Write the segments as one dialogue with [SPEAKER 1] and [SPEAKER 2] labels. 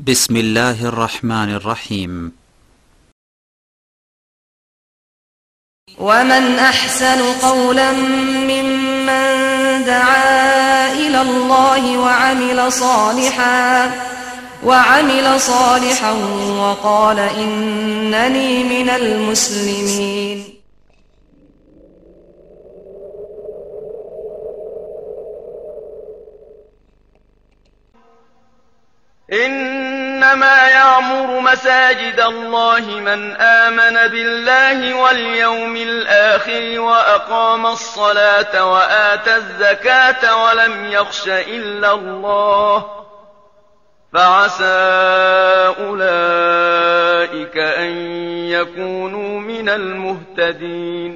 [SPEAKER 1] بسم الله الرحمن الرحيم.
[SPEAKER 2] ومن أحسن قولا ممن دعا إلى الله وعمل صالحا وقال إنني من المسلمين.
[SPEAKER 3] إنما يعمر مساجد الله من آمن بالله واليوم الآخر وأقام الصلاة وآتى الزكاة ولم يخش إلا الله فعسى أولئك أن يكونوا من المهتدين.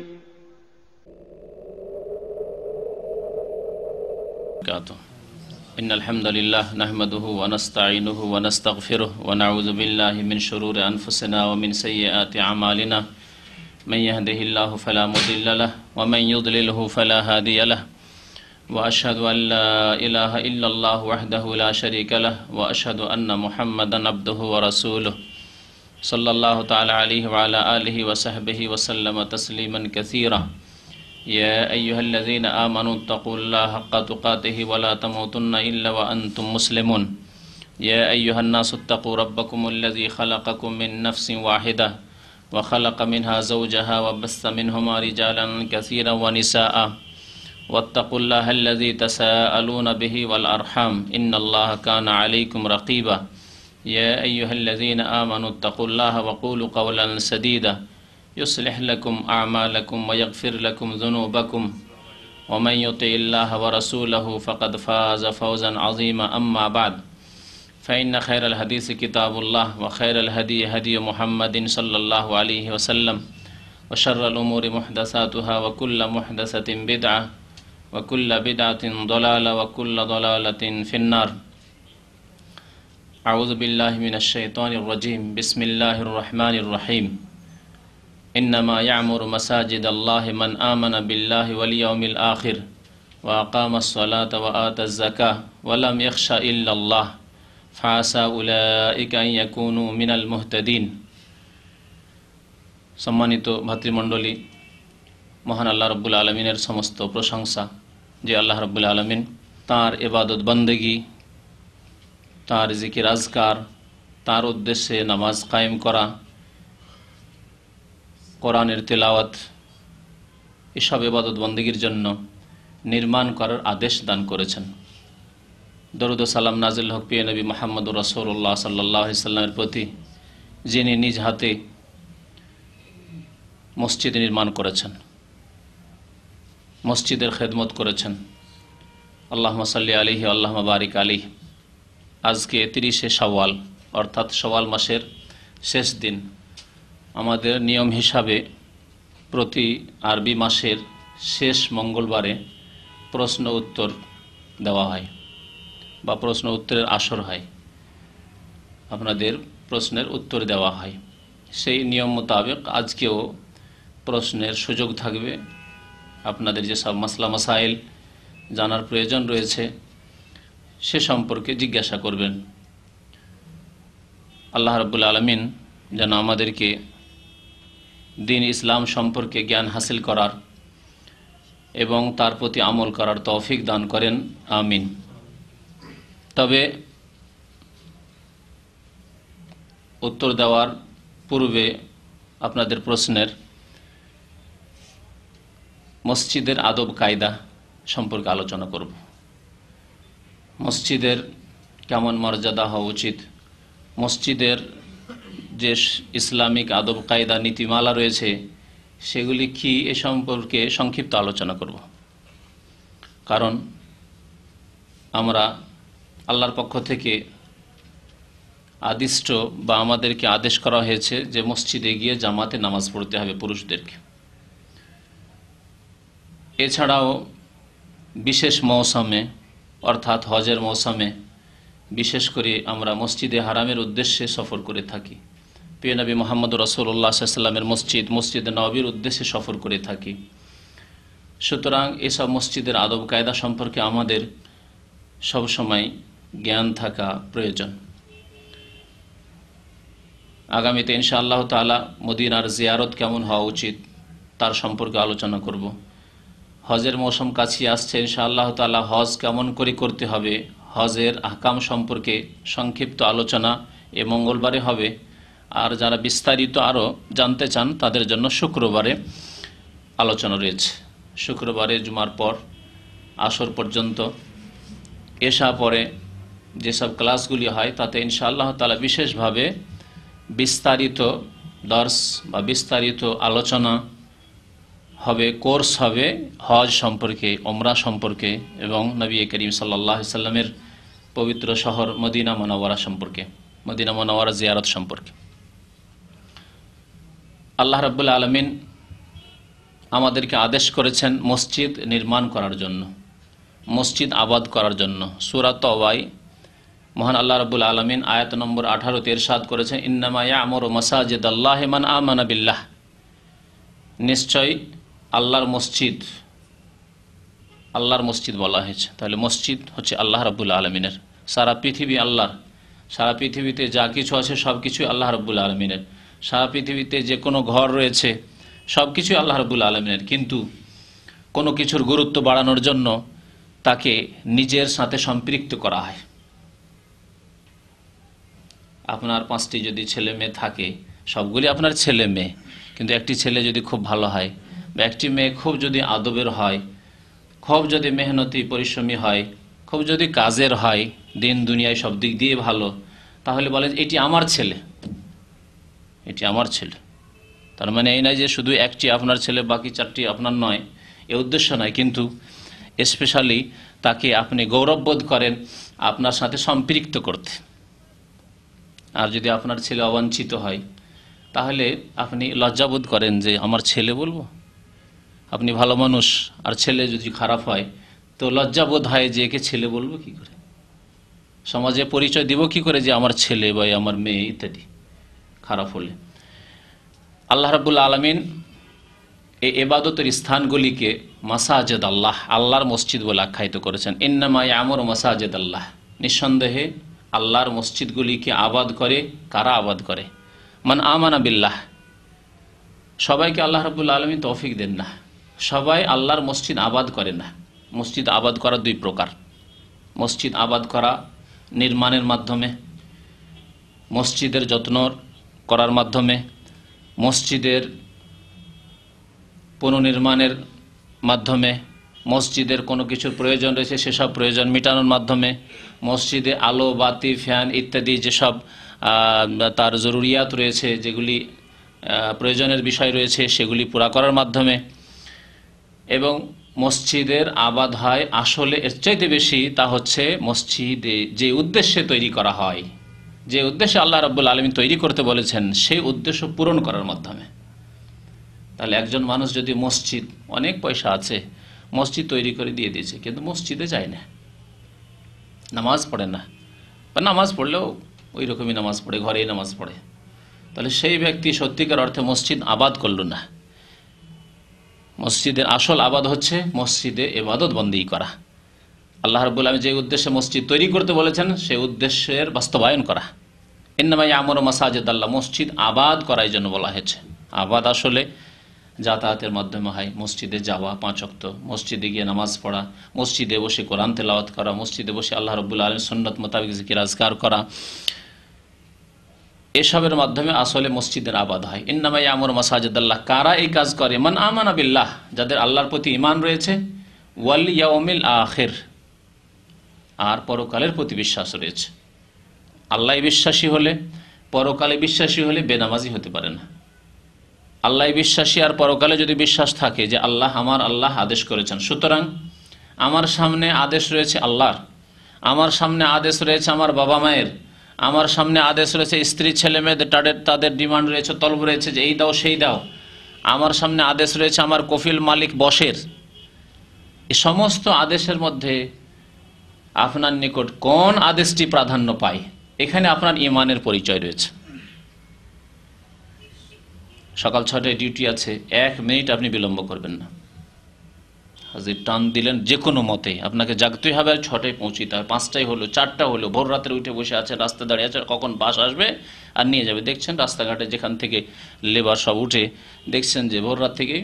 [SPEAKER 4] إن الحمد لله نحمده ونستعينه ونستغفره ونعوذ بالله من شرور أنفسنا ومن سيئات أعمالنا من يهده الله فلا مضل له ومن يضلله فلا هادي له وأشهد أن لا إله إلا الله وحده لا شريك له وأشهد أن محمدا عبده ورسوله صلى الله تعالى عليه وعلى آله وصحبه وسلم تسليما كثيرا. يا أيها الذين آمنوا اتقوا الله حق تقاته ولا تموتن إلا وأنتم مسلمون. يا أيها الناس اتقوا ربكم الذي خلقكم من نفس واحدة وخلق منها زوجها وبث منهما رجالا كثيرا ونساء واتقوا الله الذي تساءلون به والأرحام إن الله كان عليكم رقيبا. يا أيها الذين آمنوا اتقوا الله وقولوا قولا سديدا يصلح لكم أعمالكم ويغفر لكم ذنوبكم ومن يطع الله ورسوله فقد فاز فوزا عظيما. أما بعد فإن خير الحديث كتاب الله وخير الهدي هدي محمد صلى الله عليه وسلم وشر الأمور محدثاتها وكل محدثة بدعة وكل بدعة ضلالة وكل ضلالة في النار. أعوذ بالله من الشيطان الرجيم. بسم الله الرحمن الرحيم. إنما يعمر مساجد الله من آمن بالله واليوم الآخر وأقام الصلاة وآتى الزكاة ولم يخش إلا الله فعسى أولئك أن يكونوا من المهتدين. সম্মানিত ভাতৃমণ্ডলী, মহান আল্লাহ রব্বুল আলমিনের সমস্ত প্রশংসা যে আল্লাহ রব্বুল আলমিন তাঁর ইবাদত বন্দেগী, তাঁর জিকির আজকার, তাঁর উদ্দেশ্যে নামাজ কায়েম করা, কোরআনের তেলাওয়াত, এসব ইবাদত বন্দেগীর জন্য নির্মাণ করার আদেশ দান করেছেন। দরুদ ও সালাম নাজিল হক প্রিয় নবী মুহাম্মদুর রাসূলুল্লাহ সাল্লাল্লাহু আলাইহি সাল্লামের প্রতি, যিনি নিজ হাতে মসজিদ নির্মাণ করেছেন, মসজিদের খেদমত করেছেন। আল্লাহুম্মা সাল্লি আলাইহি আল্লাহুম্মা বারিক আলাইহি। আজকে 30শে শাওয়াল অর্থাৎ শাওয়াল মাসের শেষ দিন। আমাদের নিয়ম হিসাবে প্রতি আরবি মাসের শেষ মঙ্গলবারে প্রশ্ন উত্তর দেওয়া হয় বা প্রশ্ন উত্তরের আসর হয়, আপনাদের প্রশ্নের উত্তর দেওয়া হয়। সেই নিয়ম মোতাবেক আজকেও প্রশ্নের সুযোগ থাকবে। আপনাদের যেসব মাসলা মাসাইল জানার প্রয়োজন রয়েছে সে সম্পর্কে জিজ্ঞাসা করবেন। আল্লাহ রাব্বুল আলামিন যেন আমাদেরকে দিন ইসলাম সম্পর্কে জ্ঞান হাসিল করার এবং তার প্রতি আমল করার তৌফিক দান করেন, আমিন। তবে উত্তর দেওয়ার পূর্বে আপনাদের প্রশ্নের মসজিদের আদব কায়দা সম্পর্কে আলোচনা করব। মসজিদের কেমন মর্যাদা হওয়া উচিত, মসজিদের যে ইসলামিক আদব কায়দা নীতিমালা রয়েছে সেগুলি কি, এ সম্পর্কে সংক্ষিপ্ত আলোচনা করব। কারণ আমরা আল্লাহর পক্ষ থেকে আদিষ্ট বা আমাদেরকে আদেশ করা হয়েছে যে মসজিদে গিয়ে জামাতে নামাজ পড়তে হবে পুরুষদেরকে। এছাড়াও বিশেষ মৌসুমে অর্থাৎ হজের মৌসুমে বিশেষ করে আমরা মসজিদে হারামের উদ্দেশ্যে সফর করে থাকি। প্রিয় নবী মুহাম্মদ রাসূলুল্লাহ সাল্লাল্লাহু আলাইহি ওয়াসাল্লামের মসজিদে নববীর উদ্দেশ্যে সফর করে থাকি। সুতরাং এসব মসজিদের আদব কায়দা সম্পর্কে আমাদের সবসময় জ্ঞান থাকা প্রয়োজন। আগামীতে ইনশাআল্লাহ তাআলা মদিনার জিয়ারত কেমন হওয়া উচিত তার সম্পর্কে আলোচনা করব। হজের মৌসুম কাছে আসছে, ইনশাআল্লাহ তাআলা হজ কেমন করে করতে হবে, হজের আহকাম সম্পর্কে সংক্ষিপ্ত আলোচনা এ মঙ্গলবারে হবে। আর যারা বিস্তারিত আরও জানতে চান তাদের জন্য শুক্রবারে আলোচনা রয়েছে। শুক্রবারে জুমার পর আসর পর্যন্ত এশা পরে যেসব ক্লাসগুলি হয় তাতে ইনশাআল্লাহ তাআলা বিশেষভাবে বিস্তারিত দর্স বা বিস্তারিত আলোচনা হবে, কোর্স হবে হজ সম্পর্কে, ওমরা সম্পর্কে এবং নবী করিম সাল্লাল্লাহু আলাইহি সাল্লামের পবিত্র শহর মদিনা মুনাওয়ারা সম্পর্কে, মদিনা মুনাওয়ারা জিয়ারত সম্পর্কে। আল্লাহ রাব্বুল আলামিন আমাদেরকে আদেশ করেছেন মসজিদ নির্মাণ করার জন্য, মসজিদ আবাদ করার জন্য। সূরা তাওবায় মহান আল্লাহ রাব্বুল আলামিন আয়াত নম্বর 18-তে ইরশাদ করেছেন, ইন্নামা ইয়া'মুরু মাসাজিদাল্লাহি মান আমানা বিল্লাহ, নিশ্চয় আল্লাহর মসজিদ বলা হয়েছে। তাহলে মসজিদ হচ্ছে আল্লাহ রাব্বুল আলামিনের, সারা পৃথিবী আল্লাহর, সারা পৃথিবীতে যা কিছু আছে সব কিছুই আল্লাহ রাব্বুল আলামিনের, সারা পৃথিবীতে যে কোনো ঘর রয়েছে সব কিছুই আল্লাহ রাব্বুল আলামিনের। কিন্তু কোনো কিছুর গুরুত্ব বাড়ানোর জন্য তাকে নিজের সাথে সম্পৃক্ত করা হয়। আপনার 5টি যদি ছেলে মেয়ে থাকে, সবগুলি আপনার ছেলে মেয়ে, কিন্তু একটি ছেলে যদি খুব ভালো হয় বা একটি মেয়ে খুব যদি আদবের হয়, খুব যদি মেহনতি পরিশ্রমী হয়, খুব যদি কাজের হয়, দিন দুনিয়ায় সব দিক দিয়ে ভালো, তাহলে বলে এটি আমার ছেলে, এটি আমার ছেলে। তার মানে এই নয় যে শুধু একটি আপনার ছেলে বাকি 4টি আপনার নয়, এ উদ্দেশ্য নয়, কিন্তু স্পেশালি তাকে আপনি গৌরববোধ করেন আপনার সাথে সম্পৃক্ত করতে। আর যদি আপনার ছেলে অবাঞ্ছিত হয় তাহলে আপনি লজ্জাবোধ করেন যে আমার ছেলে বলবো। আপনি ভালো মানুষ আর ছেলে যদি খারাপ হয় তো লজ্জাবোধ হয় যে একে ছেলে বলবো কি করে, সমাজে পরিচয় দিব কি করে যে আমার ছেলে বা আমার মেয়ে ইত্যাদি খারাপ হলে। আল্লাহ রাব্বুল আলামিন এই ইবাদতের স্থানগুলিকে মাসাজিদ আল্লাহ, আল্লাহর মসজিদ বলে আখ্যায়িত করেছেন। ইন্নামা ইয়া'মুরু মাসাজিদ আল্লাহ, নিঃসন্দেহে আল্লাহর মসজিদগুলিকে আবাদ করে। কারা আবাদ করে? মান আমানা বিল্লাহ, সবাইকে আল্লাহ রাব্বুল আলামিন তৌফিক দেন না, সবাই আল্লাহর মসজিদ আবাদ করে না। মসজিদ আবাদ করা 2 প্রকার। মসজিদ আবাদ করা নির্মাণের মাধ্যমে, মসজিদের যত্ন করার মাধ্যমে, মসজিদের পুনর্নির্মাণের মাধ্যমে, মসজিদের কোনো কিছুর প্রয়োজন রয়েছে সেসব প্রয়োজন মেটানোর মাধ্যমে, মসজিদে আলো বাতি ফ্যান ইত্যাদি যেসব তার জরুরিয়াত রয়েছে, যেগুলি প্রয়োজনের বিষয় রয়েছে সেগুলি পুরা করার মাধ্যমে। এবং মসজিদের আবাদ হয় আসলে এর চাইতে বেশি, তা হচ্ছে মসজিদে যে উদ্দেশ্যে তৈরি করা হয়, যে উদ্দেশ্যে আল্লাহ রাব্বুল আলামিন তৈরি করতে বলেছেন সেই উদ্দেশ্য পূরণ করার মাধ্যমে। তাহলে একজন মানুষ যদি মসজিদ, অনেক পয়সা আছে, মসজিদ তৈরি করে দিয়ে দিয়েছে কিন্তু মসজিদে যায় না, নামাজ পড়ে না, বা নামাজ পড়লেও ওই রকমই নামাজ পড়ে, ঘরেই নামাজ পড়ে, তাহলে সেই ব্যক্তি সত্যিকার অর্থে মসজিদ আবাদ করল না। মসজিদের আসল আবাদ হচ্ছে মসজিদে ইবাদত বন্দেগী করা, আল্লাহ রাব্বুল আলামিন যে উদ্দেশ্যে মসজিদ তৈরি করতে বলেছেন সেই উদ্দেশ্যের বাস্তবায়ন করা। ইন্নামা ইয়া'মুরু মাসাজিদাল্লাহ, মসজিদ আবাদ করার জন্য বলা হয়েছে। আবাদ আসলে যাতায়াতের মাধ্যমে হয়, মসজিদে যাওয়া, 5 ওয়াক্ত, মসজিদে গিয়ে নামাজ পড়া, মসজিদে বসে কোরআন তেলাওয়াত করা, মসজিদে বসে আল্লাহ রাব্বুল আলামিন সুন্নাত মোতাবেক জিকির আজকার করা, এসবের মাধ্যমে আসলে মসজিদের আবাদ হয়। ইন্নামা ইয়া'মুরু মাসাজিদাল্লাহ, কারা এই কাজ করে? মান আমানা বিল্লাহ, যাদের আল্লাহর প্রতি ঈমান রয়েছে, ওয়াল ইয়াউমিল আখির, আর পরকালের প্রতি বিশ্বাস রয়েছে। আল্লাহ বিশ্বাসী হলে, পরকালে বিশ্বাসী হলে বেনামাজি হতে পারে না। আল্লাহ বিশ্বাসী আর পরকালে যদি বিশ্বাস থাকে যে আল্লাহ আদেশ করেছেন, সুতরাং আমার সামনে আদেশ রয়েছে আল্লাহর, আমার সামনে আদেশ রয়েছে আমার বাবা মায়ের, আমার সামনে আদেশ রয়েছে স্ত্রী ছেলে মেয়েদের, তাদের ডিমান্ড রয়েছে, তলব রয়েছে যে এই দাও সেই দাও, আমার সামনে আদেশ রয়েছে আমার কফিল মালিক বসের। এই সমস্ত আদেশের মধ্যে আপনার নিকট কোন আদেশটি প্রাধান্য পায়, এখানে আপনার ঈমানের পরিচয় রয়েছে। সকাল 6টায় ডিউটি আছে, 1 মিনিট আপনি বিলম্ব করবেন না। হাজির টান দিলেন, যে কোনো মতে আপনাকে জাগতেই হবে, 6টায় পৌঁছিতে হবে, 5টায় হলো 4টা হলো, ভোর রাত্রে উঠে বসে আছে, রাস্তা দাঁড়িয়ে আছে, কখন বাস আসবে আর নিয়ে যাবে। দেখছেন রাস্তাঘাটে যেখান থেকে লেবার সব উঠে, দেখছেন যে ভোর রাত থেকেই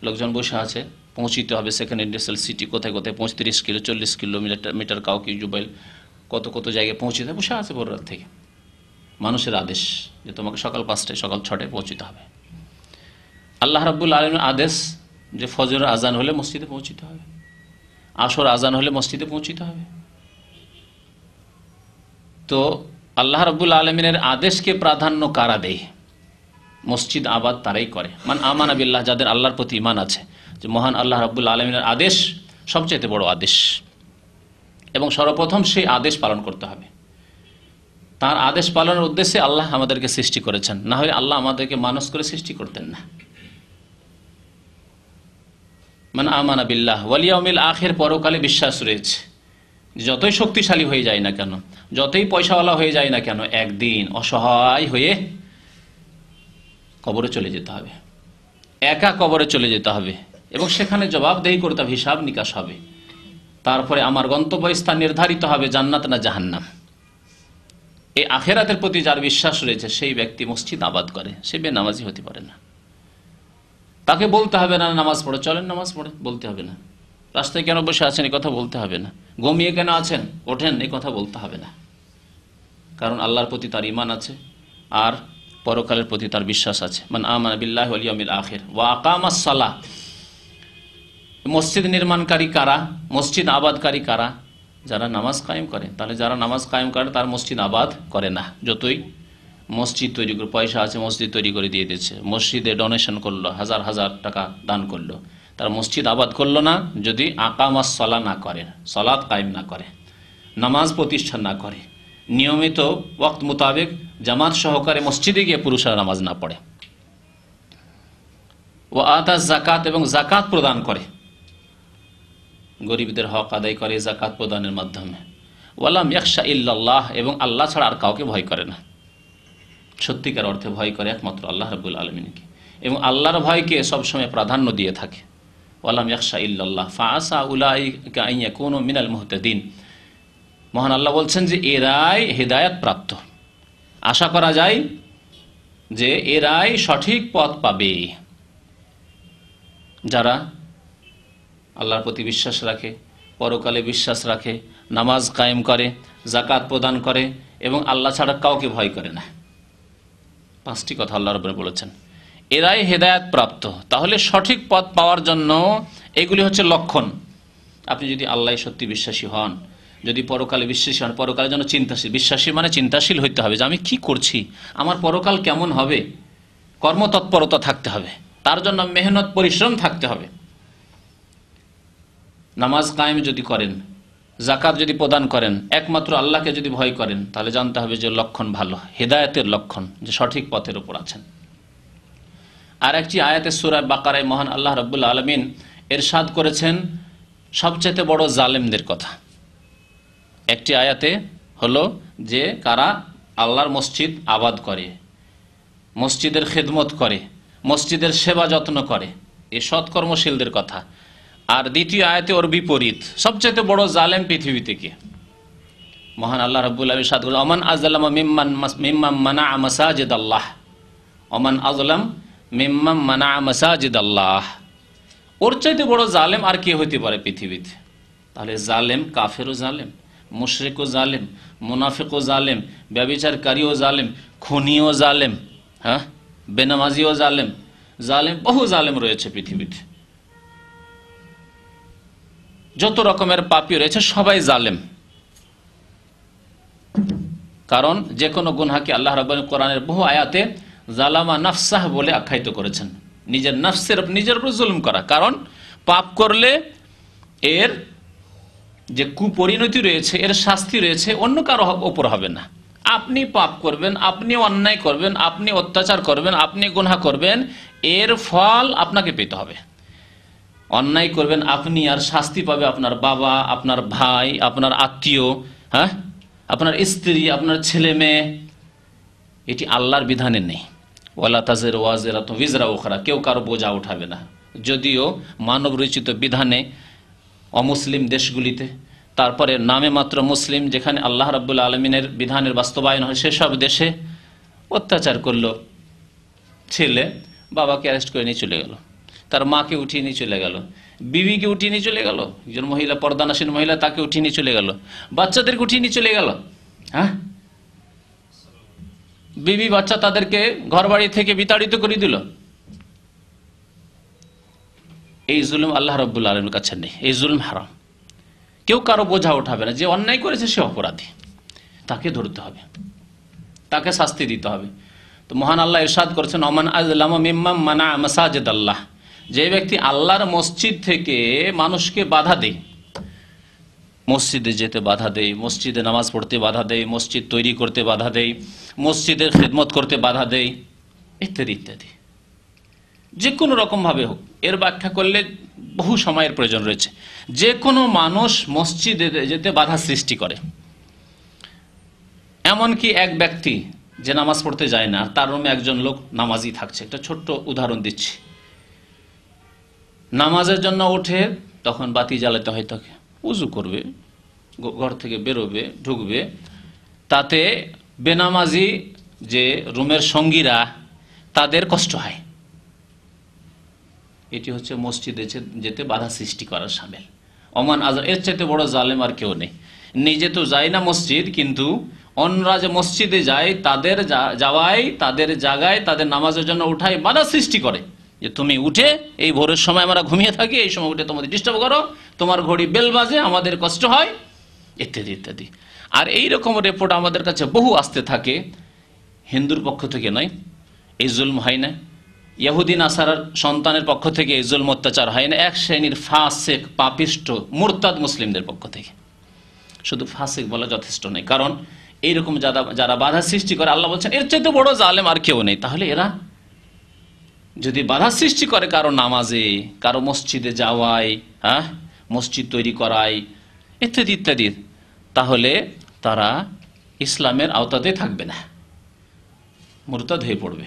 [SPEAKER 4] লোকজন বসে আছে, পৌঁছিতে হবে সেখানে ইন্ডাস্ট্রিয়াল সিটি, কোথায় কোথায় 35 কিলো 40 কিলোমিটার, কাউকে জুবাইল, কত কত জায়গায় পৌঁছিতে বসে আছে ভোর রাত থেকে। মানুষের আদেশ যে তোমাকে সকাল 5টায় সকাল 6টায় পৌঁছিতে হবে। আল্লাহ রাব্বুল আলামিনের আদেশ যে ফজর আজান হলে মসজিদে পৌঁছিতে হবে, আসর আজান হলে মসজিদে পৌঁছিতে হবে। তো আল্লাহ রাব্বুল আলামিনের আদেশকে প্রাধান্য কারা দেয়? মসজিদ আবাদ তারাই করে। মান আমানা বিল্লাহ, যাদের আল্লাহর প্রতি ঈমান আছে, যে মহান আল্লাহ রাব্বুল আলামিনের আদেশ সবচেয়ে বড় আদেশ, এবং সর্বপ্রথম সেই আদেশ পালন করতে হবে। তার আদেশ পালনের উদ্দেশ্যে আল্লাহ আমাদেরকে সৃষ্টি করেছেন, না হলে আল্লাহ আমাদেরকে মানুষ করে সৃষ্টি করতেন না। মান আমানা বিল্লাহ ওয়াল ইয়াউমিল আখির, পরকালে বিশ্বাস রয়েছে। যতই শক্তিশালী হয়ে যায় না কেন, যতই পয়সাওয়ালা হয়ে যায় না কেন, একদিন অসহায় হয়ে কবরে চলে যেতে হবে, একা কবরে চলে যেতে হবে, এবং সেখানে জবাবদেহি করতে হবে, হিসাব নিকাশ হবে। তারপরে আমার গন্তব্যস্থান নির্ধারিত হবে, জান্নাত না জাহান্নাম। এই আখেরাতের প্রতি যার বিশ্বাস রয়েছে সেই ব্যক্তি মসজিদ আবাদ করে, সে বেনামাজি হতে পারে না। তাকে বলতে হবে না নামাজ পড়ে, চলেন নামাজ পড়ে, বলতে হবে না। রাস্তায় কেন বসে আছেন এই কথা বলতে হবে না। ঘুমিয়ে কেন আছেন, ওঠেন, এই কথা বলতে হবে না। কারণ আল্লাহর প্রতি তার ঈমান আছে আর পরকালের প্রতি তার বিশ্বাস আছে। মান আমানা বিল্লাহি ওয়াল ইয়াউমিল আখির ওয়া আকামাস সালাহ। মসজিদ নির্মাণকারী কারা, মসজিদ আবাদকারী কারা? যারা নামাজ কায়েম করে। তাহলে যারা নামাজ কায়েম করে তার মসজিদ আবাদ করে না। যতই মসজিদ তৈরি করে, পয়সা আছে মসজিদ তৈরি করে দিয়ে দিচ্ছে, মসজিদে ডোনেশন করলো, হাজার হাজার টাকা দান করলো, তার মসজিদ আবাদ করলো না যদি আকামাস সালাহ না করে, সালাত কায়েম না করে, নামাজ প্রতিষ্ঠা না করে, নিয়মিত ওয়াক্ত মোতাবেক জামাত সহকারে মসজিদে গিয়ে পুরুষরা নামাজ না পড়ে। ও আতা যাকাত, এবং যাকাত প্রদান করে, গরিবদের হক আদায় করে যাকাত প্রদানের মাধ্যমে। ওয়ালাম ইয়াখশা ইল্লাল্লাহ, এবং আল্লাহ ছাড়া আর কাউকে ভয় করে না। সত্যিকার অর্থে ভয় করে একমাত্র আল্লাহ রাব্বুল আলামিনকে, এবং আল্লাহর ভয়কে সবসময় প্রাধান্য দিয়ে থাকে। ওয়ালাম ইয়াখশা ইল্লাল্লাহ ফাআসা উলাইকা আন ইয়াকুনু মিনাল মুহতাদিন। মহান আল্লাহ বলছেন যে এরাই হেদায়েত প্রাপ্ত। আশা করা যায় যে এরাই সঠিক পথ পাবে, যারা আল্লাহর প্রতি বিশ্বাস রাখে, পরকালে বিশ্বাস রাখে, নামাজ কায়েম করে, যাকাত প্রদান করে, এবং আল্লাহ ছাড়া কাউকে ভয় করে না। 5টি কথা আল্লাহ রাব্বুল বলেছেন, এরাই হেদায়েত প্রাপ্ত। তাহলে সঠিক পথ পাওয়ার জন্য এগুলি হচ্ছে লক্ষণ। আপনি যদি আল্লাহ সত্যি বিশ্বাসী হন, যদি পরকালে বিশ্বাসী হন, পরকালের জন্য চিন্তাশীল। বিশ্বাসী মানে চিন্তাশীল হইতে হবে যে আমি কি করছি, আমার পরকাল কেমন হবে, কর্মতৎপরতা থাকতে হবে, তার জন্য মেহনত পরিশ্রম থাকতে হবে। নামাজ কায়েম যদি করেন, যাকাত যদি প্রদান করেন, একমাত্র আল্লাহকে যদি ভয় করেন, তাহলে জানতে হবে যে লক্ষণ ভালো, হেদায়েতের লক্ষণ, যে সঠিক পথের উপর আছেন। আর একটি আয়াতে সূরা বাকারায় মহান আল্লাহ রাব্বুল আলামিন ইরশাদ করেছেন সবচেয়ে বড় জালেমদের কথা। একটি আয়াতে হলো যে কারা আল্লাহর মসজিদ আবাদ করে, মসজিদের খেদমত করে, মসজিদের সেবা যত্ন করে, এই সৎকর্মশীলদের কথা। আর দ্বিতীয় আয়াতে ওর বিপরীত, সবচেয়ে বড় জালেম পৃথিবীতে কে? মহান আল্লাহ রাব্বুল আলামিন ইরশাদ করেন ওমান আযলামা মিম্মান মানাআ মাসাজিদাল্লাহ, ওমান আযলাম মিম্মান মানাআ মাসাজিদাল্লাহ। ওর চাইতে বড় জালেম আর কে হইতে পারে পৃথিবীতে? তাহলে জালেম, কাফেরও জালেম, মুশরিকও জালেম, মুনাফিকও জালেম, ব্যভিচারকারীও জালেম, খুনিও জালেম, হ্যাঁ, বেনামাজিও জালেম, জালেম বহু জালেম রয়েছে পৃথিবীতে। যত রকমের পাপী রয়েছে সবাই জালেম। কারণ যে কোনো গুনাহকে আল্লাহ রাব্বুল কোরআনের বহু আয়াতে জালামা নাফসাহ বলে আখ্যায়িত করেছেন, নিজের নিজের উপর জুলুম করা। কারণ পাপ করলে এর যে কুপরিণতি রয়েছে, এর শাস্তি রয়েছে, অন্য কারো ওপর হবে না। আপনি পাপ করবেন, আপনি অন্যায় করবেন, আপনি অত্যাচার করবেন, আপনি গুনাহ করবেন, এর ফল আপনাকে পেতে হবে। অন্যায় করবেন আপনি, আর শাস্তি পাবে আপনার বাবা, আপনার ভাই, আপনার আত্মীয়, হ্যাঁ, আপনার স্ত্রী, আপনার ছেলে মেয়ে। এটি আল্লাহর বিধানে নেই। ওয়ালা তাজিরু ওয়াজিরাতুন বিজরা উখরা, কেউ কারো বোঝা উঠাবে না। যদিও মানব রচিত বিধানে অমুসলিম দেশগুলিতে, তারপরে নামে মাত্র মুসলিম যেখানে আল্লাহ রাব্বুল আলমিনের বিধানের বাস্তবায়ন হয় সেসব দেশে অত্যাচার করলো। ছেলে বাবাকে অ্যারেস্ট করে নিয়ে চলে গেল, তার মাকে উঠিয়ে নিয়ে চলে গেল, বিবিকে উঠিয়ে নিয়ে চলে গেল, একজন মহিলা পর্দানাসীন মহিলা তাকে উঠিয়ে নিয়ে চলে গেল, বাচ্চাদেরকে উঠিয়ে নিয়ে চলে গেল। হ্যাঁ, বিবি বাচ্চা তাদেরকে ঘর বাড়ি থেকে বিতাড়িত করে দিল। এই জুলুম আল্লাহ রাব্বুল আলামিনের কাছে নেই, এই জুলুম হারাম। কেউ কারো বোঝা উঠাবে না, যে অন্যায় করেছে সে অপরাধী, তাকে ধরতে হবে, তাকে শাস্তি দিতে হবে। তো মহান আল্লাহ ইরশাদ করেছেন, ওমান আযলামু মিম্মান মানা মাসাজিদ আল্লাহ, যে ব্যক্তি আল্লাহর মসজিদ থেকে মানুষকে বাধা দেয়, মসজিদে যেতে বাধা দেয়, মসজিদে নামাজ পড়তে বাধা দেয়, মসজিদ তৈরি করতে বাধা দেয়, মসজিদের খেদমত করতে বাধা দেয়, ইত্যাদি ইত্যাদি, যে কোনো রকমভাবে হোক। এর ব্যাখ্যা করলে বহু সময়ের প্রয়োজন রয়েছে। যে কোনো মানুষ মসজিদে যেতে বাধা সৃষ্টি করে, এমনকি এক ব্যক্তি যে নামাজ পড়তে যায় না, তার রুমে একজন লোক নামাজি থাকছে। একটা ছোট্ট উদাহরণ দিচ্ছি। নামাজের জন্য ওঠে, তখন বাতি জ্বালাতে হয় তাকে, উজু করবে, ঘর থেকে বেরোবে, ঢুকবে, তাতে বেনামাজি যে রুমের সঙ্গীরা তাদের কষ্ট হয়। এটি হচ্ছে মসজিদে যেতে বাধা সৃষ্টি করার শামিল। ওমান আযলাম, এর চাইতে বড় জালেম আর কেউ নেই। নিজে তো যায় না মসজিদ, কিন্তু অন্যরা যে মসজিদে যায় তাদের যাওয়ায়, তাদের জায়গায়, তাদের নামাজের জন্য উঠায় বাধা সৃষ্টি করে, যে তুমি উঠে, এই ভোরের সময় আমরা ঘুমিয়ে থাকি, এই সময় উঠে তোমাদের ডিস্টার্ব করো, তোমার ঘড়ি বেল বাজে, আমাদের কষ্ট হয়, ইত্যাদি ইত্যাদি। আর এই রকম রিপোর্ট আমাদের কাছে বহু আসতে থাকে। হিন্দুর পক্ষ থেকে নয়, এই জুলম হয় না। ইহুদি নাসারার সন্তানের পক্ষ থেকে এই জুলম অত্যাচার হয় না। এক শ্রেণীর ফাসিক, পাপিষ্ট, মুরতাদ মুসলিমদের পক্ষ থেকে। শুধু ফাসিক বলা যথেষ্ট নয়, কারণ এইরকম যারা বাধা সৃষ্টি করে, আল্লাহ বলছেন এর চাইতে বড় জালেম আর কেউ নেই। তাহলে এরা যদি বাধা সৃষ্টি করে কারো নামাজে, কারো মসজিদে যাওয়ায়, হ্যাঁ, মসজিদ তৈরি করায়, ইত্যাদি ইত্যাদি, তাহলে তারা ইসলামের আওতাতে থাকবে না, মুরতাদ হয়ে পড়বে।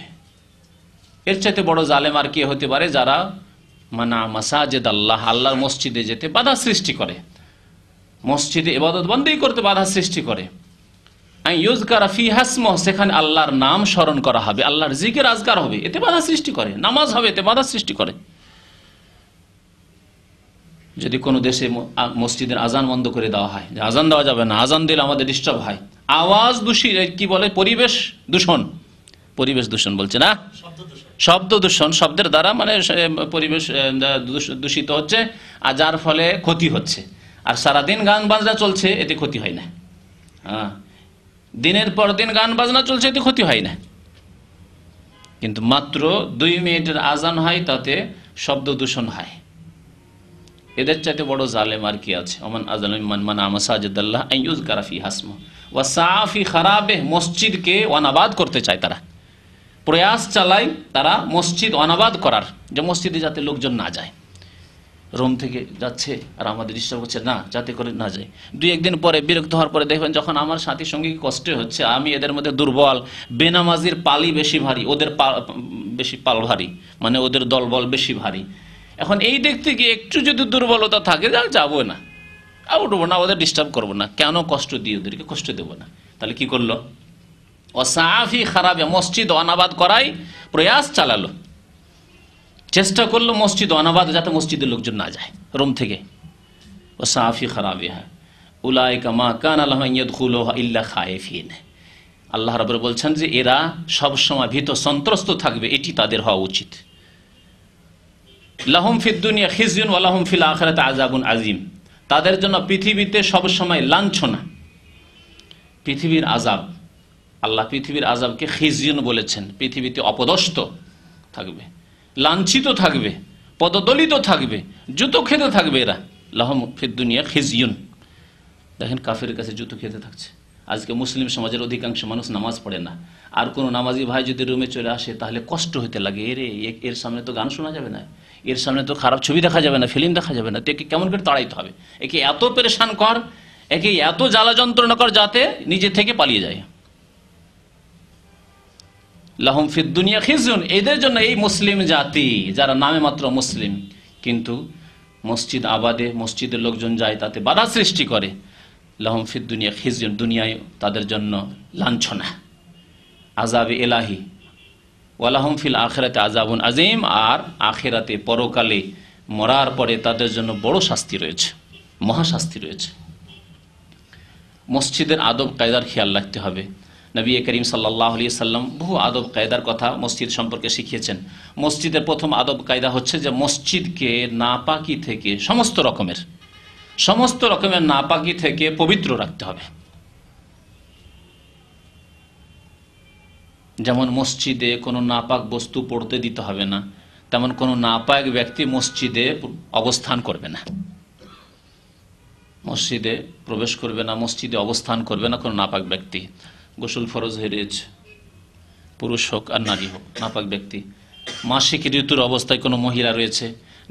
[SPEAKER 4] এর চাইতে বড় জালেম আর কে হতে পারে? যারা মানা মাসাজিদ আল্লাহ, আল্লাহর মসজিদে যেতে বাধা সৃষ্টি করে, মসজিদে ইবাদত বন্দেগী করতে বাধা সৃষ্টি করে। ইউযকারা ফিহা ইসমুহু, সেখানে আল্লাহর নাম স্মরণ করা হবে, আল্লাহর জিকির আজকার হবে, এতে বাধা সৃষ্টি করে। নামাজ হবে, এতে বাধা সৃষ্টি করে। যদি কোনো দেশে মসজিদের আজান বন্ধ করে দেওয়া হয়, যে আজান দেওয়া যাবে না, আজান দিলে আমাদের ডিস্টার্ব হয়, আওয়াজ দূষিত, কি বলে, পরিবেশ দূষণ, পরিবেশ দূষণ বলছে না, শব্দ দূষণ, শব্দের দ্বারা মানে পরিবেশ দূষিত হচ্ছে, আর যার ফলে ক্ষতি হচ্ছে। আর সারাদিন গান বাজনা চলছে, এতে ক্ষতি হয় না। হ্যাঁ, দিনের পর দিন গান বাজনা চলছে, এতে ক্ষতি হয় না। কিন্তু মাত্র 2 মিনিটের আজান হয়, তাতে শব্দ দূষণ হয়। এদের চাইতে বড় জালেম আর কি আছে? ওমান আযলামু মিম্মান মানা মাসাজিদাল্লাহ আন ইউযকারা ফিহা ইসমুহু ওয়া সাআ ফি খারাবিহি, মসজিদকে অনাবাদ করতে চায় তারা, প্রয়াস চালায় তারা মসজিদ অনাবাদ করার, যে মসজিদে যাতে লোকজন না যায়। রোম থেকে যাচ্ছে আর আমাদের ডিস্টার্ব হচ্ছে, না, যাতে করে না যায়। 2-1 দিন পরে বিরক্ত হওয়ার পরে দেখবেন, যখন আমার সাথী সঙ্গী কষ্ট হচ্ছে, আমি এদের মধ্যে দুর্বল, বেনামাজির পালি বেশি ভারী, ওদের বেশি পাল ভারী, মানে ওদের দলবল বেশি ভারী। এখন এই দেখতে গিয়ে একটু যদি দুর্বলতা থাকে, যাবো না, উঠবো না, ওদের ডিস্টার্ব করবো না, কেন কষ্ট দিয়ে ওদেরকে কষ্ট দেবো না। তাহলে কি করলো? ওয়াসাফি খারাবে, মসজিদ অনাবাদ করাই প্রয়াস চালালো, চেষ্টা করলো মসজিদ অনাবাদ, যাতে মসজিদের লোকজন না যায় রোম থেকে। ওয়াসাফি খারাবিহা উলাইকা মা কানা লাহুম আন ইয়াদখুলুহা ইল্লা খায়েফিন। আল্লাহ রাব্বুল বলছেন যে এরা সব সময় ভীত সন্ত্রস্ত থাকবে, এটি তাদের হওয়া উচিত। লাহুম ফিদ দুনিয়া খিজয়ুন ওয়া লাহুম ফিল আখিরাতি আযাবুন আযীম, তাদের জন্য পৃথিবীতে সব সময় লাঞ্ছনা, পৃথিবীর আযাব। আল্লাহ পৃথিবীর আযাবকে খিজয়ুন বলেছেন, পৃথিবীতে অপদস্থ থাকবে, লাঞ্ছিত থাকবে, পদদলিত থাকবে, জুতো খেতে থাকবে এরা। লাহুম ফিদ দুনিয়া খিজয়ুন, দেখেন কাফেরের কাছে জুতো খেতে থাকছে। আজকে মুসলিম সমাজের অধিকাংশ মানুষ নামাজ পড়ে না, আর কোনো নামাজি ভাই যদি রুমে চলে আসে তাহলে কষ্ট হতে লাগে, এর সামনে তো গান শোনা যাবে না, এর সামনে তো খারাপ ছবি দেখা যাবে না, ফিল্ম দেখা যাবে না, তো একে কেমন করে তাড়াইতে হবে, একে এত পেরেশান কর, একে এত জ্বালা যন্ত্রণা কর, যাতে নিজে থেকে পালিয়ে যায়। লাহুম ফিদ দুনিয়া খিজয়ুন, এদের জন্য, এই মুসলিম জাতি যারা নামে মাত্র মুসলিম কিন্তু মসজিদ আবাদে মসজিদের লোকজন যায় তাতে বাধা সৃষ্টি করে, লাহুম ফিদ দুনিয়া খিজয়ুন, দুনিয়ায় তাদের জন্য লাঞ্ছনা, আযাবে ইলাহি, ওয়ালাহুম ফিল আখিরাতে আযাবুন আযীম, আর আখিরাতে পরকালে মরার পরে তাদের জন্য বড় শাস্তি রয়েছে, মহাশাস্তি রয়েছে। মসজিদের আদব কায়দার খেয়াল রাখতে হবে। নবী করিম সাল্লাল্লাহু আলাইহি সাল্লাম বহু আদব কায়দার কথা মসজিদ সম্পর্কে শিখিয়েছেন। মসজিদের প্রথম আদব কায়দা হচ্ছে যে মসজিদকে নাপাকি থেকে, সমস্ত রকমের নাপাকি থেকে পবিত্র রাখতে হবে। যেমন মসজিদে কোনো নাপাক বস্তু পড়তে দিতে হবে না, তেমন কোনো নাপাক ব্যক্তি মসজিদে অবস্থান করবে না, মসজিদে প্রবেশ করবে না, মসজিদে অবস্থান করবে না কোনো নাপাক ব্যক্তি। গোসল ফরজ হয়ে রয়েছে, পুরুষ হোক আর নারী হোক, নাপাক ব্যক্তি। মাসিক ঋতুর অবস্থায় কোনো মহিলা রয়েছে,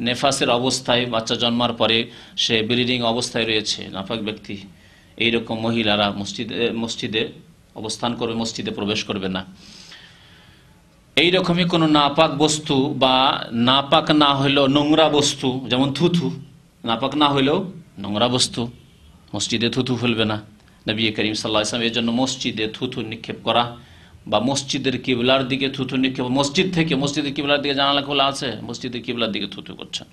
[SPEAKER 4] নেফাসের অবস্থায়, বাচ্চা জন্মার পরে সে ব্লিডিং অবস্থায় রয়েছে, নাপাক ব্যক্তি, এইরকম মহিলারা মসজিদে অবস্থান করবে, মসজিদে প্রবেশ করবে না। এইরকমই কোনো নাপাক বস্তু বা নাপাক না হইলেও নোংরা বস্তু, যেমন থুথু, নাপাক না হইলেও নোংরা বস্তু, মসজিদে থুথু ফেলবে না। নবী করিম সাল্লাল্লাহু আলাইহি ওয়াসাল্লাম এর জন্য মসজিদে থুথু নিক্ষেপ করা বা মসজিদের কিবলার দিকে থুথু নিক্ষেপ, মসজিদের কিবলার দিকে জানালা খোলা আছে, মসজিদের কিবলার দিকে থুথু করছেন,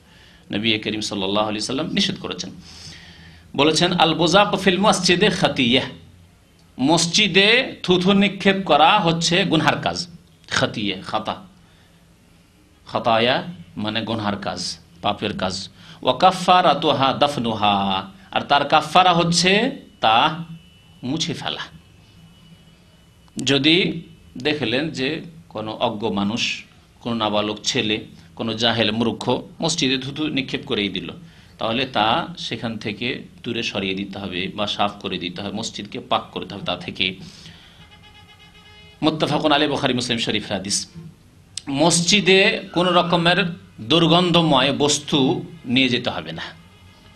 [SPEAKER 4] নবী করিম সাল্লাল্লাহু আলাইহি ওয়াসাল্লাম নিষেধ করেছেন। বলেছেন আল বুযাক ফিল মসজিদে খাতিয়াহ, মসজিদে থুথু নিক্ষেপ করা হচ্ছে গুনহার কাজ। খাতিয়া, খাতায়া মানে গুনহার কাজ, পাপের কাজ। ওয়া কাফফারাতুহা দাফনুহা, আর তার কাফফারা হচ্ছে তা মুছে ফেলা। যদি দেখলেন যে কোনো অজ্ঞ মানুষ, কোনো নাবালক ছেলে, কোনো জাহেল মূর্খ মসজিদে থুথু নিক্ষেপ করেই দিল, তাহলে তা সেখান থেকে দূরে সরিয়ে দিতে হবে বা সাফ করে দিতে হবে, মসজিদকে পাক করতে হবে তা থেকে। মুত্তাফাকুন আলাইহি, বুখারী মুসলিম শরীফ হাদিস। মসজিদে কোন রকমের দুর্গন্ধময় বস্তু নিয়ে যেতে হবে না,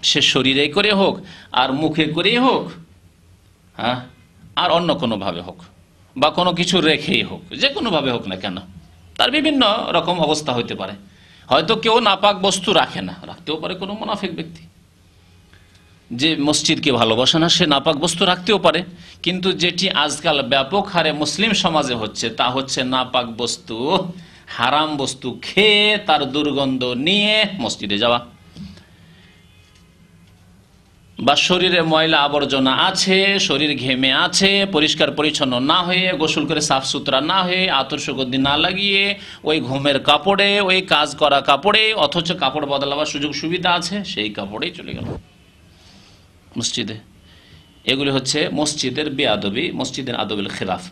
[SPEAKER 4] সে শরীরে করে হোক আর মুখে করে হোক, হ্যাঁ, আর অন্য কোনোভাবে হোক বা কোনো কিছু রেখেই হোক, যে কোনোভাবে হোক না কেন, তার বিভিন্ন রকম অবস্থা হতে পারে। হয়তো কেউ নাপাক বস্তু রাখে না, রাখতেও পারে কোনো মুনাফিক ব্যক্তি যে মসজিদকে ভালোবাসে না, সে নাপাক বস্তু রাখতেও পারে। কিন্তু যেটি আজকাল ব্যাপক হারে মুসলিম সমাজে হচ্ছে তা হচ্ছে নাপাক বস্তু, হারাম বস্তু খেয়ে তার দুর্গন্ধ নিয়ে মসজিদে যাওয়া, বা শরীরে ময়লা আবর্জনা আছে, শরীর ঘেমে আছে, পরিষ্কার পরিচ্ছন্ন না হয়ে, গোসল করে সাফ সুতরা না হয়ে, আতর সুগন্ধি না লাগিয়ে, ওই ঘুমের কাপড়ে, ওই কাজ করা কাপড়ে, অথচ কাপড় বদলাবার সুযোগ সুবিধা আছে, সেই কাপড়েই চলে গেল মসজিদে। এগুলি হচ্ছে মসজিদের বেআদবি, মসজিদের আদবের খেলাফ।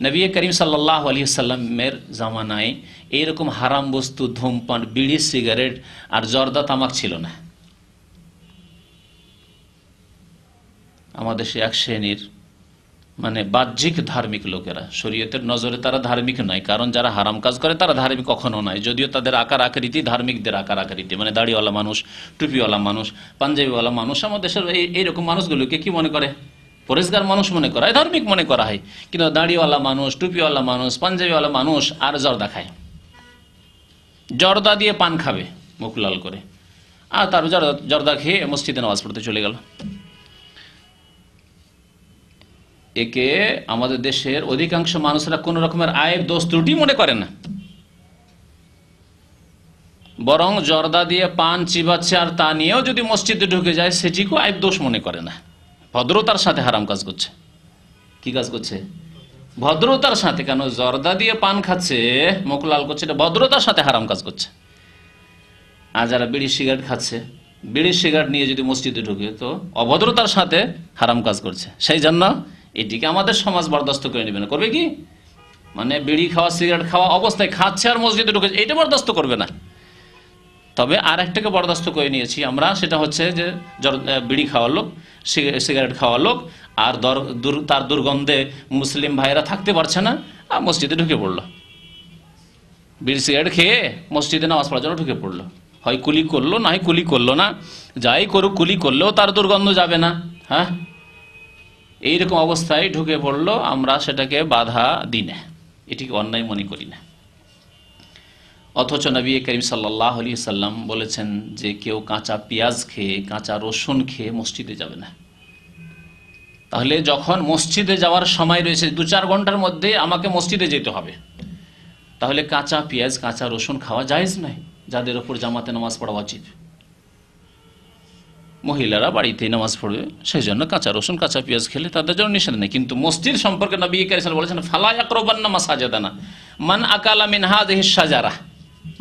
[SPEAKER 4] নবী করিম সাল্লাল্লাহু আলাইহি ওয়াসাল্লামের জামানায় এইরকম হারাম বস্তু, ধূমপান, বিড়ি, সিগারেট আর জর্দা তামাক ছিল না। আমাদের সে এক শ্রেণীর মানে বাহ্যিক ধার্মিক লোকেরা, শরীয়তের নজরে তারা ধার্মিক নয়, কারণ যারা হারাম কাজ করে তারা ধার্মিক কখনো নয়, যদিও তাদের আকার আকৃতি ধার্মিকদের আকার আকৃতি, মানে দাড়িওয়ালা মানুষ, টুপিওয়ালা মানুষ, পাঞ্জাবিওয়ালা মানুষ। আমাদের দেশের এইরকম মানুষগুলোকে কি মনে করে? পরেশগার মানুষ মনে করা হয়, ধার্মিক মনে করা হয়। কিন্তু দাড়িওয়ালা মানুষ, টুপিওয়ালা মানুষ, পাঞ্জাবিওয়ালা মানুষ আর জর্দা খায়, জর্দা দিয়ে পান খাবে মুখ লাল করে, আর তার জর্দা খেয়ে মসজিদে নামাজ পড়তে চলে গেল। একে আমাদের দেশের অধিকাংশ মানুষরা কোন রকমের আয়ের দোষ ত্রুটি মনে করে না, বরং জর্দা দিয়ে পান চিবাচ্ছে আর তা নিয়েও যদি মসজিদে ঢুকে যায় সেটিকেও আয়ের দোষ মনে করে না। ভদ্রতার সাথে হারাম কাজ করছে। কি কাজ করছে? ভদ্রতার সাথে। কেন? জর্দা দিয়ে পান খাচ্ছে, মুখ লাল করছে, এটা ভদ্রতার সাথে হারাম কাজ করছে। আর যারা বিড়ি সিগারেট খাচ্ছে, বিড়ি সিগারেট নিয়ে যদি মসজিদে ঢুকে তো অভদ্রতার সাথে হারাম কাজ করছে। সেই জন্য এটিকে আমাদের সমাজ বরদাস্ত করে নেবে না। করবে কি? মানে বিড়ি খাওয়া, সিগারেট খাওয়া অবস্থায় খাচ্ছে আর মসজিদে ঢুকেছে, এটা বরদাস্ত করবে না। তবে আর একটাকে বরদাস্ত করে নিয়েছি আমরা, সেটা হচ্ছে যে বিড়ি খাওয়া লোক, সিগারেট খাওয়া লোক, আর তার দুর্গন্ধে মুসলিম ভাইয়েরা থাকতে পারছে না আর মসজিদে ঢুকে পড়লো, বিড়ি সিগারেট খেয়ে মসজিদে নামাজ পড়ার জন্য ঢুকে পড়লো। হয় কুলি করলো, না হয় কুলি করলো না, যাই করুক, কুলি করলেও তার দুর্গন্ধ যাবে না। হ্যাঁ, এইরকম অবস্থায় ঢুকে পড়লো, আমরা সেটাকে বাধা দিই না, এটিকে অন্যায় মনে করি না। অথচ নবী করিম সাল্লাল্লাহু আলাইহি সাল্লাম বলেছেন যে কেউ কাঁচা পেঁয়াজ খেয়ে, কাঁচা রসুন খেয়ে মসজিদে যাবে না। তাহলে যখন মসজিদে যাওয়ার সময় রয়েছে, 2-4 ঘন্টার মধ্যে আমাকে মসজিদে যেতে হবে, তাহলে কাঁচা পেঁয়াজ, কাঁচা রসুন খাওয়া জায়েজ নয়। যাদের উপর জামাতে নামাজ পড়া উচিত, মহিলারা বাড়িতে নামাজ পড়বে, সেই জন্য কাঁচা রসুন, কাঁচা পেঁয়াজ খেলে তাদের জন্য নিষেধ নেই। কিন্তু মসজিদ সম্পর্কে নবী কারীম সাল্লাল্লাহু আলাইহি ওয়াসাল্লাম বলেছেন, ফালা ইয়াকরুবান্না মাসাজিদানা মান আকালা মিন হাযিহিশ শাজারা,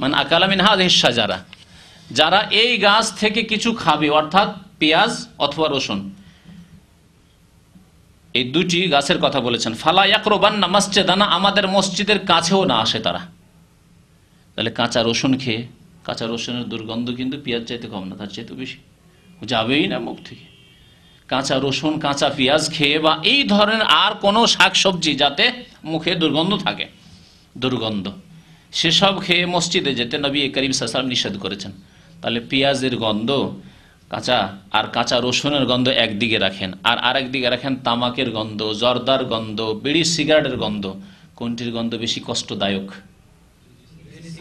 [SPEAKER 4] মান আকালা মিন হাযিহিশ শাজারা, যারা এই গাছ থেকে কিছু খাবে, অর্থাৎ পেঁয়াজ অথবা রসুন, এই দুটি গাছের কথা বলেছেন। ফালা ইয়াকরুবান্না মাসজিদানা, আমাদের মসজিদের কাছেও না আসে তারা। তাহলে কাঁচা রসুন খেয়ে, কাঁচা রসুনের দুর্গন্ধ কিন্তু পেঁয়াজ চাইতে কম না, তার চাইতে বেশি, যাবেই না মুখ থেকে। কাঁচা রসুন, কাঁচা পেঁয়াজ খেয়ে বা এই ধরনের আর কোনো শাকসবজি যাতে মুখে দুর্গন্ধ থাকে, দুর্গন্ধ, সেসব খেয়ে মসজিদে যেতে নবী করিম সাল্লাল্লাহু আলাইহি ওয়াসাল্লাম নিষেধ করেছেন। তাহলে পেঁয়াজের গন্ধ কাঁচা আর কাঁচা রসুনের গন্ধ একদিকে রাখেন, আর আরেক দিকে রাখেন তামাকের গন্ধ, জর্দার গন্ধ, বিড়ি সিগারেটের গন্ধ। কোনটির গন্ধ বেশি কষ্টদায়ক?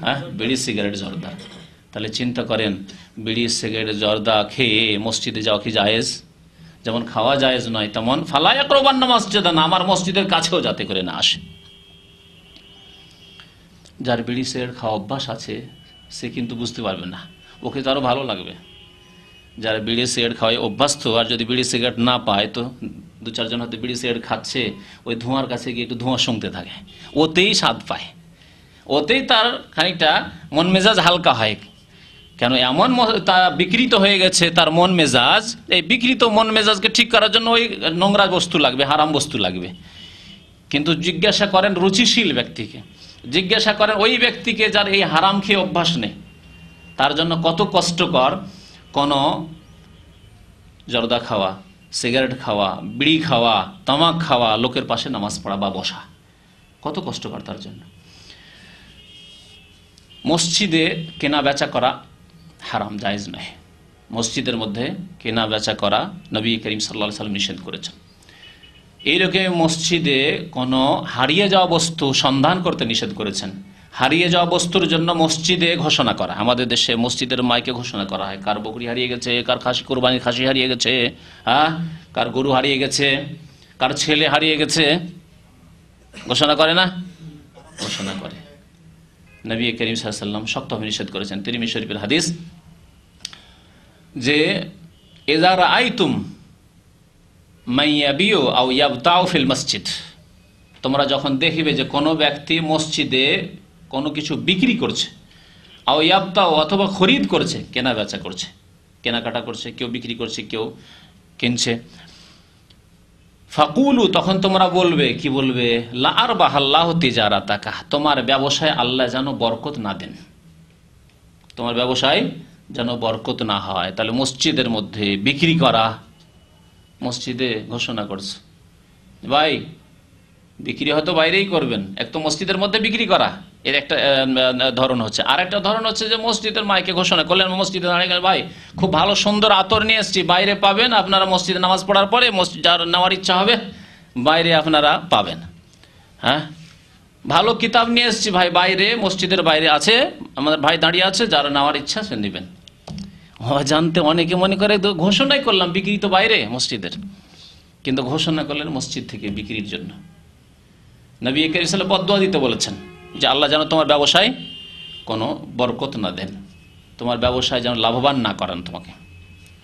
[SPEAKER 4] হ্যাঁ, বিড়ি সিগারেট, জর্দা। তাহলে চিন্তা করেন, বিড়ি সিগারেট জর্দা খেয়ে মসজিদে যাওয়া কি জায়েজ? যেমন খাওয়া জায়েজ নয়, তেমন ফালা ইয়াকরুবান্না মাসজিদানা, আমার মসজিদের কাছেও যাতে করে না আসে। যার বিড়ি সিগারেট খাওয়া অভ্যাস আছে সে কিন্তু বুঝতে পারবে না, ওকে তো আরো ভালো লাগবে। যারা বিড়ি সিগারেট খাওয়ায় অভ্যস্ত, আর যদি বিড়ি সিগারেট না পায় তো 2-4 জন হয়তো বিড়ি সিগারেট খাচ্ছে, ওই ধোঁয়ার কাছে গিয়ে একটু ধোঁয়া শুনতে থাকে, ওতেই স্বাদ পায়, ওতেই তার খানিকটা মন মেজাজ হালকা হয়। কেন এমন তা বিকৃত হয়ে গেছে তার মন মেজাজ, এই বিকৃত মন মেজাজকে ঠিক করার জন্য ওই নোংরা বস্তু লাগবে, হারাম বস্তু লাগবে। কিন্তু জিজ্ঞাসা করেন রুচিশীল ব্যক্তিকে, জিজ্ঞাসা করেন ওই ব্যক্তিকে যার এই হারাম খেয়ে অভ্যাস নেই, তার জন্য কত কষ্টকর কোনো জর্দা খাওয়া, সিগারেট খাওয়া, বিড়ি খাওয়া, তামাক খাওয়া, লোকের পাশে নামাজ পড়া বা বসা, কত কষ্টকর তার জন্য। মসজিদে কেনা বেচা করা হারাম, জায়েজ নয়। মসজিদের মধ্যে কেনা বেচা করা নবী করিম সাল্লাল্লাহু আলাইহি ওয়াসাল্লাম নিষেধ করেছেন। এইরকম মসজিদে কোনো হারিয়ে যাওয়া বস্তু সন্ধান করতে নিষেধ করেছেন। হারিয়ে যাওয়া বস্তুর জন্য মসজিদে ঘোষণা করা, আমাদের দেশে মসজিদের মাইকে ঘোষণা করা হয়, কার বকরি হারিয়ে গেছে, কার কোরবানির খাসি হারিয়ে গেছে, হ্যাঁ, কার গরু হারিয়ে গেছে, কার ছেলে হারিয়ে গেছে, ঘোষণা করে না? ঘোষণা করে। নবী করিম সাল্লাল্লাহু আলাইহি ওয়াসাল্লাম শক্তভাবে নিষেধ করেছেন। তিরমিজি শরীফের হাদিস যে ইযা রাআইতুম মাইয়াবিউ আও ইয়াবতাউ ফিল মসজিদ, তোমরা যখন দেখবে যে কোনো ব্যক্তি মসজিদে কোনো কিছু বিক্রি করছে, আও ইয়াবতাউ অথবা খরিদ করছে, কেনা বেচা করছে, কেনাকাটা করছে, কেউ বিক্রি করছে, কেউ কিনছে, ফাকুলু, তখন তোমরা বলবে, কি বলবে? লা আরবাহাল্লাহু তিজারাতাকা, তোমার ব্যবসায় আল্লাহ যেন বরকত না দেন, তোমার ব্যবসায় যেন বরকত না হয়। তাহলে মসজিদের মধ্যে বিক্রি করা, মসজিদে ঘোষণা করছে, ভাই বিক্রি হয়তো বাইরেই করবেন, এক তো মসজিদের মধ্যে বিক্রি করা, এর একটা ধরন হচ্ছে। আর একটা ধরন হচ্ছে যে মসজিদের মাইকে ঘোষণা করলেন, মসজিদে দাঁড়িয়ে গেলেন, ভাই খুব ভালো সুন্দর আতর নিয়ে এসছি, বাইরে পাবেন, আপনারা মসজিদে নামাজ পড়ার পরে যার নেওয়ার ইচ্ছা হবে বাইরে আপনারা পাবেন। হ্যাঁ, ভালো কিতাব নিয়ে এসছি ভাই, বাইরে মসজিদের বাইরে আছে, আমাদের ভাই দাঁড়িয়ে আছে, যারা নেওয়ার ইচ্ছা সে নেবেন। জানতে অনেকে মনে করে ঘোষণাই করলাম, বিক্রি তো বাইরে মসজিদের, কিন্তু ঘোষণা করলেন মসজিদ থেকে বিক্রির জন্য। নবী করিম সাল্লাল্লাহু আলাইহি ওয়াসাল্লাম বদদুয়া দিতে বলেছেন যে আল্লাহ যেন তোমার ব্যবসায় কোনো বরকত না দেন, তোমার ব্যবসায় যেন লাভবান না করেন তোমাকে।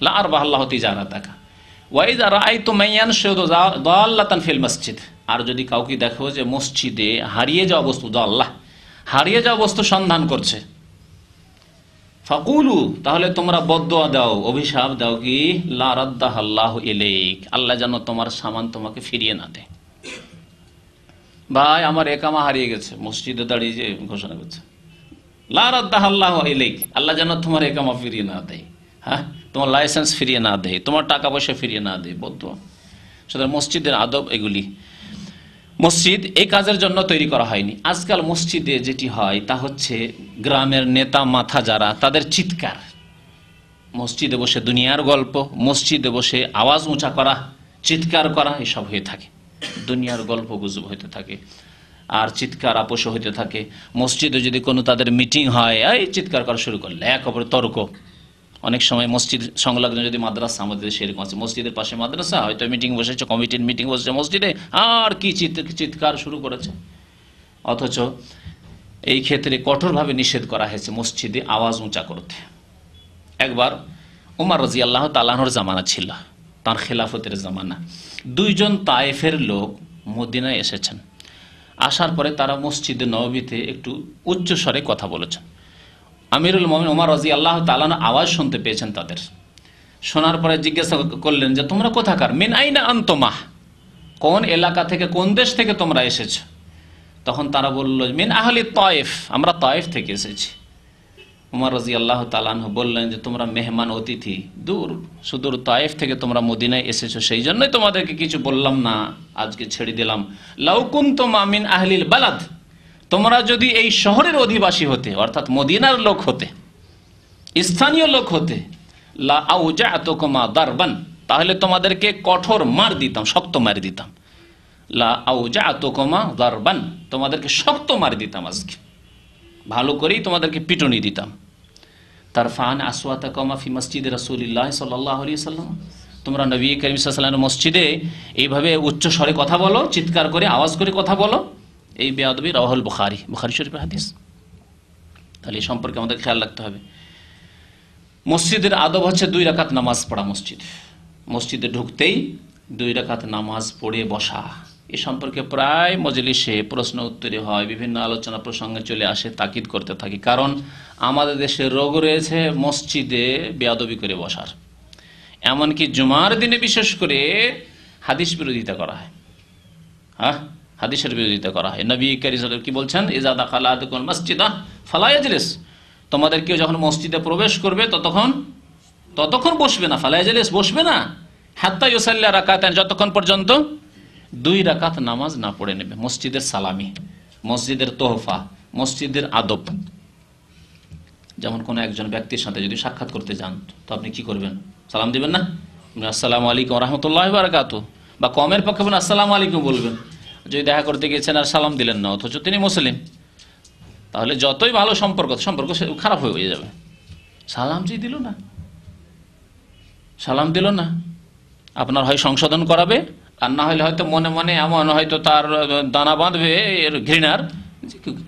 [SPEAKER 4] লা আরবাহাল্লাহু তিজারাতাকা ওয়া ইযা রাআইতুম মান ইয়ানশুদু দাল্লাতান ফিল মসজিদ, আর যদি কাউকে দেখো যে মসজিদে হারিয়ে যাওয়া বস্তু, দাল্লাহ হারিয়ে যাওয়া বস্তু সন্ধান করছে, ফাকুলু, তাহলে তোমরা বদদুয়া দাও, অভিশাপ দাও, কি লা রাদ্দাহাল্লাহু ইলাইক, আল্লাহ যেন তোমার সামান তোমাকে ফিরিয়ে না দেয়। ভাই আমার একামা হারিয়ে গেছে, মসজিদে দাঁড়িয়ে যে ঘোষণা করছে, লা রাদ্দাহাল্লাহু ইলাইক, আল্লাহ যেন তোমার একামা ফিরিয়ে না দেয়, হ্যাঁ, তোমার লাইসেন্স ফিরিয়ে না দেয়, তোমার টাকা পয়সা ফিরিয়ে না দেয়, বদদুয়া। সুতরাং মসজিদের আদব এগুলি। মসজিদ এই কাজের জন্য তৈরি করা হয়নি। আজকাল মসজিদে যেটি হয় তা হচ্ছে গ্রামের নেতা মাথা যারা, তাদের চিৎকার, মসজিদে বসে দুনিয়ার গল্প, মসজিদে বসে আওয়াজ উঁচা করা, চিৎকার করা, এসব হয়ে থাকে, দুনিয়ার গল্প গুজব হইতে থাকে। আর চিৎকার আপোষ হইতে থাকে। মসজিদে যদি কোনো তাদের মিটিং হয়, এই চিৎকার করা শুরু করলে এক অপরের তর্ক। অনেক সময় মসজিদ সংলগ্ন যদি মাদ্রাসা, আমাদের সেরকম আছে, মসজিদের পাশে মাদ্রাসা, হয়তো মিটিং বসেছে, কমিটির মিটিং বসেছে মসজিদে, আর কি চিৎকার শুরু করেছে। অথচ এই ক্ষেত্রে কঠোরভাবে নিষেধ করা হয়েছে মসজিদে আওয়াজ উঁচা করতে। একবার উমর রাদিয়াল্লাহু তাআলা আনহুর জামানা ছিল, তার খেলাফতের জামানা। দুইজন তায়েফের লোক মদিনায় এসেছেন। আসার পরে তারা মসজিদে নববীতে একটু উচ্চ স্বরে কথা বলেছেন। আমিরুল মুমিনিন উমর রাদিয়াল্লাহু তাআলা আওয়াজ শুনতে পেয়েছেন তাদের। শোনার পরে জিজ্ঞাসা করলেন যে তোমরা কোথাকার? মিন আইনা আনতুমা, কোন এলাকা থেকে, কোন দেশ থেকে তোমরা এসেছো? তখন তারা বলল মিন আহলি তায়েফ, আমরা তায়েফ থেকে এসেছি। উমর রাদিয়াল্লাহু তাআলা আনহু বললেন যে তোমরা মেহমান অতিথি, দূর সুদূর তায়েফ থেকে তোমরা মদিনায় এসেছো, সেই জন্যই তোমাদেরকে কিছু বললাম না, আজকে ছেড়ে দিলাম। লাউ কুনতুম মিন আহলিল বালাদ, তোমরা যদি এই শহরের অধিবাসী হতে, অর্থাৎ মদিনার লোক হতে, স্থানীয় লোক হতে, লা আউজাতুকুমা দারবান, তাহলে তোমাদেরকে কঠোর মার দিতাম, শক্ত মার দিতাম। লা আউজাতুকুমা দারবান, তোমাদেরকে শক্ত মার দিতাম, আজকে ভালো করেই তোমাদেরকে পিটুনি দিতাম। তারফান আসওয়াতাকুমা ফি মসজিদে রাসূলিল্লাহ সাল্লাল্লাহু আলাইহি ওয়াসাল্লাম, তোমরা নবী করিম সাল্লাল্লাহু আলাইহি ওয়াসাল্লামের মসজিদে এইভাবে উচ্চ স্বরে কথা বলো, চিৎকার করে আওয়াজ করে কথা বলো, এই বেয়াদবি। রাওয়াহুল বুখারী, বুখারী শরীফের হাদিস। তাহলে এই সম্পর্কে আমাদের খেয়াল রাখতে হবে। মসজিদের আদব হচ্ছে 2 রাকাত নামাজ পড়া। মসজিদে ঢুকতেই 2 রাকাত নামাজ পড়ে বসা। এ সম্পর্কে প্রায় মজলিসে প্রশ্ন উত্তরে হয়, বিভিন্ন আলোচনা প্রসঙ্গে চলে আসে, তাকিদ করতে থাকি। কারণ আমাদের দেশে রোগ রয়েছে মসজিদে বেয়াদবি করে বসার। এমনকি জুমার দিনে বিশেষ করে হাদিস বিরোধিতা করা হয়। হাদিসের বিরোধিতা করা হয়। নবী কারীম সাল্লাল্লাহু আলাইহি ওয়াসাল্লাম কি বলছেন? ইযা দাখালা আহাদুকুমুল মাসজিদা ফালা ইয়াজলিস, তোমাদের কেউ যখন মসজিদে প্রবেশ করবে ততক্ষণ বসবে না। ফালা ইয়াজলিস, বসবে না। হাত্তা ইউসাল্লি রাকাতান, যতক্ষণ পর্যন্ত 2 রাকাত নামাজ না পড়ে নেবে। মসজিদের সালামি, মসজিদের তোহফা, মসজিদের আদব। যেমন কোন একজন ব্যক্তির সাথে যদি সাক্ষাৎ করতে যান, তো আপনি কি করবেন? সালাম দিবেন না? আসসালামু আলাইকুম ওয়া রাহমাতুল্লাহি ওয়া বারাকাতুহু, বা কমের পক্ষে বলেন আসসালামু আলাইকুম বলবেন। যদি দেখা করতে গেছেন আর সালাম দিলেন না, অথচ তিনি মুসলিম, তাহলে যতই ভালো সম্পর্ক খারাপ হয়ে যাবে। সালাম যে দিল না, আপনার হয় সংশোধন করাবে, আর না হলে হয়তো মনে মনে এমন হয়তো তার দানা বাঁধবে এর ঘৃণার,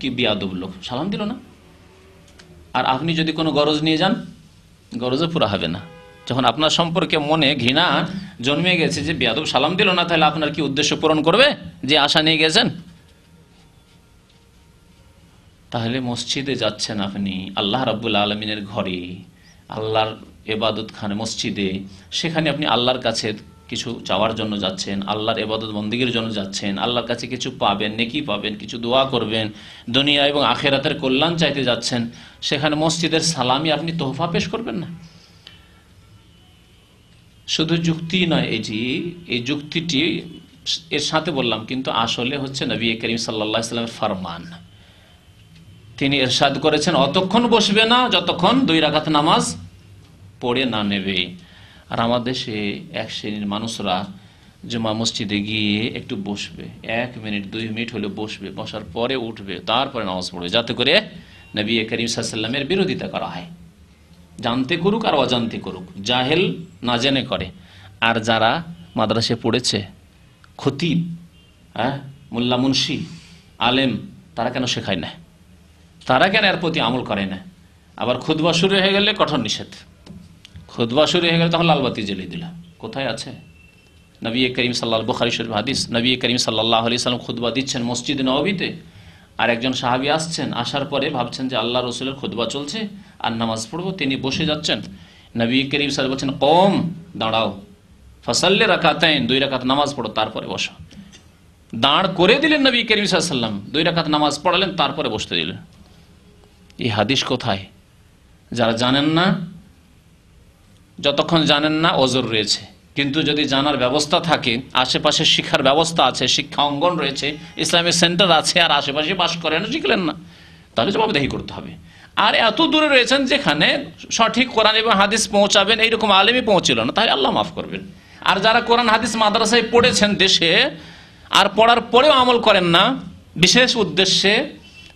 [SPEAKER 4] কি বেয়াদব লোক, সালাম দিল না। আর আপনি যদি কোনো গরজ নিয়ে যান, গরজও পুরা হবে না। যখন আপনার সম্পর্কে মনে ঘৃণা জন্মে গেছে যে বেয়াদব সালাম দিল না, তাহলে আপনার কি উদ্দেশ্য পূরণ করবে যে আশা নিয়ে গেছেন? তাহলে মসজিদে যাচ্ছেন আপনি, আল্লাহ রাব্বুল আলামিনের ঘরে, আল্লাহর ইবাদত খানে মসজিদে, সেখানে আপনি আল্লাহর কাছে কিছু চাওয়ার জন্য যাচ্ছেন, আল্লাহর ইবাদত বন্দেগীর জন্য যাচ্ছেন, আল্লাহর কাছে কিছু পাবেন, নেকি পাবেন, কিছু দোয়া করবেন, দুনিয়া এবং আখিরাতের কল্যাণ চাইতে যাচ্ছেন, সেখানে মসজিদের সালামি আপনি তোহফা পেশ করবেন না। শুধু যুক্তি নয়, এই যুক্তিটি এর সাথে বললাম, কিন্তু আসলে হচ্ছে নবী করিম সাল্লাল্লাহু আলাইহি ওয়াসাল্লামের ফরমান। তিনি ইরশাদ করেছেন অতক্ষণ বসবে না যতক্ষণ 2 রাকাত নামাজ পড়ে না নেবে। আর আমাদের দেশে এক শ্রেণীর মানুষরা জুমা মসজিদে গিয়ে একটু বসবে, 1 মিনিট 2 মিনিট হলে বসবে, বসার পরে উঠবে, তারপরে নামাজ পড়বে, যাতে করে নবী করিম সাল্লাল্লাহু আলাইহি ওয়াসাল্লামের বিরোধিতা করা হয়। জানতে করুক আর অজান্তে করুক, জাহেল না জেনে করে। আর যারা মাদ্রাসায় পড়েছে, খতিব, মোল্লা মুন্সি, আলেম, তারা কেন শেখায় না? তারা কেন এর প্রতি আমল করে না? আবার খুতবা শুরু হয়ে গেলে কঠোর নিষেধ, খুতবা শুরু হয়ে গেলে তখন লালবাতি জ্বেলে দিল। কোথায় আছে? নবী করিম সাল্লাল্লাহু, বুখারী শরীফ হাদিস, নবী করিম সাল্লাল্লাহু আলাইহি ওয়াসাল্লাম খুতবা দিচ্ছেন মসজিদে নববীতে, আর একজন সাহাবী আসছেন, আসার পরে ভাবছেন যে আল্লাহ রাসূলের খুতবা চলছে আর নামাজ পড়বো, তিনি বসে যাচ্ছেন। নবী করিম সাল্লাল্লাহু বলছেন কম, দাঁড়াও, ফাসাল্লি রাকাতাইন, 2 রাকাত নামাজ পড়ো, তারপরে বসো। দাঁড় করে দিলেন নবী করিম সাল্লাল্লাহু আলাইহি ওয়াসাল্লাম, 2 রাকাত নামাজ পড়ালেন, তারপরে বসতে দিলেন। এই হাদিস কোথায়? যারা জানেন না, যতক্ষণ জানেন না ওজর রয়েছে, কিন্তু যদি জানার ব্যবস্থা থাকে, আশেপাশে শিক্ষার ব্যবস্থা আছে, শিক্ষা অঙ্গন রয়েছে, ইসলামিক সেন্টার আছে, আর আশেপাশে বাস করেন, শিখলেন না, তাহলে জবাবদিহি করতে হবে। আর এত দূরে রয়েছেন যেখানে সঠিক কোরআন এবং হাদিস পৌঁছাবেন এইরকম আলেমই পৌঁছিল না, তাহলে আল্লাহ মাফ করবেন। আর যারা কোরআন হাদিস মাদ্রাসায় পড়েছেন দেশে, আর পড়ার পরেও আমল করেন না, বিশেষ উদ্দেশ্যে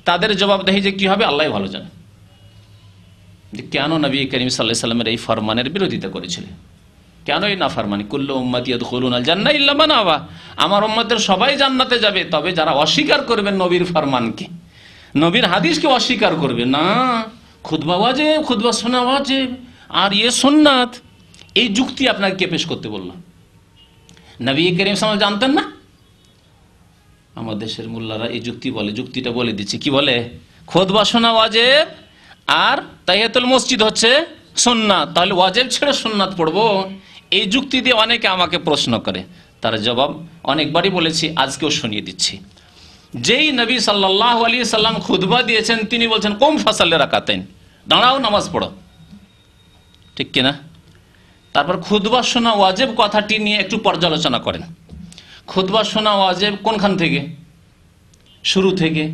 [SPEAKER 4] তাদের জবাবদেহি যে কি হবে আল্লাহ ভালো জানে, যে কেন নবী করিম সাল্লাল্লাহু আলাইহি ওয়াসাল্লামের এই ফরমানের বিরোধিতা করেছিলেন, কেন এই নাফরমানি। কুল্লু উম্মতি ইয়াদখুলুনাল জান্নাহ ইল্লা মান আবা, আমার উম্মতের সবাই জান্নাতে যাবে, তবে যারা অস্বীকার করবে নবীর ফরমানকে, নবীর হাদিসকে অস্বীকার করবে না। খুতবা ওয়াজিব, খুতবা শোনা ওয়াজিব, আর ইয়ে সুন্নাত, এই যুক্তি আপনাকে কে পেশ করতে বলল? নবী করিম সাল্লাল্লাহু আলাইহি ওয়াসাল্লাম জানতেন না? আমার দেশের মোল্লারা এই যুক্তি বলে, যুক্তিটা বলে দিচ্ছে, কি বলে? খুতবা শোনা ওয়াজিব আর তাহিয়াতুল মসজিদ হচ্ছে সুন্নাত, তাহলে ওয়াজিব ছেড়ে সুন্নাত পড়বো? এই যুক্তি দিয়ে অনেকে আমাকে প্রশ্ন করে, তার জবাব অনেকবারই বলেছি, আজকেও শুনিয়ে দিচ্ছি। যেই নবী সাল্লাল্লাহু আলাইহি সাল্লাম খুতবা দিয়েছেন, তিনি বলছেন কুম ফাসাল্লি রাকাতাইন, দাঁড়াও নামাজ পড়ো, ঠিক কিনা? তারপর খুতবা শোনা ওয়াজিব কথাটি নিয়ে একটু পর্যালোচনা করেন। খুতবা শোনা ওয়াজিব কোনখান থেকে? শুরু থেকে,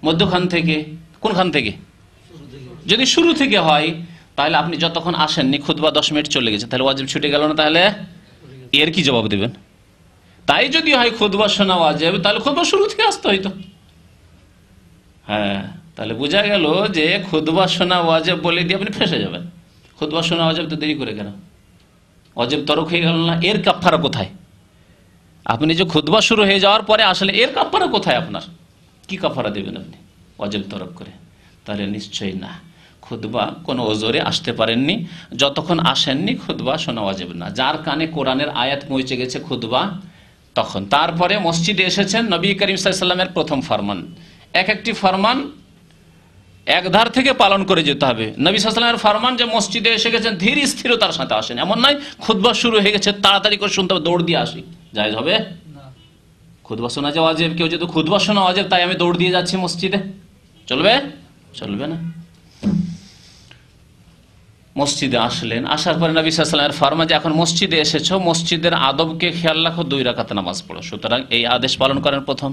[SPEAKER 4] মধ্যখান থেকে, কোনখান থেকে? যদি শুরু থেকে হয় তাহলে আপনি যতক্ষণ আসেননি খুতবা 10 মিনিট চলে গেছে, তাহলে ওয়াজিব ছুটে গেল না? তাহলে এর কি জবাব দেবেন? তাই যদি হয় খুতবা শোনা ওয়াজিব, তাহলে খুতবা শুরু থেকে আসতে হইতো। হ্যাঁ, তাহলে বোঝা গেল যে খুতবা শোনা ওয়াজিব বলে দিয়ে আপনি ফেঁসে যাবেন। খুতবা শোনা ওয়াজিব তো দেরি করে কেন? ওয়াজিব তরক হয়ে গেল না? এর কাফারা কোথায়? আপনি যে খুতবা শুরু হয়ে যাওয়ার পরে আসলে এর কাফারা কোথায়? আপনার কি কাফারা দেবেন আপনি ওয়াজিব তরক করে? তাহলে নিশ্চয়ই না, খুতবা কোনো ওজরে আসতে পারেননি, যতক্ষণ আসেননি খুতবা শোনা ওয়াজিব না। যার কানে কোরআনের আয়াত পৌঁছে গেছে খুতবা তখন, তারপরে মসজিদে এসেছেন, নবী করিম সাল্লাল্লাহু আলাইহি ওয়াসাল্লামের প্রথম ফরমান, এক একটি ফরমান এক ধার থেকে পালন করে যেতে হবে। নবী সাল্লাল্লাহু আলাইহি ওয়াসাল্লামের ফরমান যে মসজিদে এসে গেছেন, ধীর স্থিরতার সাথে আসেন, এমন নয় খুতবা শুরু হয়ে গেছে তাড়াতাড়ি করে শুনতে হবে, দৌড় দিয়ে আসি, জায়েজ হবে? খুতবা শোনা যে ওয়াজিব, কেউ যদি খুতবা শোনা ওয়াজিব তাই আমি দৌড় দিয়ে যাচ্ছি মসজিদে, চলবে? চলবে না। মসজিদে আসলেন, আসার পরে নবী সাল্লাল্লাহু আলাইহি ওয়াসাল্লামের ফরমান যে এখন মসজিদে এসেছো, মসজিদের আদবকে খেয়াল রাখো, 2 রাকাত নামাজ পড়ো। সুতরাং এই আদেশ পালন করেন প্রথম।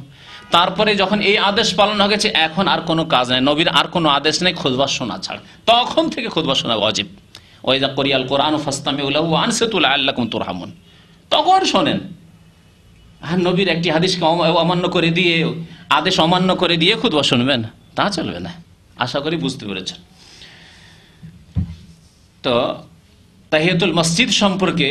[SPEAKER 4] তারপরে যখন এই আদেশ পালন হয়ে গেছে, এখন আর কোনো কাজ নাই, নবীর আর কোনো আদেশ নেই খুতবা শোনা ছাড়া, তখন থেকে খুতবা শোনা ওয়াজিব। ওয়াইযা কুরিয়াল কুরআনু ফাসতামিউ লাহু ওয়া আনসিতু লাআল্লাকুম তুরহামুন, তখন শোনেন। আর নবীর একটি হাদিসকে অমান্য করে দিয়ে, আদেশ অমান্য করে দিয়ে খুতবা শুনবেন, তা চলবে না। আশা করি বুঝতে পেরেছেন। তো তাহিয়াতুল মসজিদ সম্পর্কে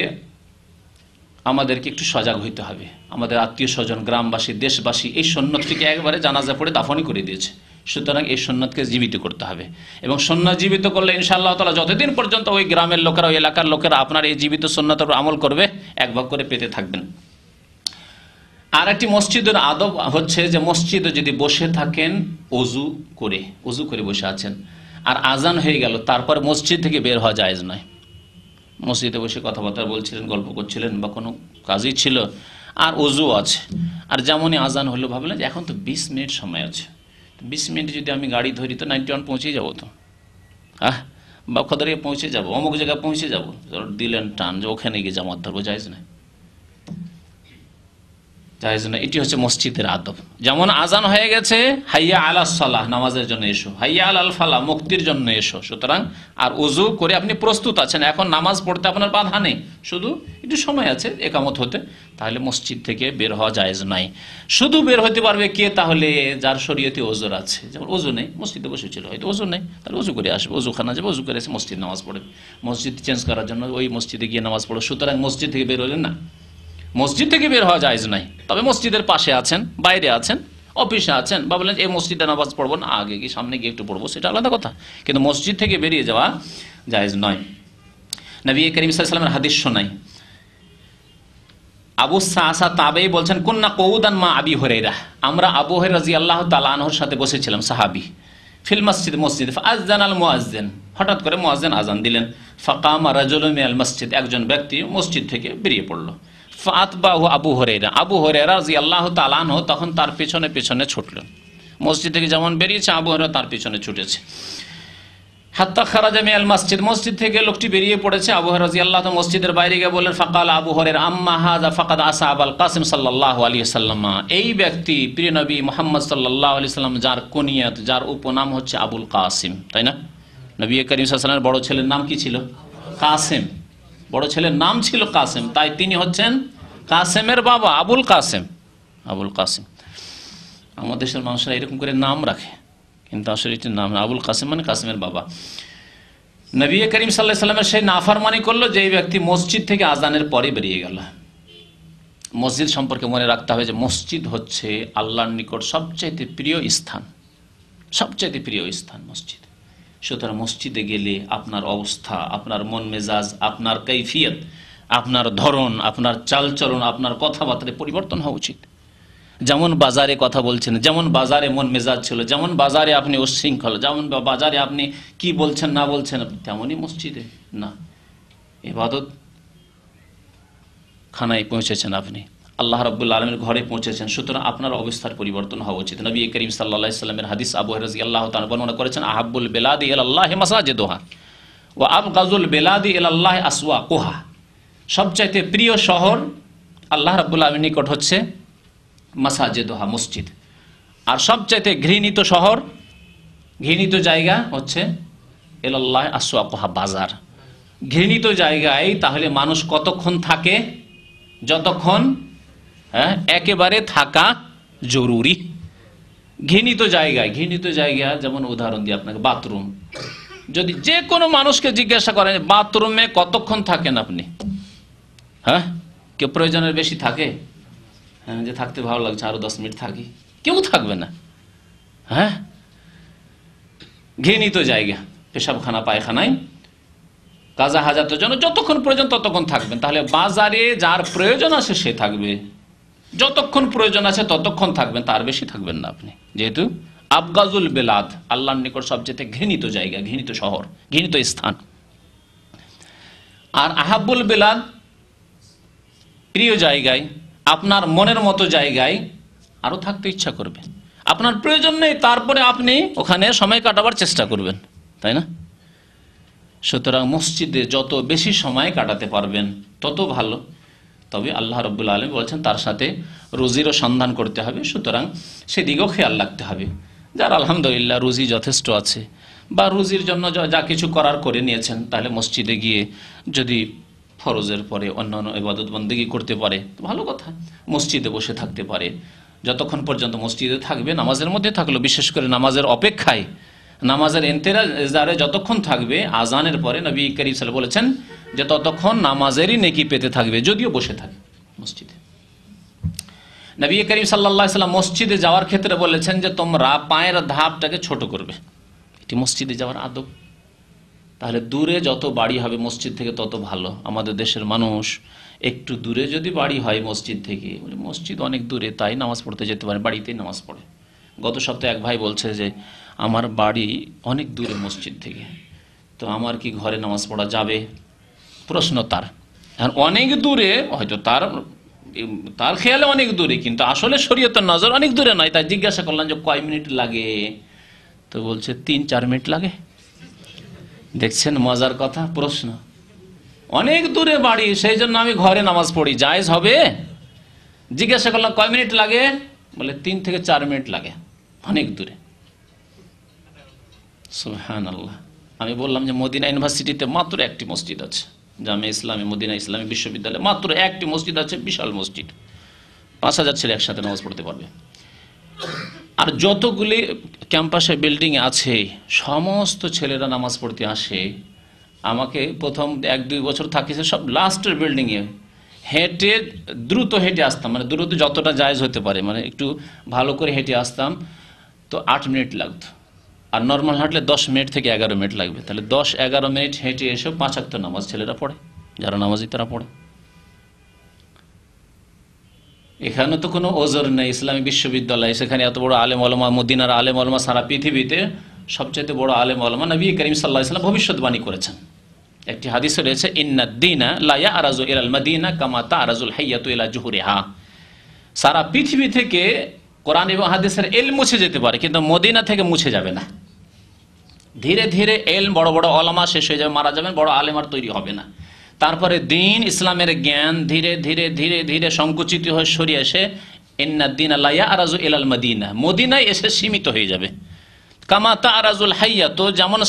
[SPEAKER 4] আমাদেরকে একটু সজাগ হইতে হবে। আমাদের আত্মীয় স্বজন, গ্রামবাসী, দেশবাসী এই সুন্নতটিকে একবারে জানাজা পড়ে দাফনই করে দিয়েছে। সুতরাং এই সুন্নতকে জীবিত করতে হবে, এবং সুন্নাত জীবিত করলে ইনশাআল্লাহ তাআলা যতদিন পর্যন্ত ওই গ্রামের লোকেরা, ওই এলাকার লোকেরা আপনার এই জীবিত সুন্নতের উপর আমল করবে, এক ভাগ করে পেতে থাকবেন। আর একটি মসজিদের আদব হচ্ছে যে মসজিদে যদি বসে থাকেন ওযু করে বসে আছেন, আর আজান হয়ে গেল, তারপর মসজিদ থেকে বের হওয়া জায়েজ নয়। মসজিদে বসে কথাবার্তা বলছিলেন, গল্প করছিলেন, বা কোনো কাজই ছিল, আর ওযু আছে, আর যেমনই আজান হলো ভাবলেন যে এখন তো 20 মিনিট সময় আছে, 20 মিনিট যদি আমি গাড়ি ধরি তো 91 পৌঁছে যাবো, তো বা খদরিয়া পৌঁছে যাবো, অমুক জায়গায় পৌঁছে যাবো, দিলেন টান যে ওখানে গিয়ে জামাত ধরবো, জায়েজ নয়, জায়েজ নয়। এটি হচ্ছে মসজিদের আদব। যেমন আজান হয়ে গেছে, হাইয়া আলাস সালাহ, নামাজের জন্য এসো, হাইয়া আলাল ফালাহ, মুক্তির জন্য এসো। সুতরাং আর ওযু করে আপনি প্রস্তুত আছেন, এখন নামাজ পড়তে আপনার বাধা নেই, শুধু একটু সময় আছে একামত হতে, তাহলে মসজিদ থেকে বের হওয়া জায়েজ নাই। শুধু বের হতে পারবে কে? তাহলে যার শরীয়তে ওযর আছে, যেমন ওযু নেই, মসজিদে বসেছিল, হয়তো ওযু নেই, তাহলে ওযু করে আসবে, ওযুখানা যাবে, ওযু করে এসে মসজিদ নামাজ পড়বে। মসজিদ চেঞ্জ করার জন্য ওই মসজিদে গিয়ে নামাজ পড়ো। সুতরাং মসজিদ থেকে বের হলেন না, মসজিদ থেকে বের হওয়া জায়েজ নাই। তবে মসজিদের পাশে আছেন, বাইরে আছেন, অফিসে আছেন, বা বলেন এই মসজিদে নামাজ পড়বো না, আগে গিয়ে সামনে গিয়ে একটু পড়বো, সেটা আলাদা কথা, কিন্তু মসজিদ থেকে বেরিয়ে যাওয়া জায়েজ নয়। নবী করিম সাল্লাল্লাহু আলাইহি ওয়াসাল্লামের হাদিস শোনাই, আবু সাসা তাবেঈ বলছেন, কুন্না কউদান মা আবি হুরায়রা, আমরা আবু হুরায়রা রাদিয়াল্লাহু তাআলা আনহুর সাথে বসেছিলাম, সাহাবী, ফিল মসজিদ, মসজিদে, ফাআযানাল মুয়াজ্জিন, হঠাৎ করে মুয়াজ্জিন আজান দিলেন, ফাকামা রাজুলুন মিনাল মসজিদ, একজন ব্যক্তি মসজিদ থেকে বেরিয়ে পড়লো, ফাতবাহু আবু হুরায়রা, আবু হুরায়রা রাদিয়াল্লাহু তাআলা আনহু তখন তার পেছনে পেছনে ছুটলেন, মসজিদ থেকে যেমন বেরিয়েছে আবু হুরায়রা তার পেছনে ছুটেছে। হাত্তা খারাজা মিনাল মসজিদ, মসজিদ থেকে লোকটি বেরিয়ে পড়েছে, আবু হুরায়রা রাদিয়াল্লাহু তাআলা মসজিদের বাইরে গিয়ে বললেন, ফাকাল আবু হুরায়রা আম্মা হাযা ফাকাদ আসহাবাল কাসিম সাল্লাল্লাহু আলাইহি ওয়াসাল্লাম, এই ব্যক্তি প্রিয় নবী মুহাম্মদ সাল্লাল্লাহু আলাইহি ওয়াসাল্লাম, যার কুনিয়াত, যার উপনাম হচ্ছে আবুল কাসিম, তাই না? নবী করিম সাল্লাল্লাহু আলাইহি ওয়াসাল্লামের বড় ছেলের নাম কি ছিল? কাসিম। বড় ছেলের নাম ছিল কাসিম, তাই তিনি হচ্ছেন কাসেমের বাবা, আবুল কাসেম, আবুল কাসিম। আমাদের দেশের মানুষরা এরকম করে নাম রাখে, কিন্তু আসলে এটির নাম আবুল কাসেম মানে কাসেমের বাবা। নবী করিম সাল্লাল্লাহু আলাইহি ওয়াসাল্লামের সেই নাফরমানি করলো যে ব্যক্তি মসজিদ থেকে আজানের পরে বেরিয়ে গেল। মসজিদ সম্পর্কে মনে রাখতে হবে যে মসজিদ হচ্ছে আল্লাহর নিকট সবচাইতে প্রিয় স্থান, সবচাইতে প্রিয় স্থান মসজিদ। সুতরাং মসজিদে গেলে আপনার অবস্থা, আপনার মন মেজাজ, আপনার কৈফিয়ত, আপনার ধরন, আপনার চালচলন, আপনার কথাবার্তায় পরিবর্তন হওয়া উচিত। যেমন বাজারে কথা বলছেন, যেমন বাজারে মন মেজাজ ছিল, যেমন বাজারে আপনি উচ্ছৃঙ্খল, যেমন বাজারে আপনি কি বলছেন না বলছেন, তেমনই মসজিদে না। ইবাদত খানায় পৌঁছেছেন, আপনি আল্লাহ রাব্বুল আলামিনের ঘরে পৌঁছেছেন, সুতরাং আপনার অবস্থার পরিবর্তন হওয়া উচিত। নবী করিম সাল্লাল্লাহু আলাইহি ওয়াসাল্লামের হাদিস আবু হুরায়রা রাদিয়াল্লাহু তাআলা বর্ণনা করেছেন, আহাব্বুল বিলাদি ইলাল্লাহি মাসাজিদুহা ওয়া আবগাযুল বিলাদি ইলাল্লাহি আসওয়াকুহা। সবচাইতে প্রিয় শহর আল্লাহ রাব্বুল আলামিনের নিকট হচ্ছে মাসাজিদুহা, মসজিদ। আর সবচাইতে ঘৃণিত শহর, ঘৃণিত জায়গা হচ্ছে ইলাল্লাহি আসওয়াকুহা, বাজার। ঘৃণিত জায়গায় তাহলে মানুষ কতক্ষণ থাকে? যতক্ষণ একেবারে থাকা জরুরি। ঘৃণিত জায়গায়, ঘৃণিত জায়গা যেমন উদাহরণ দিই আপনাকে, বাথরুম। যদি যে কোনো মানুষকে জিজ্ঞাসা করেন বাথরুমে কতক্ষণ থাকেন আপনি, কেউ প্রয়োজনের বেশি থাকে? যে থাকতে ভালো লাগছে আরো 10 মিনিট থাকি, কেউ থাকবে না। ঘৃণিত জায়গা, পেশাবখানা, পায়খানায়, কাজা হাজাতের জন্য যতক্ষণ প্রয়োজন ততক্ষণ থাকবেন। তাহলে বাজারে যার প্রয়োজন আছে সে থাকবে, যতক্ষণ প্রয়োজন আছে ততক্ষণ থাকবেন, তার বেশি থাকবেন না আপনি। যেহেতু আবগাজুল বেলাদ, আল্লাহর নিকট সবচেয়ে ঘৃণিত জায়গা, ঘৃণিত শহর, ঘৃণিত স্থান। আর আহাব্বুল বেলাদ, প্রিয় জায়গায়, আপনার মনের মতো জায়গায় আরো থাকতে ইচ্ছা করবে। আপনার প্রয়োজন নেই, তারপরে আপনি ওখানে সময় কাটাবার চেষ্টা করবেন, তাই না? সুতরাং মসজিদে যত বেশি সময় কাটাতে পারবেন তত ভালো। তবে আল্লাহ রাব্বুল আলামিন বলছেন তার সাথে রুজিরও সন্ধান করতে হবে, সুতরাং সেদিকেও খেয়াল রাখতে হবে। যার আলহামদুলিল্লাহ রুজি যথেষ্ট আছে বা রুজির জন্য যা কিছু করার করে নিয়েছেন, তাহলে মসজিদে গিয়ে যদি ফরজের পরে অন্যান্য ইবাদত বন্দেগী করতে পারে ভালো কথা। মসজিদে বসে থাকতে পারে, যতক্ষণ পর্যন্ত মসজিদে থাকবে, নামাজের মধ্যে থাকলো, বিশেষ করে নামাজের অপেক্ষায়, নামাজের ইন্তজারে যতক্ষণ থাকবে, আজানের পরে নবী করিম সাল্লাল্লাহু আলাইহি ওয়াসাল্লাম বলেছেন যে ততক্ষণ নামাজেরই নেকি পেতে থাকবে, যদিও বসে থাকে মসজিদে। নবী করিম সাল্লাল্লাহু আলাইহি ওয়াসাল্লাম মসজিদে যাওয়ার ক্ষেত্রে বলেছেন যে তোমরা পায়ের ধাপটাকে ছোট করবে, এটি মসজিদে যাওয়ার আদব। তাহলে দূরে যত বাড়ি হবে মসজিদ থেকে তত ভালো। আমাদের দেশের মানুষ একটু দূরে যদি বাড়ি হয় মসজিদ থেকে, মসজিদ অনেক দূরে, তাই নামাজ পড়তে যেতে পারে, বাড়িতেই নামাজ পড়ে। গত সপ্তাহে এক ভাই বলছে যে আমার বাড়ি অনেক দূরে মসজিদ থেকে, তো আমার কি ঘরে নামাজ পড়া যাবে? প্রশ্ন তার। অনেক দূরে হয়তো তার খেয়ালে অনেক দূরে, কিন্তু আসলে শরীয়তের নজর অনেক দূরে নয়। তাই জিজ্ঞাসা করলাম যে কয় মিনিট লাগে? তো বলছে 3-4 মিনিট লাগে। দেখছেন মজার কথা, প্রশ্ন। অনেক দূরে বাড়ি, সেই জন্য আমি ঘরে নামাজ পড়ি, জায়েজ হবে? জিজ্ঞাসা করলাম কয় মিনিট লাগে? বলে 3 থেকে 4 মিনিট লাগে, অনেক দূরে। সুবহানাল্লাহ। আমি বললাম যে মদিনা ইউনিভার্সিটিতে মাত্র একটি মসজিদ আছে, জামিয়া ইসলামী, মদিনা ইসলামী বিশ্ববিদ্যালয়ে মাত্র একটি মসজিদ আছে, বিশাল মসজিদ, 5000 ছেলে একসাথে নামাজ পড়তে পারবে। আর যতগুলি ক্যাম্পাসে বিল্ডিং আছে সমস্ত ছেলেরা নামাজ পড়তে আসে। আমাকে প্রথম 1-2 বছর থাকিছে সব লাস্টের বিল্ডিংয়ে, হেঁটে দ্রুত হেঁটে আসতাম, মানে দ্রুত যতটা জায়েজ হতে পারে, মানে একটু ভালো করে হেঁটে আসতাম, তো 8 মিনিট লাগতো। আর নর্মাল হাঁটলে 10 মিনিট থেকে 11 মিনিট লাগবে। তাহলে 10-11 মিনিট হেঁটে এসে 5 ওয়াক্ত নামাজ ছেলেরা পড়ে, যারা নামাজি তারা পড়ে। এখানে তো কোনো ওজর নেই, ইসলামী বিশ্ববিদ্যালয়, সেখানে এত বড় আলেম ওলামা, মদিনার আলেম ওলামা, সারা পৃথিবীতে সবচেয়ে বড় আলেম ওলামা। নবী করিম সাল্লাল্লাহু আলাইহি ওয়াসাল্লাম ভবিষ্যৎবাণী করেছেন। একটি হাদিসে রয়েছে, ইন্নাদ-দীনা লা ইয়ারাজু ইলাল মাদিনা কামা তারাজুল হাইয়াতু ইলা জুহুরিহা। সারা পৃথিবী থেকে কোরআন এবং হাদিসের ইলম মুছে যেতে পারে, কিন্তু মদিনা থেকে মুছে যাবে না। ধীরে ধীরে ইলম, বড় বড় ওলামা শেষ হয়ে যাবে, মারা যাবেন, বড় আলেম আর তৈরি হবে না। তারপরে দিন ইসলামের জ্ঞান ধীরে ধীরে ধীরে ধীরে সংকুচিত হয়ে সরিয়ে এসে ইন্নাদ-দীনা লা ইয়ারাজু ইলাল মাদিনা, মদিনায় এসে সীমিত হয়ে যাবে। কামা তারাজুল হাইয়াতু, যেমন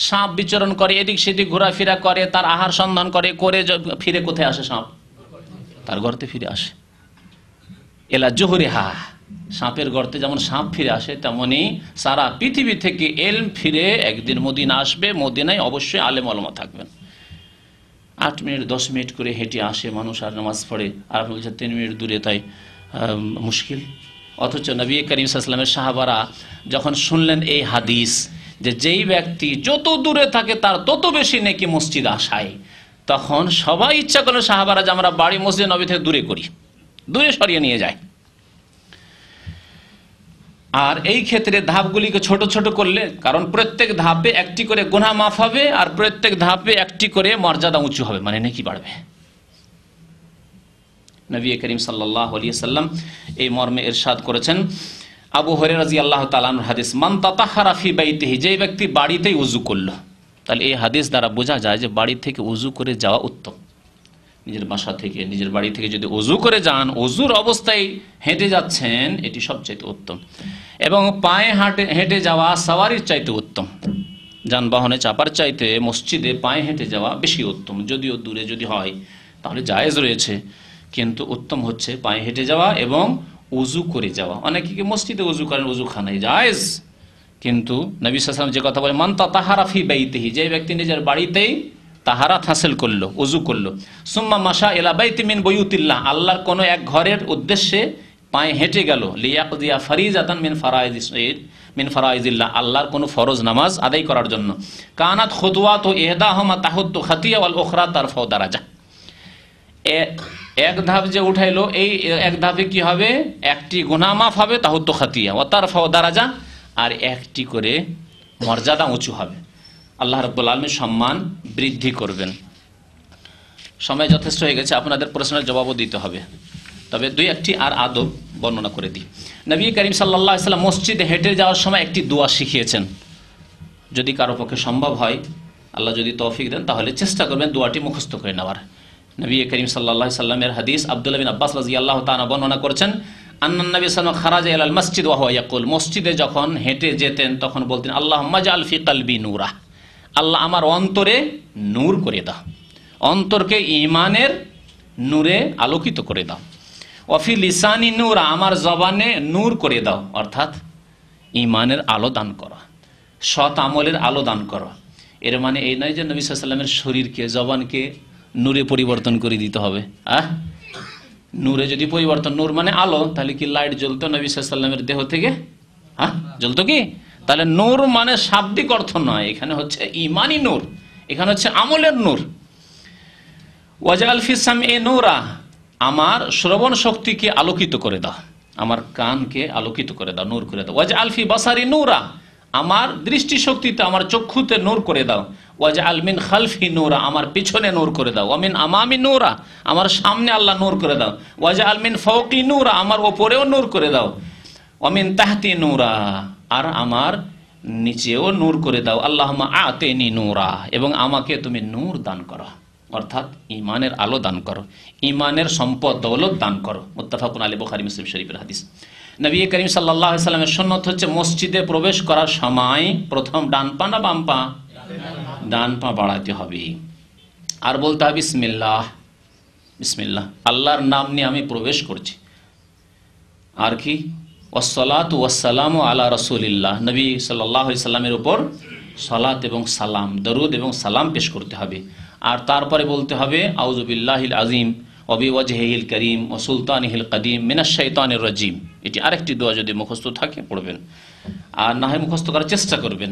[SPEAKER 4] সাপ বিচরণ করে, এদিক সেদিক ঘোরাফেরা করে, তার আহার সন্ধান করে, ফিরে কোথায় আসে? সাপ তার ঘরতে ফিরে আসে। এলা জুহুরিহা, সাপের গর্তে যেমন সাপ ফিরে আসে, তেমনি সারা পৃথিবী থেকে এলম ফিরে একদিন মদিনা আসবে। মদিনায় অবশ্যই আলেম ওলামা থাকবেন। 8 মিনিট 10 মিনিট করে হেঁটে আসে মানুষ আর নামাজ পড়ে, আর আপনি বলছেন 3 মিনিট দূরে, তাই মুশকিল। অথচ নবী করিম সাল্লাল্লাহু আলাইহি ওয়াসাল্লামের সাহাবারা যখন শুনলেন এই হাদিস যে যেই ব্যক্তি যত দূরে থাকে তার তত বেশি নেকি মসজিদ আসায়, তখন সবাই ইচ্ছা করলো সাহাবারা যে আমরা বাড়ি মসজিদ নবী থেকে দূরে করি, দূরে সরিয়ে নিয়ে যায়। আর এই ক্ষেত্রে ধাপগুলিকে ছোট ছোট করলে, কারণ প্রত্যেক ধাপে একটি করে গুনাহ মাফ হবে আর প্রত্যেক ধাপে একটি করে মর্যাদা উঁচু হবে, মানে নেকি বাড়বে। নবী করিম সাল্লাল্লাহু আলাইহি ওয়াসাল্লাম এই মর্মে ইরশাদ করেছেন, আবু হুরায়রা রাদিয়াল্লাহু তাআলা আনহুর হাদিস, মান তাতাহহারা ফি বাইতিহি, যে ব্যক্তি বাড়িতেই ওযু করলো। তাহলে এই হাদিস দ্বারা বোঝা যায় যে বাড়ি থেকে ওযু করে যাওয়া উত্তম। নিজের বাসা থেকে, নিজের বাড়ি থেকে যদি ওযু করে যান, ওযুর অবস্থায় হেঁটে যাচ্ছেন, এটি সবচাইতে উত্তম। এবং পায়ে হেঁটে যাওয়া সাওয়ারির চাইতে উত্তম। যানবাহনে চাপার চাইতে মসজিদে পায়ে হেঁটে যাওয়া বেশি উত্তম। যদিও দূরে যদি হয় তাহলে জায়েজ রয়েছে, কিন্তু উত্তম হচ্ছে পায়ে হেঁটে যাওয়া এবং ওযু করে যাওয়া। অনেকে কি মসজিদে ওযু করেন, ওযুখানায় জায়েজ, কিন্তু নবী সাল্লাল্লাহু আলাইহি ওয়াসাল্লাম যে কথা বলে, মান তাতাহহারা ফি বাইতিহি, যে ব্যক্তি নিজের বাড়িতেই তাহারাত হাসিল করলো, ওযু করলো, সুম্মা মাশা ইলা বাইতি মিন বুয়ুতিল্লাহ, আল্লাহর কোন এক ঘরের উদ্দেশ্যে পায়ে হেঁটে গেল, লিয়াকদিয়া ফারিজাতান মিন ফারাইজিল্লাহ, আল্লাহর কোন ফরজ নামাজ আদায় করার জন্য, কানাত খুতুওয়াতু ইহদাহুমা তাহুত্তু খাতিয়া ওয়াল উখরা তারফাউ দারাজা, এক ধাপ যে উঠাইলো, এই এক ধাপে কি হবে, একটি গুনাহ মাফ হবে, তাহুত্তু খাতিয়া ওয়া তারফাউ দারাজা, আর একটি করে মর্যাদা উঁচু হবে, আল্লাহ রাব্বুল আলামিন সম্মান বৃদ্ধি করবেন। সময় যথেষ্ট হয়ে গেছে, আপনাদের প্রশ্নের জবাবও দিতে হবে, তবে 2-1টি আর আদব বর্ণনা করে দিই। নবী করিম সাল্লাল্লাহু আলাইহি ওয়াসাল্লাম মসজিদে হেঁটে যাওয়ার সময় একটি দোয়া শিখিয়েছেন। যদি কারো পক্ষে সম্ভব হয়, আল্লাহ যদি তৌফিক দেন, তাহলে চেষ্টা করবেন দোয়াটি মুখস্থ করে নেওয়ার। নবী করিম সাল্লাল্লাহু আলাইহি ওয়াসাল্লামের হাদিস আব্দুল্লাহ বিন আব্বাস রাদিয়াল্লাহু তাআলা বর্ণনা করেছেন, আন্নান নবী সাল্লাল্লাহু আলাইহি ওয়াসাল্লাম খারাজা ইলাল মসজিদ ওয়া হুয়া ইয়াকুল, মসজিদে যখন হেঁটে যেতেন তখন বলতেন, আল্লাহুম্মা জাআল ফি কলবি নূরা, আল্লাহ আমার অন্তরে নূর করে দাও, অন্তরকে ঈমানের নূরে আলোকিত করে দাও, ওয়াফি লিসানি নূরা, আমার জবানে নূর করে দাও, অর্থাৎ ঈমানের আলো দান করা, সৎ আমলের আলো দান করা। এর মানে এই নয় যে নবী সাল্লাল্লাহু আলাইহি ওয়াসাল্লামের শরীরকে, জবানকে নূরে পরিবর্তন করে দিতে হবে। নূরে যদি পরিবর্তন, নূর মানে আলো, তাহলে কি লাইট জ্বলতো নবী সাল্লাল্লাহু আলাইহি ওয়াসাল্লামের দেহ থেকে? জ্বলতো কি? তাহলে নূর মানে শাব্দিক অর্থ নয়, এখানে হচ্ছে ঈমানি নূর, এখানে হচ্ছে আমলের নূর। ওয়াজআল ফিস সামঈ নূরা, আমার শ্রবণ শক্তিকে আলোকিত করে দাও, আমার কানকে আলোকিত করে দাও, নূর করে দাও। ওয়াজআল ফি বাসারি নূরা, আমার দৃষ্টি শক্তিতে, আমার চক্ষুতে নূর করে দাও। ওয়াজআল মিন খালফি নূরা, আমার পিছনে নূর করে দাও। ওয়া মিন আমামি নূরা, আমার সামনে আল্লাহ নূর করে দাও। ওয়াজআল মিন ফাওকি নূরা, আমার উপরেও নূর করে দাও। ওয়া মিন তাহতি নূরা, আর আমার নিচেও নূর করে দাও। আল্লাহুম্মা আতিনি নূরা, এবং আমাকে তুমি নূর দান করো, অর্থাৎ ঈমানের আলো দান করো, ঈমানের সম্পদ দৌলত দান করো। মুত্তাফাকুন আলাইহি, বুখারী মুসলিম শরীফের হাদিস। নবী করিম সাল্লাল্লাহু আলাইহি ওয়াসাল্লামের সুন্নাত হচ্ছে মসজিদে প্রবেশ করার সময় প্রথম ডান পা না বাম পা? ডান পা বাড়াতে হবে, আর বলতে হবে বিসমিল্লাহ, বিসমিল্লাহ, আল্লাহর নাম নিয়ে আমি প্রবেশ করছি। আর কি? ওয়াসসালাতু ওয়াসসালামু আলা রাসূলিল্লাহ, নবী সাল্লাল্লাহু আলাইহি সাল্লামের উপর সালাত এবং সালাম, দরুদ এবং সালাম পেশ করতে হবে। আর তারপরে বলতে হবে আউযু বিল্লাহিল আযীম ওয়া বিওয়াজহিল কারীম ওয়া সুলতানিহিল কাদীম মিনাশ শাইতানির রাজীম। এটি আরেকটি দোয়া, যদি মুখস্থ থাকে পড়বেন, আর না হয় মুখস্থ করার চেষ্টা করবেন।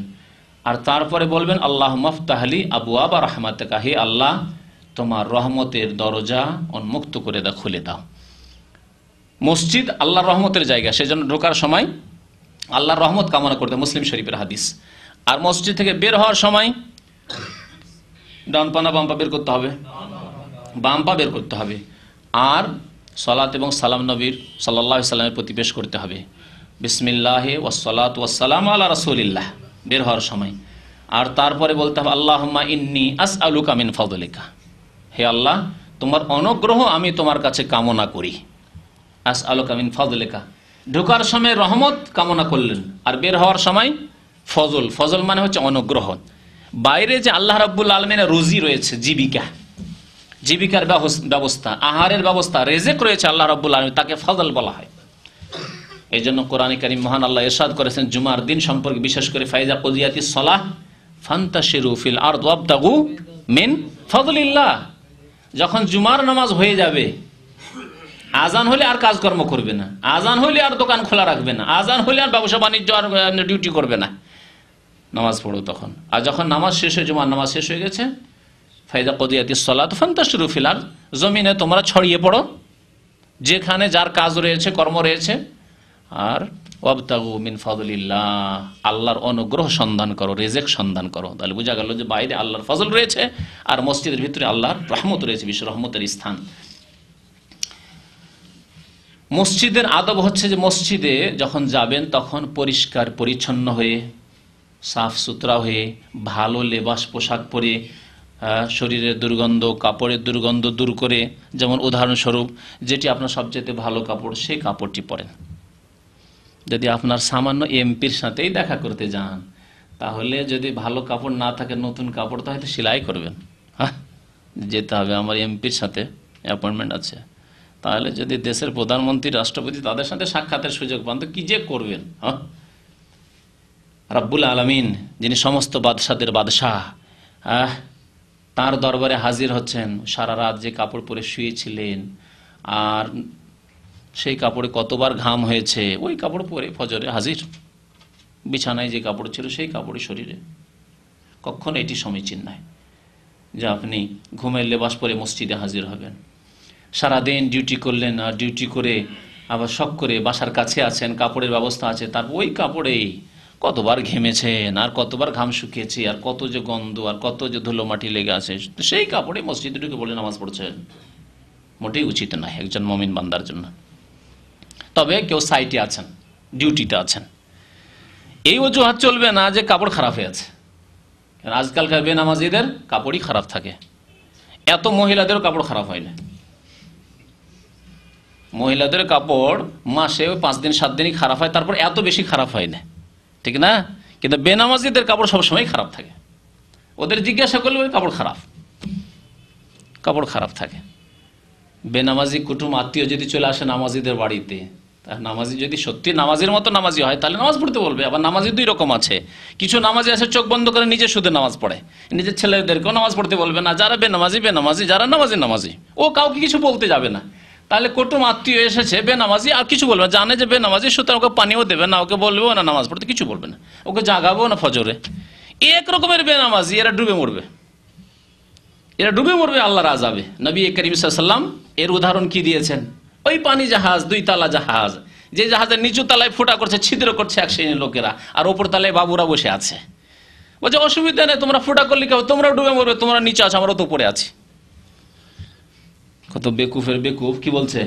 [SPEAKER 4] আর তারপরে বলবেন আল্লাহুম্মা ফতাহলি আবওয়াবা রাহমাতিকা, হে আল্লাহ তোমার রহমতের দরজা উন্মুক্ত করে দাও, খুলে দাও। মসজিদ আল্লাহর রহমতের জায়গা, সেজন্য ঢোকার সময় আল্লাহর রহমত কামনা করতে, মুসলিম শরীফের হাদিস। আর মসজিদ থেকে বের হওয়ার সময় ডান পা না বাম পা বের করতে হবে? বাম পা বের করতে হবে। আর সালাত এবং সালাম নবীর সাল্লাল্লাহু আলাইহি সাল্লামের প্রতি পেশ করতে হবে, বিসমিল্লাহি ওয়াসসালাতু ওয়াসসালামু আলা রাসূলিল্লাহ, বের হওয়ার সময়। আর তারপরে বলতে হবে আল্লাহুম্মা ইন্নী আসআলুকা মিন ফাদলিকা, হে আল্লাহ তোমার অনুগ্রহ আমি তোমার কাছে কামনা করি। আসআলুকা মিন ফাদলিকা, ঢোকার সময় রহমত কামনা করলেন, আর বের হওয়ার সময় ফজল। ফজল মানে হচ্ছে অনুগ্রহ। বাইরে যে আল্লাহ রাব্বুল আলামিনের রুজি রয়েছে, জীবিকা, জীবিকার ব্যবস্থা, আহারের ব্যবস্থা, রেজেক রয়েছে আল্লাহ রাব্বুল আলামিন, তাকে ফজল বলা হয়। এই জন্য কোরআনে কারীম মহান আল্লাহ ইরশাদ করেছেন জুমার দিন সম্পর্কে, বিশেষ করে ফাইজা কুদিয়াতিস সালাহ ফান্তাশিরু ফিল আরদ ওয়াবতাগু মিন ফাদলিল্লাহ। যখন জুমার নামাজ হয়ে যাবে, আজান হলে আর কাজকর্ম করবে না, আজান হলে আর দোকান খোলা রাখবে না, আজান হলে আর ব্যবসা বাণিজ্য আর ডিউটি করবে না, নামাজ পড়ো তখন। আর যখন নামাজ শেষ হয়ে, জুমার নামাজ শেষ হয়ে গেছে, ফাইজা কুদিয়াতিস সালাত ফান্তাশিরু ফিল আরদ, জমিনে তোমরা ছড়িয়ে পড়ো, যেখানে যার কাজ রয়েছে, কর্ম রয়েছে, আর ওয়াবতাগু মিন ফাদলিল্লাহ, আল্লাহর অনুগ্রহ সন্ধান করো, রিজিক সন্ধান করো। তাহলে বোঝা গেল যে বাইরে আল্লাহর ফজল রয়েছে আর মসজিদের ভিতরে আল্লাহর রহমত রয়েছে, বিশ্ব রহমতের স্থান। মসজিদের আদব হচ্ছে যে মসজিদে যখন যাবেন তখন পরিষ্কার পরিচ্ছন্ন হয়ে, সাফ সুতরা হয়ে, ভালো লেবাস পোশাক পরে, শরীরের দুর্গন্ধ, কাপড়ের দুর্গন্ধ দূর করে, যেমন উদাহরণস্বরূপ যেটি আপনার সবচেয়ে ভালো কাপড় সেই কাপড়টি পরেন। যদি আপনার সামান্য এমপির সাথেই দেখা করতে যান, তাহলে যদি ভালো কাপড় না থাকে, নতুন কাপড়, তো হয়তো সেলাই করবেন, হ্যাঁ যেতে হবে আমার এমপির সাথে অ্যাপয়েন্টমেন্ট আছে। তাহলে যদি দেশের প্রধানমন্ত্রী, রাষ্ট্রপতি তাদের সাথে সাক্ষাতের সুযোগ পান তো কি যে করবেন। হ্যাঁ, রাব্বুল আলামিন যিনি সমস্ত বাদশাদের বাদশাহ, তার দরবারে হাজির হচ্ছেন। সারা রাত যে কাপড় পরে শুয়েছিলেন, আর সেই কাপড়ে কতবার ঘাম হয়েছে, ওই কাপড় পরে ফজরে হাজির। বিছানায় যে কাপড় ছিল সেই কাপড়ই শরীরে। কখনো এটি সমীচীন নয় যে আপনি ঘুমের লেবাস পরে মসজিদে হাজির হবেন। সারাদিন ডিউটি করলেন, আর ডিউটি করে আবার শখ করে বাসার কাছে আছেন, কাপড়ের ব্যবস্থা আছে, তারপর ওই কাপড়েই কতবার ঘেমেছেন, আর কতবার ঘাম শুকিয়েছে, আর কত যে গন্ধ, আর কত যে ধুলো মাটি লেগে আছে, সেই কাপড়ে মসজিদে ঢুকে বলে নামাজ পড়ছেন, মোটেই উচিত নয় একজন মুমিন বান্দার জন্য। তবে কেউ সাইটে আছেন, ডিউটিতে আছেন, এই অজুহাত চলবে না যে কাপড় খারাপ হয়ে আছে। আজকালকার বেনামাজিদের কাপড়ই খারাপ থাকে, এত মহিলাদেরও কাপড় খারাপ হয় না। মহিলাদের কাপড় মাসে 5 দিন 7 দিনই খারাপ হয়, তারপর এত বেশি খারাপ হয় না, ঠিক না? কিন্তু বেনামাজিদের কাপড় সবসময় খারাপ থাকে। ওদের জিজ্ঞাসা করলে কাপড় খারাপ, কাপড় খারাপ থাকে। বেনামাজি কুটুম আত্মীয় যদি চলে আসে নামাজিদের বাড়িতে, নামাজি যদি সত্যি নামাজের মতো নামাজি হয় তাহলে নামাজ পড়তে বলবে। আবার নামাজি 2 রকম আছে, কিছু নামাজি আছে চোখ বন্ধ করে নিজে শুধু নামাজ পড়ে, নিজের ছেলেদেরকেও নামাজ পড়তে বলবে না। যারা বেনামাজি বেনামাজি, যারা নামাজি নামাজি, ও কাউকে কিছু বলতে যাবে না। তাহলে কুটুম আত্মীয় এসেছে বেনামাজি, আর কিছু বলবে, জানে যে বেনামাজি, সুতরাং ওকে পানিও দেবে না, ওকে বলবেও না নামাজ পড়তে, কিছু বলবে না, ওকে জাগাবো না ফজরে। এক রকমের বেনামাজি, এরা ডুবে মরবে, এরা ডুবে মরবে আল্লাহর আযাবে। নবী করিম সাল্লাল্লাহু আলাইহি ওয়াসাল্লাম এর উদাহরণ কি দিয়েছেন? ওই পানি জাহাজ, 2 তালা জাহাজ, যে জাহাজের নিচু তালায় ফুটা করছে, ছিদ্র করছে এক শ্রেণীর লোকেরা, আর ওপর তালায় বাবুরা বসে আছে। বলছে অসুবিধা নেই, তোমরা ফুটা করলে কেউ, তোমরা ডুবে মরবে, তোমরা নিচে আছো, আমরা তো উপরে আছি। কত বেকুফের বেকুফ কি বলছে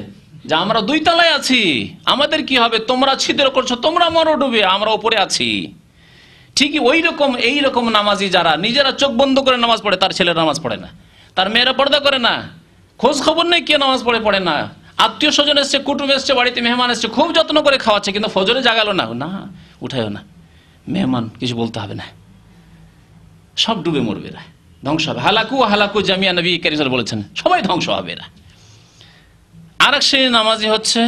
[SPEAKER 4] যে আমরা 2 তালায় আছি, আমাদের কি হবে, তোমরা ছিদ্র করছো, তোমরা মরো ডুবে, আমরা উপরে আছি। ঠিকই ওই রকম এই রকম নামাজি যারা নিজেরা চোখ বন্ধ করে নামাজ পড়ে, তার ছেলেরা নামাজ পড়ে না, তার মেয়েরা পর্দা করে না, খোঁজ খবর নেই কে নামাজ পড়ে না, আত্মীয় স্বজন এসছে, কুটুম এসছে, বাড়িতে মেহমান এসছে, খুব যত্ন করে খাওয়াচ্ছে, কিন্তু ফজরে জাগালো না, না উঠায়ও না, মেহমান কিছু বলতে হবে না, সব ডুবে মরবে, এরা ধ্বংস হবে। হালাকু হালাকু জামিয়া, নবী কারীম সাল্লাল্লাহু আলাইহি ওয়াসাল্লাম বলেছেন সবাই ধ্বংস হবে এরা। আরেক শ্রেণীর নামাজি হচ্ছে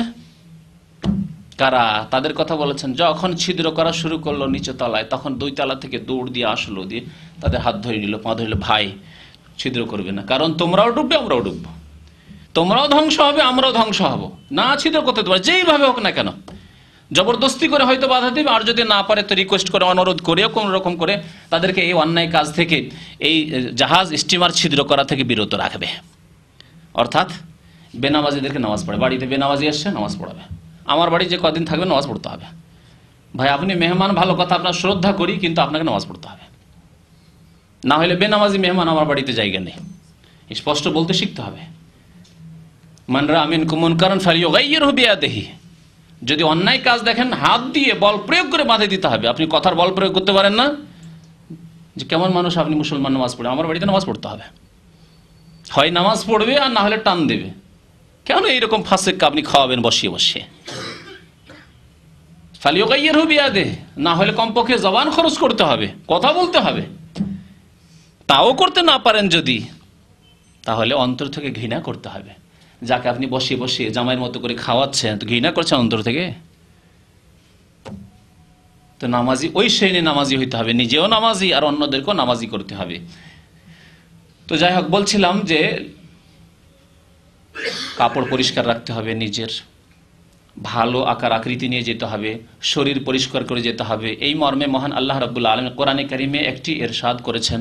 [SPEAKER 4] কারা, তাদের কথা বলেছেন যখন ছিদ্র করা শুরু করলো নিচে তলায়, তখন 2 তালা থেকে দৌড় দিয়ে আসলো, দিয়ে তাদের হাত ধরে নিল, পা ধরল, ভাই ছিদ্র করবে না, কারণ তোমরাও ডুববে আমরাও ডুববো, তোমরাও ধ্বংস হবে আমরাও ধ্বংস হব, না ছিদ্র করতে দেবো, যেইভাবে হোক না কেন। জবরদস্তি করে হয়তো বাধা দেবে, আর যদি না পারে তো রিকোয়েস্ট করে, অনুরোধ করেও কোন রকম করে তাদেরকে এই অন্যায় কাজ থেকে, এই জাহাজ স্টিমার ছিদ্র করা থেকে বিরত রাখবে। অর্থাৎ বেনামাজিদেরকে নামাজ পড়ে, বাড়িতে বেনামাজি আসছে নামাজ পড়াবে, আমার বাড়ি যে কদিন থাকবে নামাজ পড়তে হবে। ভাই আপনি মেহমান, ভালো কথা, আপনার শ্রদ্ধা করি, কিন্তু আপনাকে নামাজ পড়তে হবে, না হলে বেনামাজি মেহমান আমার বাড়িতে জায়গা নেই, স্পষ্ট বলতে শিখতে হবে। মান রাআ মিনকুম মুনকারান ফালিয়ুগাইয়িরহু বিয়াদিহি, যদি অন্যায় কাজ দেখেন হাত দিয়ে বল প্রয়োগ করে বাধা দিতে হবে। আপনি কথার বল প্রয়োগ করতে পারেন না, যে কেমন মানুষ আপনি, মুসলমান নামাজ পড়ে, আমার বাড়িতে নামাজ পড়তে হবে, হয় নামাজ পড়বে আর না হলে টান দেবে। কেন এইরকম ফাসিককে আপনি খাওয়াবেন বসিয়ে বসিয়ে? ফালিয়ুগাইয়িরহু বিয়াদিহি, না হলে কমপক্ষে জবান খরচ করতে হবে, কথা বলতে হবে। তাও করতে না পারেন যদি, তাহলে অন্তর থেকে ঘৃণা করতে হবে। যাকে আপনি বসিয়ে বসিয়ে জামাইয়ের মতো করে খাওয়াচ্ছেন, তো ঘৃণা করছেন অন্তর থেকে? তো নামাজি ওই শ্রেণী নামাজি হইতে হবে, নিজেও নামাজি আর অন্যদেরকেও নামাজি করতে হবে। তো যাই হোক, বলছিলাম যে কাপড় পরিষ্কার রাখতে হবে, নিজের ভালো আকার আকৃতি নিয়ে যেতে হবে, শরীর পরিষ্কার করে যেতে হবে। এই মর্মে মহান আল্লাহ রাব্বুল আলামিন কোরআনে কারিমে একটি ইরশাদ করেছেন,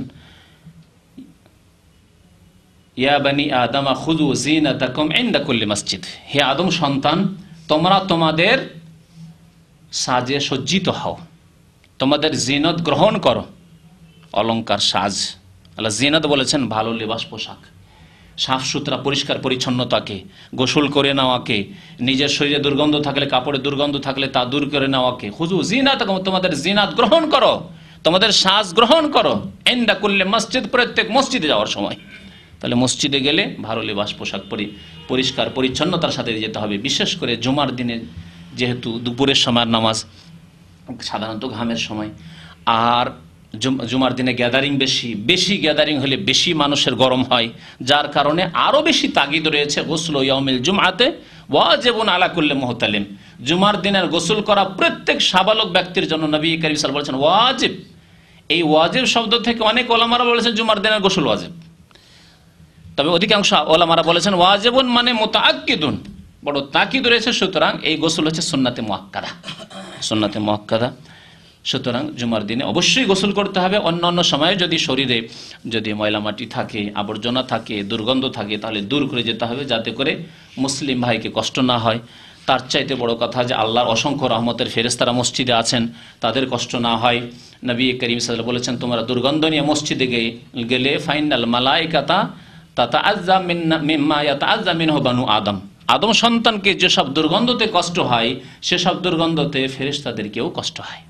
[SPEAKER 4] ইয়া বানি আদম খুযু যিনাতাকুম ইনদা কুল্লি মসজিদ, হে আদম সন্তান, তোমরা তোমাদের সাজে সজ্জিত হও, তোমাদের জিনত গ্রহণ করো। অলংকার, সাজ, আল্লাহ জিনত বলেছেন ভালো লেবাস, পোশাক, সাফ সুতরা পরিষ্কার পরিচ্ছন্নতাকে, গোসল করে নেওয়াকে, নিজের শরীরে দুর্গন্ধ থাকলে, কাপড়ে দুর্গন্ধ থাকলে তা দূর করে নেওয়াকে, খুযু যিনাতাকুম, তোমাদের জিনাত গ্রহণ করো, তোমাদের সাজ গ্রহণ করো, ইনদা কুল্লি মসজিদ, প্রত্যেক মসজিদে যাওয়ার সময়। তাহলে মসজিদে গেলে ভালো লেবাস পোশাক পরে পরিষ্কার পরিচ্ছন্নতার সাথে যেতে হবে। বিশেষ করে জুমার দিনে, যেহেতু দুপুরের সময় নামাজ, সাধারণত ঘামের সময়, আর জুমার দিনে গ্যাদারিং বেশি গ্যাদারিং হলে বেশি মানুষের গরম হয়, যার কারণে আরো বেশি তাগিদ রয়েছে গোসল ইয়াউমিল জুমআতে ওয়াজিবুন আলা কুল্লি মুহতালিম, জুমার দিনের গোসল করা প্রত্যেক সাবালক ব্যক্তির জন্য নবী করিম সাল্লাল্লাহু আলাইহি ওয়াসাল্লাম বলেছেন ওয়াজিব। এই ওয়াজিব শব্দ থেকে অনেক ওলামারা বলেছেন জুমার দিনের গোসল ওয়াজিব, তবে অধিকাংশ ওলামারা বলেছেন ওয়াজিবুন মানে মুতাআক্কিদুন, বড় তাকিদ রয়েছে। সুতরাং এই গোসল হচ্ছে সুন্নাতে মুআক্কাদা, সুন্নাতে মুআক্কাদা। সুতরাং জুমার দিনে অবশ্যই গোসল করতে হবে। অন্যান্য সময়ে যদি শরীরে যদি ময়লা মাটি থাকে, আবর্জনা থাকে, দুর্গন্ধ থাকে, তাহলে দূর করে যেতে হবে, যাতে করে মুসলিম ভাইকে কষ্ট না হয়। তার চাইতে বড় কথা যে আল্লাহর অসংখ্য রহমতের ফেরেশতারা মসজিদে আছেন, তাদের কষ্ট না হয়। নবী করিম সাল্লাল্লাহু আলাইহি ওয়াসাল্লাম বলেছেন, তোমরা দুর্গন্ধ নিয়ে মসজিদে গেলে ফাইনাল মালাইকাতা তাতাআজ্জা মিম্মা ইয়াতাআজ্জা মিনহু বানু আদম, আদম সন্তানকে যেসব দুর্গন্ধতে কষ্ট হয়, সেসব দুর্গন্ধতে ফেরেশতাদেরকেও কষ্ট হয়।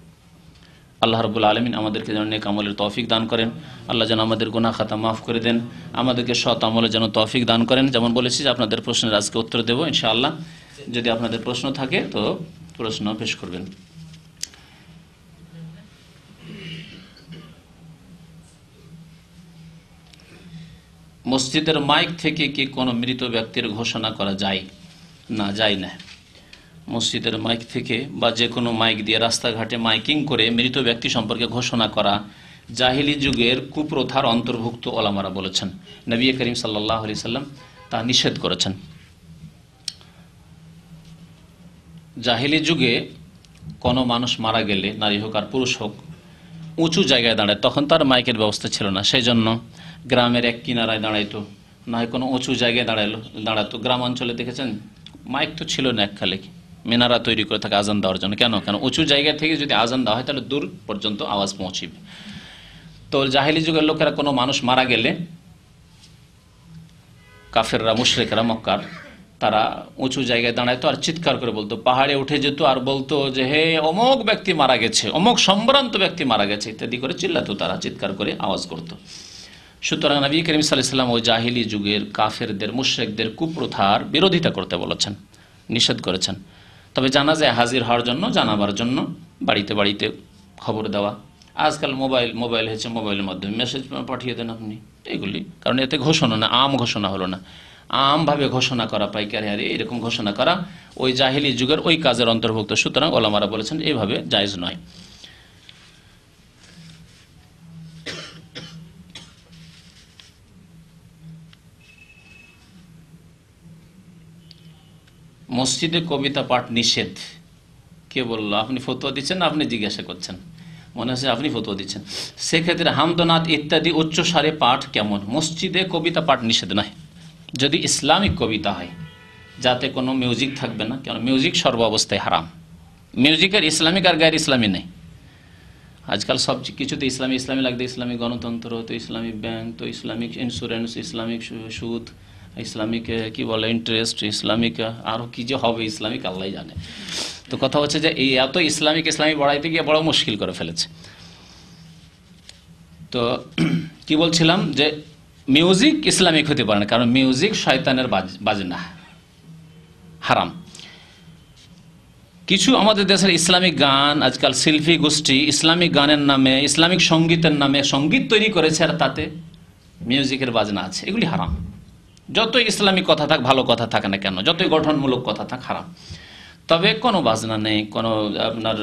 [SPEAKER 4] আল্লাহ রাব্বুল আলামিন আমাদেরকে যেন নেক আমলের তৌফিক দান করেন, আল্লাহ যেন আমাদের গুনাহ খাতা মাফ করে দেন, আমাদেরকে সৎ আমলের যেন তৌফিক দান করেন। যেমন বলেছি যে আপনাদের প্রশ্নের আজকে উত্তর দেব ইনশাআল্লাহ। যদি আপনাদের প্রশ্ন থাকে তো প্রশ্ন পেশ করবেন। মসজিদের মাইক থেকে কি কোনো মৃত ব্যক্তির ঘোষণা করা যায়? না, যায় না। মসজিদের মাইক থেকে বা যে কোনো মাইক দিয়ে রাস্তাঘাটে মাইকিং করে মৃত ব্যক্তি সম্পর্কে ঘোষণা করা জাহিলি যুগের কুপ্রথার অন্তর্ভুক্ত ওলামারা বলেছেন। নবী করিম সাল্লাল্লাহু আলাইহি সাল্লাম তা নিষেধ করেছেন। জাহিলি যুগে কোনো মানুষ মারা গেলে, নারী হোক আর পুরুষ হোক, উঁচু জায়গায় দাঁড়ায়, তখন তার মাইকের ব্যবস্থা ছিল না, সেই জন্য গ্রামের এক কিনারায় দাঁড়াইতো, না হয় কোনো উঁচু জায়গায় দাঁড়াতো। গ্রাম অঞ্চলে দেখেছেন মাইক তো ছিল না, একখালে মিনারা তৈরি করে থাকে আজান দেওয়ার জন্য। কেন? উঁচু জায়গা থেকে যদি আজান দেওয়া হয় তাহলে দূর পর্যন্ত আওয়াজ পৌঁছিবে। তো জাহিলি যুগের লোকেরা কোনো মানুষ মারা গেলে, কাফেররা, মুশরিকরা মক্কার, তারা উঁচু জায়গায় দাঁড়াইতো আর চিৎকার করে বলতো, পাহাড়ে উঠে যেত আর বলতো যে হে অমুক ব্যক্তি মারা গেছে, অমুক সম্ভ্রান্ত ব্যক্তি মারা গেছে ইত্যাদি করে চিল্লাতো, তারা চিৎকার করে আওয়াজ করত। সুতরাং নবী করিম সাল্লাল্লাহু আলাইহি ওয়াসাল্লাম ওই জাহিলি যুগের কাফেরদের, মুশরিকদের কুপ্রথার বিরোধিতা করতে বলেছেন, নিষেধ করেছেন। তবে জানাজায় হাজির হওয়ার জন্য, জানাবার জন্য বাড়িতে বাড়িতে খবর দেওয়া, আজকাল মোবাইল হয়েছে, মোবাইলের মাধ্যমে মেসেজ পাঠিয়ে দেন আপনি, এগুলি। কারণ এতে ঘোষণা না, আম ঘোষণা হলো না, আমভাবে ঘোষণা করা, পাইকারি হারে এরকম ঘোষণা করা ওই জাহিলি যুগের ওই কাজের অন্তর্ভুক্ত। সুতরাং ওলামারা বলেছেন এইভাবে জায়েজ নয়। মসজিদে কবিতা পাঠ নিষেধ, কে বললো? আপনি ফতোয়া দিচ্ছেন না আপনি জিজ্ঞাসা করছেন? মনে হচ্ছে আপনি ফতোয়া দিচ্ছেন। সেক্ষেত্রে হামদনাথ ইত্যাদি উচ্চস্বরে পাঠ কেমন? মসজিদে কবিতা পাঠ নিষেধ নয়, যদি ইসলামিক কবিতা হয়, যাতে কোনো মিউজিক থাকবে না। কেন? মিউজিক সর্ব অবস্থায় হারাম। মিউজিকের ইসলামিক আর গায়ের ইসলামী নেই। আজকাল সব কিছুতে ইসলামী লাগবে, ইসলামিক গণতন্ত্র, তো ইসলামিক ব্যাংক, তো ইসলামিক ইন্স্যুরেন্স, ইসলামিক সুদ, ইসলামিক কি বলে ইন্টারেস্ট, ইসলামিক আরও কি যে হবে ইসলামিক আল্লাহ জানে। তো কথা হচ্ছে যে এই এত ইসলামিক বাড়াইতে গিয়ে বড় মুশকিল করে ফেলেছে। তো কি বলছিলাম যে মিউজিক ইসলামিক হতে পারে না, কারণ মিউজিক শয়তানের বাজনা, হারাম। কিছু আমাদের দেশের ইসলামিক গান, আজকাল শিল্পী গোষ্ঠী ইসলামিক গানের নামে, ইসলামিক সঙ্গীতের নামে সঙ্গীত তৈরি করেছে আর তাতে মিউজিকের বাজনা আছে, এগুলি হারাম। যতই ইসলামিক কথা থাক, ভালো কথা থাকে না কেন, যতই গঠনমূলক কথা থাক, হারাম। তবে কোনো বাজনা নেই, কোনো আপনার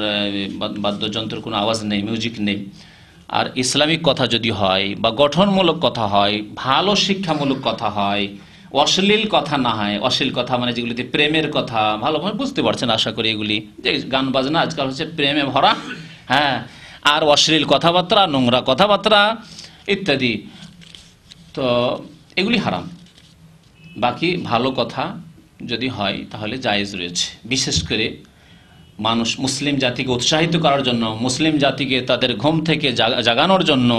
[SPEAKER 4] বাদ্যযন্ত্রের কোনো আওয়াজ নেই, মিউজিক নেই। আর ইসলামিক কথা যদি হয় বা গঠনমূলক কথা হয়, ভালো শিক্ষামূলক কথা হয়, অশ্লীল কথা না হয়, অশ্লীল কথা মানে যেগুলিতে প্রেমের কথা, ভালোভাবে বুঝতে পারছেন আশা করি, এগুলি যে গান বাজনা আজকাল হচ্ছে প্রেমে ভরা, হ্যাঁ, আর অশ্লীল কথাবার্তা, নোংরা কথাবার্তা ইত্যাদি, তো এগুলি হারাম। বাকি ভালো কথা যদি হয় তাহলে জায়েজ রয়েছে। বিশেষ করে মানুষ মুসলিম জাতিকে উৎসাহিত করার জন্য, মুসলিম জাতিকে তাদের ঘুম থেকে জাগানোর জন্য,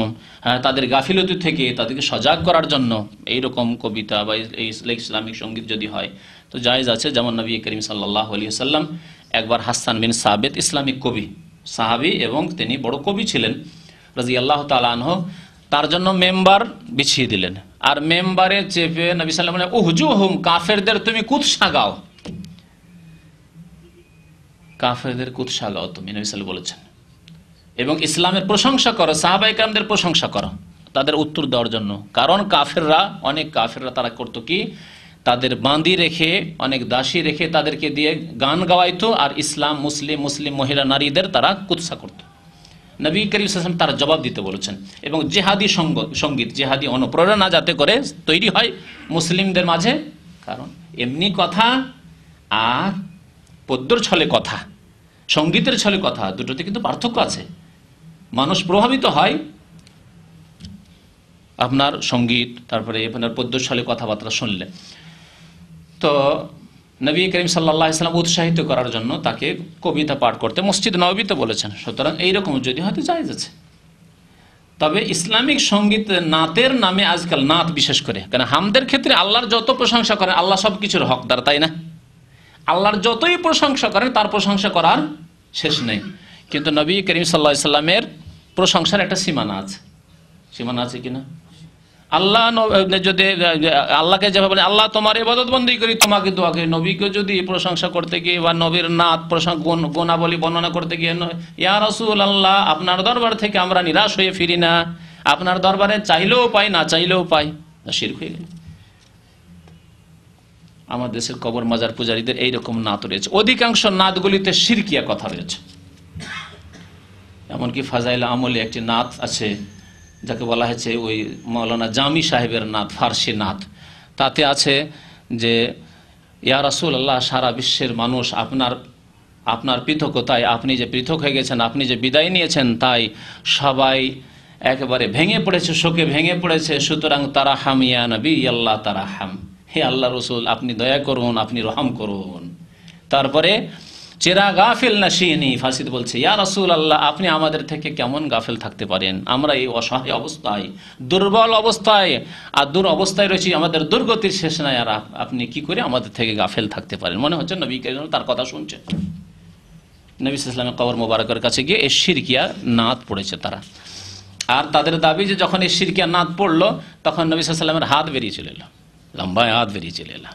[SPEAKER 4] তাদের গাফিলতি থেকে তাদেরকে সজাগ করার জন্য এইরকম কবিতা বা এই ইসলামিক সঙ্গীত যদি হয় তো জায়েজ আছে। যেমন নবী করিম সাল্লাল্লাহু আলাইহি ওয়াসাল্লাম একবার হাসান বিন সাবিত, ইসলামিক কবি, সাহাবী এবং তিনি বড় কবি ছিলেন রাদিয়াল্লাহু তাআলা আনহু, তার জন্য মেম্বার বিছিয়ে দিলেন। আর মেম্বারে চেপে নবী সাল্লাল্লাহু আলাইহি ওয়াসাল্লাম উহজুহুম, কাফেরদের তুমি কুৎসা গাও, কাফেরদের কুৎসা গাও তুমি, নবী সাল্লাল্লাহু বলেছেন, এবং ইসলামের প্রশংসা করো, সাহাবায়ে কেরামদের প্রশংসা করো তাদের উত্তর দেওয়ার জন্য। কারণ কাফেররা, অনেক কাফেররা তারা করতো কি, তাদের বাঁধি রেখে, অনেক দাসী রেখে তাদেরকে দিয়ে গান গাওয়াইতো, আর ইসলাম, মুসলিম মহিলা নারীদের তারা কুৎসা করত। নবী করিম সাল্লাল্লাহু আলাইহি ওয়াসাল্লাম তার জবাব দিতে বলেছেন। এবং জেহাদি সঙ্গীত, জেহাদি অনুপ্রেরণা যাতে করে তৈরি হয় মুসলিমদের মাঝে, কারণ এমনি কথা আর পদ্যর ছলে কথা, সঙ্গীতের ছলে কথা, দুটোতে কিন্তু পার্থক্য আছে। মানুষ প্রভাবিত হয় আপনার সঙ্গীত, তারপরে আপনার পদ্যর ছলে কথাবার্তা শুনলে। তো নবী করিম সাল্লাল্লাহু আলাইহি ওয়াসাল্লাম উৎসাহিত করার জন্য তাকে কবিতা পাঠ করতে মসজিদ নববীতে বলেছেন। সুতরাং এইরকম যদি হয়তো জায়েজ আছে। তবে ইসলামিক সঙ্গীত, নাতের নামে আজকাল, নাত বিশেষ করে, কারণ হামদের ক্ষেত্রে আল্লাহর যত প্রশংসা করেন, আল্লাহ সব কিছুর হকদার, তাই না? আল্লাহর যতই প্রশংসা করেন তার প্রশংসা করার শেষ নেই। কিন্তু নবী করিম সাল্লাল্লাহু আলাইহি ওয়াসাল্লামের প্রশংসার একটা সীমানা আছে। সীমানা আছে কিনা? আল্লাহ যদি আল্লাহকে যেভাবে বলে আল্লাহ তোমার ইবাদত বন্দেগী করি, তোমাকে দোয়া করি, নবীকে যদি প্রশংসা করতে গিয়ে বা নবীর নাত গুণাবলী বর্ণনা করতে গিয়ে, ইয়া রাসূলুল্লাহ আপনার দরবার থেকে আমরা নিরাশ হয়ে ফিরি না, আপনার দরবারে চাইলেও পাই, না চাইলেও পাই, শিরক হয়ে গেল। আমাদের দেশের কবর মাজার পূজারীদের এইরকম নাত রয়েছে। অধিকাংশ নাতগুলিতে শিরকিয়া কথা রয়েছে। এমনকি ফাজাইল আমলে একটি নাত আছে যাকে বলা হয়েছে ওই মাওলানা জামি সাহেবের নাত, ফার্সি নাত। তাতে আছে যে ইয়া রাসূলুল্লাহ সারা বিশ্বের মানুষ আপনার পৃথকতায়, আপনি যে পৃথক হয়ে গেছেন, আপনি যে বিদায় নিয়েছেন, তাই সবাই একেবারে ভেঙে পড়েছে, শোকে ভেঙে পড়েছে। সুতরাং তারা হাম ইয়া নবী আল্লাহ, তারা হাম, হে আল্লাহ রসুল আপনি দয়া করুন, আপনি রহম করুন। তারপরে চেরা গাফিল নাশিনি, ফাসিদ বলছে ইয়া রাসূলুল্লাহ আপনি আমাদের থেকে কেমন গাফিল থাকতে পারেন, আমরা এই অসহায় অবস্থায়, দুর্বল অবস্থায় আর অবস্থায় রয়েছি, আমাদের দুর্গতির শেষ নাই, আর আপনি কি করে আমাদের থেকে গাফিল থাকতে পারেন? মনে হচ্ছে নবী করিম তার কথা শুনছেন। নবী সাল্লাল্লাহু আলাইহি ওয়াসাল্লামের কবর মোবারকের কাছে গিয়ে এই শিরকিয়া নাত পড়েছে তারা। আর তাদের দাবি যে যখন এই শিরকিয়া নাত পড়লো তখন নবী সাল্লাল্লাহু আলাইহি ওয়াসাল্লামের হাত বেরিয়ে চলে এলো, লম্বা হাত বেরিয়ে চলে এলো,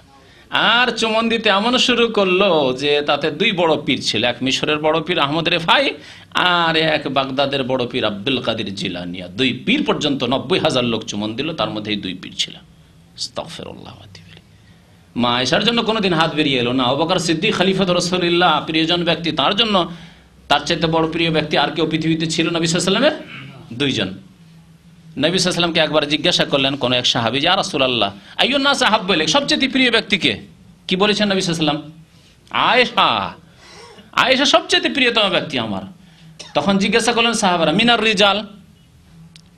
[SPEAKER 4] আর চুমন দিতে এমন শুরু করলো যে তাতে দুই বড় পীর ছিল, এক মিশরের বড় পীর আহমদ রেফাই আর এক বাগদাদের বড় পীর আব্দুল কাদের জিলানী। দুই পীর পর্যন্ত 90,000 লোক চুমন দিল, তার মধ্যে এই দুই পীর ছিল। আস্তাগফিরুল্লাহ। মা আয়েশার জন্য কোনোদিন হাত বেরিয়ে এলো না। আবু বকর সিদ্দিক খলিফাতুর রাসূলুল্লাহ, প্রিয়জন ব্যক্তি, তার জন্য, তার চাইতে বড় প্রিয় ব্যক্তি আর কেউ পৃথিবীতে ছিল নবী সাল্লাল্লাহু আলাইহি ওয়াসাল্লামের? দুইজন। নবী সাল্লাল্লাহু আলাইহি ওয়াসাল্লামকে একবার জিজ্ঞাসা করলেন কোন এক সাহাবী, ইয়া রাসূলুল্লাহ আইয়ুন নাস আহাব্বু ইলাইক, সবচেয়ে প্রিয় ব্যক্তিকে? কি বলেছেন নবী সাল্লাল্লাহু আলাইহি ওয়াসাল্লাম? আয়েশা। আয়েশা সবচেয়ে প্রিয়তম ব্যক্তি আমার। তখন জিজ্ঞাসা করলেন সাহাবারা, মিনার রিজাল,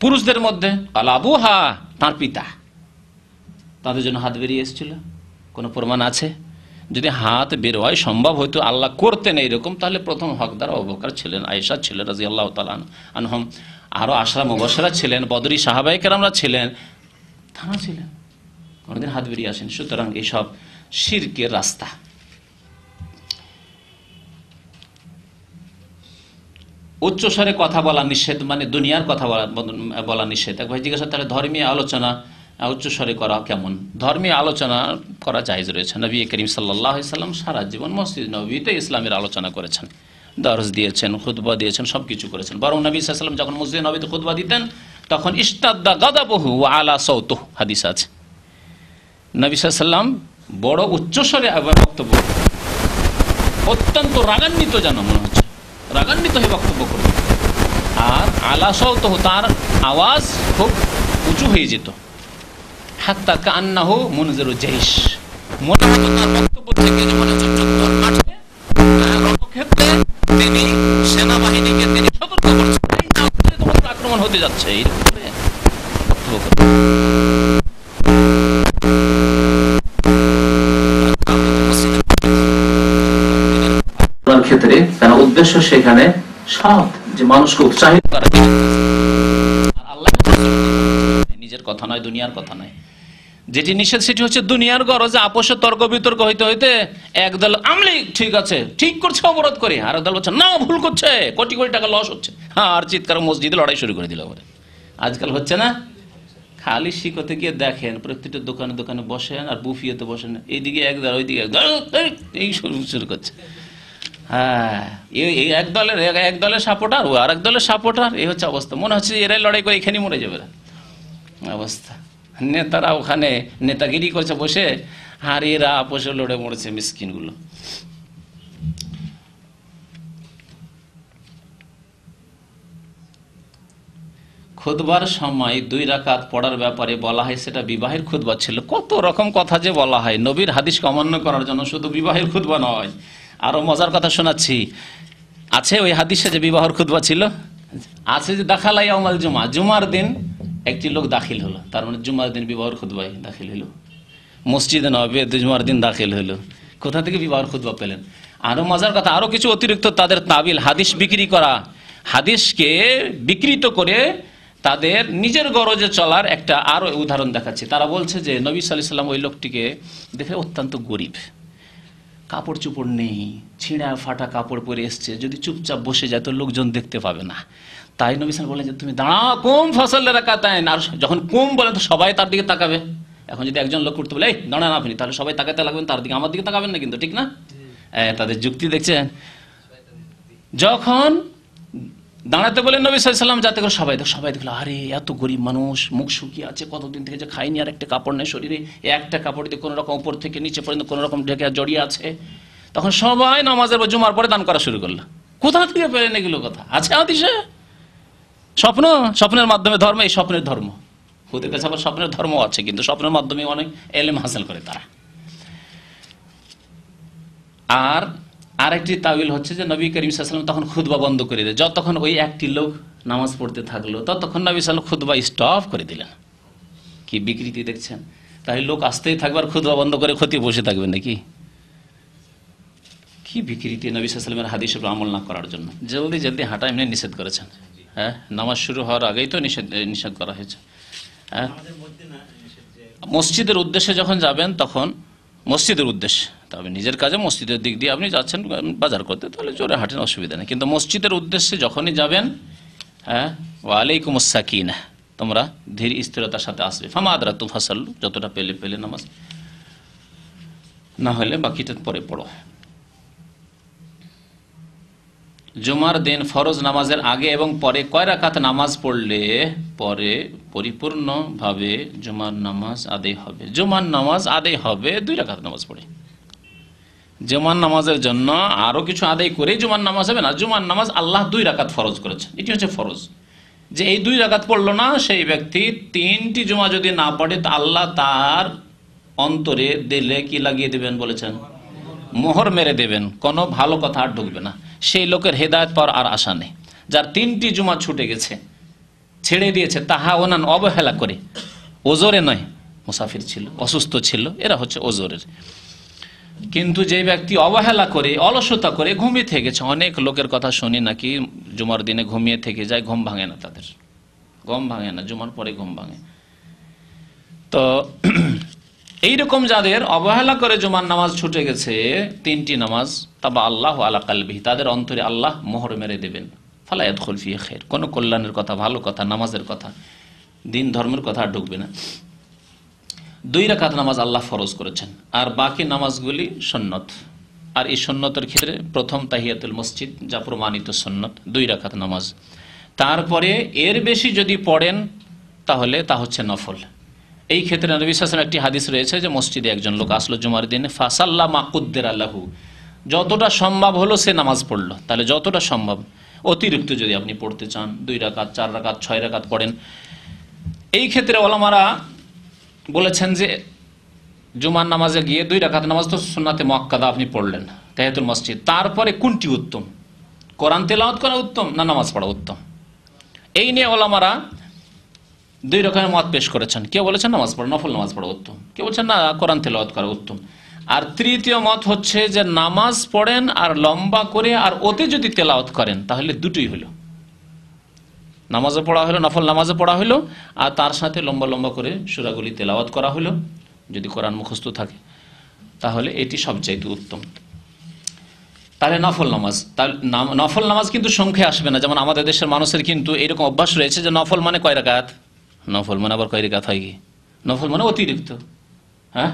[SPEAKER 4] পুরুষদের মধ্যে? আলা আবুহা, তার পিতা। তাদের জন্য হাত বেরিয়ে এসেছিল। কোনো প্রমাণ আছে? যদি হাত বের হয়, সম্ভব হয়তো আল্লাহ করতেন এইরকম, তাহলে প্রথম হকদার আবু বকর ছিলেন, আয়েশা ছিলেন রাদিয়াল্লাহু তাআলা আনহুম, আরো আশরা মুবাশশারা ছিলেন, বদরি সাহাবায়ে কেরামরা ছিলেন, তারা ছিলেন, কোনদিন হাত বেরিয়ে আসেন। সুতরাং এইসব শিরকের রাস্তা। উচ্চস্বরে কথা বলা নিষেধ, মানে দুনিয়ার কথা বলা নিষেধ। এক ভাই জিজ্ঞাসা, তাহলে ধর্মীয় আলোচনা উচ্চস্বরে করা কেমন? ধর্মীয় আলোচনা করা জায়েজ রয়েছে। নবী করিম সাল্লাল্লাহু আলাইহি ওয়াসাল্লাম সারা জীবন মসজিদ নববীতে ইসলামের আলোচনা করেছেন, দরস দিয়েছেন, খুতবা দিয়েছেন, সবকিছু করেছেন। বরং নবী সাল্লাল্লাহু আলাইহি ওয়াসাল্লাম যখন মসজিদ নববীতে খুতবা দিতেন তখন ইশতাদ্দা গাদাবহু ওয়া আলা সাউতুহু, হাদিস আছে, নবী সাল্লাল্লাহু আলাইহি ওয়াসাল্লাম বড় উচ্চস্বরে বক্তব্য, অত্যন্ত রাগান্বিত যেন মনে হচ্ছে, রাগান্বিত হয়ে বক্তব্য করবে। আর আলা সাওতুহু, তার আওয়াজ খুব উঁচু হয়ে যেত। হাত্তা কান্নাহু মুনজিরু জাইশ, মনে হতো তার বক্তব্য থেকে যে মনে হচ্ছে যুদ্ধের মাঠে রণক্ষেত্রে তিনি সেনাবাহিনীকে তিনি সতর্ক করছেন, তোমাদের আক্রমণ হতে যাচ্ছে, এইরকম করে বক্তব্য করতেন। ক্ষেত্রে তার উদ্দেশ্য সেখানে সৎ, যে মানুষকে উৎসাহিত করা, আল্লাহ নিজের কথা নয়, দুনিয়ার কথা নয়। যেটি নিষেধ সেটি হচ্ছে দুনিয়ার গরজে আপোষে তর্ক বিতর্ক হইতে হইতে একদল আমলিক ঠিক আছে, ঠিক করছে অবরোধ করে, আর একদল বলছে না ভুল করছে, কোটি কোটি টাকা লস হচ্ছে, আর চিৎকার মসজিদে লড়াই শুরু করে দিল। আজকাল হচ্ছে না, খালি শিখতে গিয়ে দেখেন প্রত্যেকটা দোকানে দোকানে বসেন আর বুফিয়েতে বসেন, এইদিকে একদল ওইদিকে একদল, এই শুরু করছে। হ্যাঁ, এই এক দলের সাপোর্টার, ও আর এক দলের সাপোর্টার, এই হচ্ছে অবস্থা। মনে হচ্ছে এরাই লড়াই করে এখানেই মরে যাবে অবস্থা। নেতারা ওখানে নেতাগিরি করছে বসে, আর এরা আপোষে লড়ে মরেছে মিসকিন গুলো। খুতবার সময় 2 রাকাত পড়ার ব্যাপারে বলা হয় সেটা বিবাহের খুতবা ছিল। কত রকম কথা যে বলা হয় নবীর হাদিসকে অমান্য করার জন্য, শুধু বিবাহের খুতবা নয়। আরো মজার কথা শোনাচ্ছি, আছে ওই হাদিসে যে বিবাহের খুতবা ছিল, আছে যে দাখালা ইয়াউমাল জুমা, জুমার দিন একটি লোক দাখিল হলো, তার মানে জুমার দিন বিবাহের খুতবায় দাখিল হলো, মসজিদে নববীতে জুমার দিন দাখিল হলো। কোথা থেকে বিবাহের খুতবা পেলেন? আরো মজার কথা, আরো কিছু অতিরিক্ত তাদের তাবিল, হাদিস বিক্রি করা, হাদিসকে বিকৃত করে তাদের নিজের গরজে চলার একটা আরো উদাহরণ দেখাচ্ছে। তারা বলছে যে নবী সাল্লাল্লাহু আলাইহি ওয়াসাল্লাম ওই লোকটিকে দেখে অত্যন্ত গরিব, কাপড় চোপড় নেই, ছিঁড়া ফাটা কাপড় পরে এসছে, যদি চুপচাপ বসে যায় তো লোকজন দেখতে পাবে না। তাই নবী সাল্লাল্লাহু আলাইহি ওয়াসাল্লাম বলেন যে তুমি দাঁড়াও, কুম ফাসাল্লি রাকাতাইন। আর যখন কুম বলেন তো সবাই তার দিকে তাকাবে। এখন যদি একজন লোক করতে বলে এই দাঁড়ান আপনি, তাহলে সবাই তাকাতে লাগবেন তার দিকে, আমার দিকে তাকাবেন না কিন্তু, ঠিক না? তাদের যুক্তি দেখছেন। যখন দাঁড়াতে বলেন নবী সাল্লাল্লাহু আলাইহি ওয়াসাল্লাম, যাতে করে সবাই দেখলো আরে এত গরিব মানুষ, মুখ শুকিয়ে আছে, কতদিন থেকে যে খায়নি, আর একটা কাপড় নেই শরীরে, একটা কাপড় দিয়ে কোনো রকম উপর থেকে নিচে পর্যন্ত কোনো রকম ঢেকে জড়িয়ে আছে। তখন সবাই নামাজের বা জুমার পরে দান করা শুরু করলো। কোথা থেকে পেলেন এগুলো কথা? আছে হাদিসে। স্বপ্নের মাধ্যমে ধর্ম, এই স্বপ্নের ধর্ম, ওদের কাছে আবার স্বপ্নের ধর্ম আছে, কিন্তু স্বপ্নের মাধ্যমে অনেক এলেম হাসিল করে তারা। আর আরেকটি তাবিল হচ্ছে যে নবী করিম সাল্লাল্লাহু আলাইহি ওয়াসাল্লাম তখন খুতবা বন্ধ করে দিলেন। যতক্ষণ ওই একটি লোক নামাজ পড়তে থাকলো ততক্ষণ নবী সাল্লাল্লাহু আলাইহি ওয়াসাল্লাম খুতবা স্টপ করে দিলেন। কি বিকৃতি দেখছেন! তাই লোক আসতেই থাকবে আর খুতবা বন্ধ করে খতিব বসে থাকবেন নাকি? কি বিকৃতি! নবী সাল্লাল্লাহু আলাইহি ওয়াসাল্লামের হাদিসের উপর আমল না করার জন্য জলদি জলদি হাঁটা এমনি নিষেধ করেছেন। হ্যাঁ, নামাজ শুরু হওয়ার আগেই তো নিষেধ করা হয়েছে। হ্যাঁ, মসজিদের উদ্দেশ্যে যখন যাবেন তখন মসজিদের উদ্দেশ্যে, তবে নিজের কাজে মসজিদের দিক দিয়ে আপনি যাচ্ছেন বাজার করতে, তাহলে জোরে হাঁটেন, অসুবিধা নেই। কিন্তু মসজিদের উদ্দেশ্যে যখনই যাবেন, হ্যাঁ, ওয়ালাইকুমুস সাকিনা, তোমরা ধীর স্থিরতার সাথে আসবে। ফামা আদরাকতুম ফাসাল্লু, যতটা পেলে নামাজ, না হলে বাকিটা পরে পড়ো। জুমার দিন ফরজ নামাজের আগে এবং পরে কয় রাকাত নামাজ পড়লে পরে পরিপূর্ণভাবে জুমার নামাজ আদায় হবে? জুমার নামাজ আদায় হবে 2 রাকাত নামাজ পড়ে। জুমার নামাজের জন্য আরো কিছু আদায় করে জুমার নামাজ হবে না। জুমার নামাজ আল্লাহ 2 রাকাত ফরজ করেছেন, এটি হচ্ছে ফরজ। যে এই 2 রাকাত পড়লো না, সেই ব্যক্তি 3টি জুমা যদি না পড়ে তা আল্লাহ তার অন্তরে দিলে কি লাগিয়ে দেবেন বলেছেন? মোহর মেরে দেবেন, কোনো ভালো কথা আর ঢুকবে না। সেই লোকের হেদায়েত পাওয়ার আর আশা নেই। যার 3টি জুমা ছুটে গেছে, ছেড়ে দিয়েছে, তাহা ওনান অবহেলা করে, ওজরে নয়, মুসাফির ছিল, অসুস্থ ছিল, এরা হচ্ছে ওজরের। কিন্তু যে ব্যক্তি অবহেলা করে, অলসতা করে ঘুমিয়ে থেকে গেছে, অনেক লোকের কথা শুনি নাকি জুমার দিনে ঘুমিয়ে থেকে যায়, ঘুম ভাঙে না তাদের, ঘুম ভাঙে না, জুমার পরে ঘুম ভাঙে। তো এইরকম যাদের অবহেলা করে জুমার নামাজ ছুটে গেছে, 3টি নামাজ, তাবা আল্লাহ আলা কালবিহি, তাদের অন্তরে আল্লাহ মোহর মেরে দেবেন। ফালা ইয়াদখুল ফি খায়র, কোনো কল্যাণের কথা, ভালো কথা, নামাজের কথা, দিন ধর্মের কথা আর ঢুকবে না। 2 রাকাত নামাজ আল্লাহ ফরজ করেছেন, আর বাকি নামাজগুলি সুন্নত। আর এই সুন্নতের ক্ষেত্রে প্রথম তাহিয়াতুল মসজিদ, যা প্রমাণিত সুন্নত, 2 রাকাত নামাজ। তারপরে এর বেশি যদি পড়েন তাহলে তা হচ্ছে নফল। এই ক্ষেত্রে নবী সাল্লাল্লাহু আলাইহি ওয়াসাল্লাম একটি হাদিস রয়েছে যে মসজিদে একজন লোক আসলো জুমার দিনে, ফাসাল্লা মা কুদ্দিরা লাহু, যতটা সম্ভব হলো সে নামাজ পড়লো। তাহলে যতটা সম্ভব, অতিরিক্ত যদি আপনি পড়তে চান 2 রাকাত 4 রাকাত 6 রাকাত পড়েন। এই ক্ষেত্রে ওলামারা বলেছেন যে জুমার নামাজে গিয়ে 2 রাকাত নামাজ তো সুন্নাতে মুআক্কাদা আপনি পড়লেন তাহিয়াতুল মসজিদ, তারপরে কোনটি উত্তম, কোরআন তেলাওয়াত করা উত্তম না নামাজ পড়া উত্তম? এই নিয়ে ওলামারা 2 রকমের মত পেশ করেছেন। কেউ বলেছেন নামাজ পড়া, নফল নামাজ পড়া উত্তম, কেউ বলছেন না কোরআন তেলাওয়াত করা উত্তম। আর তৃতীয় মত হচ্ছে যে নামাজ পড়েন আর লম্বা করে, আর ওতে যদি তেলাওয়াত করেন তাহলে দুটোই হলো, নামাজও পড়া হলো, নফল নামাজও পড়া হলো, আর তার সাথে লম্বা লম্বা করে সূরাগুলি তেলাওয়াত করা হলো যদি কোরআন মুখস্থ থাকে, তাহলে এটি সবচাইতে উত্তম। তাহলে নফল নামাজ, তাহলে নফল নামাজ কিন্তু সংখ্যায় আসবে না। যেমন আমাদের দেশের মানুষের কিন্তু এরকম অভ্যাস রয়েছে যে নফল মানে কয় রাকাত, নফল মানে আবার কয় রাকাত হয় কি, নফল মানে অতিরিক্ত। হ্যাঁ,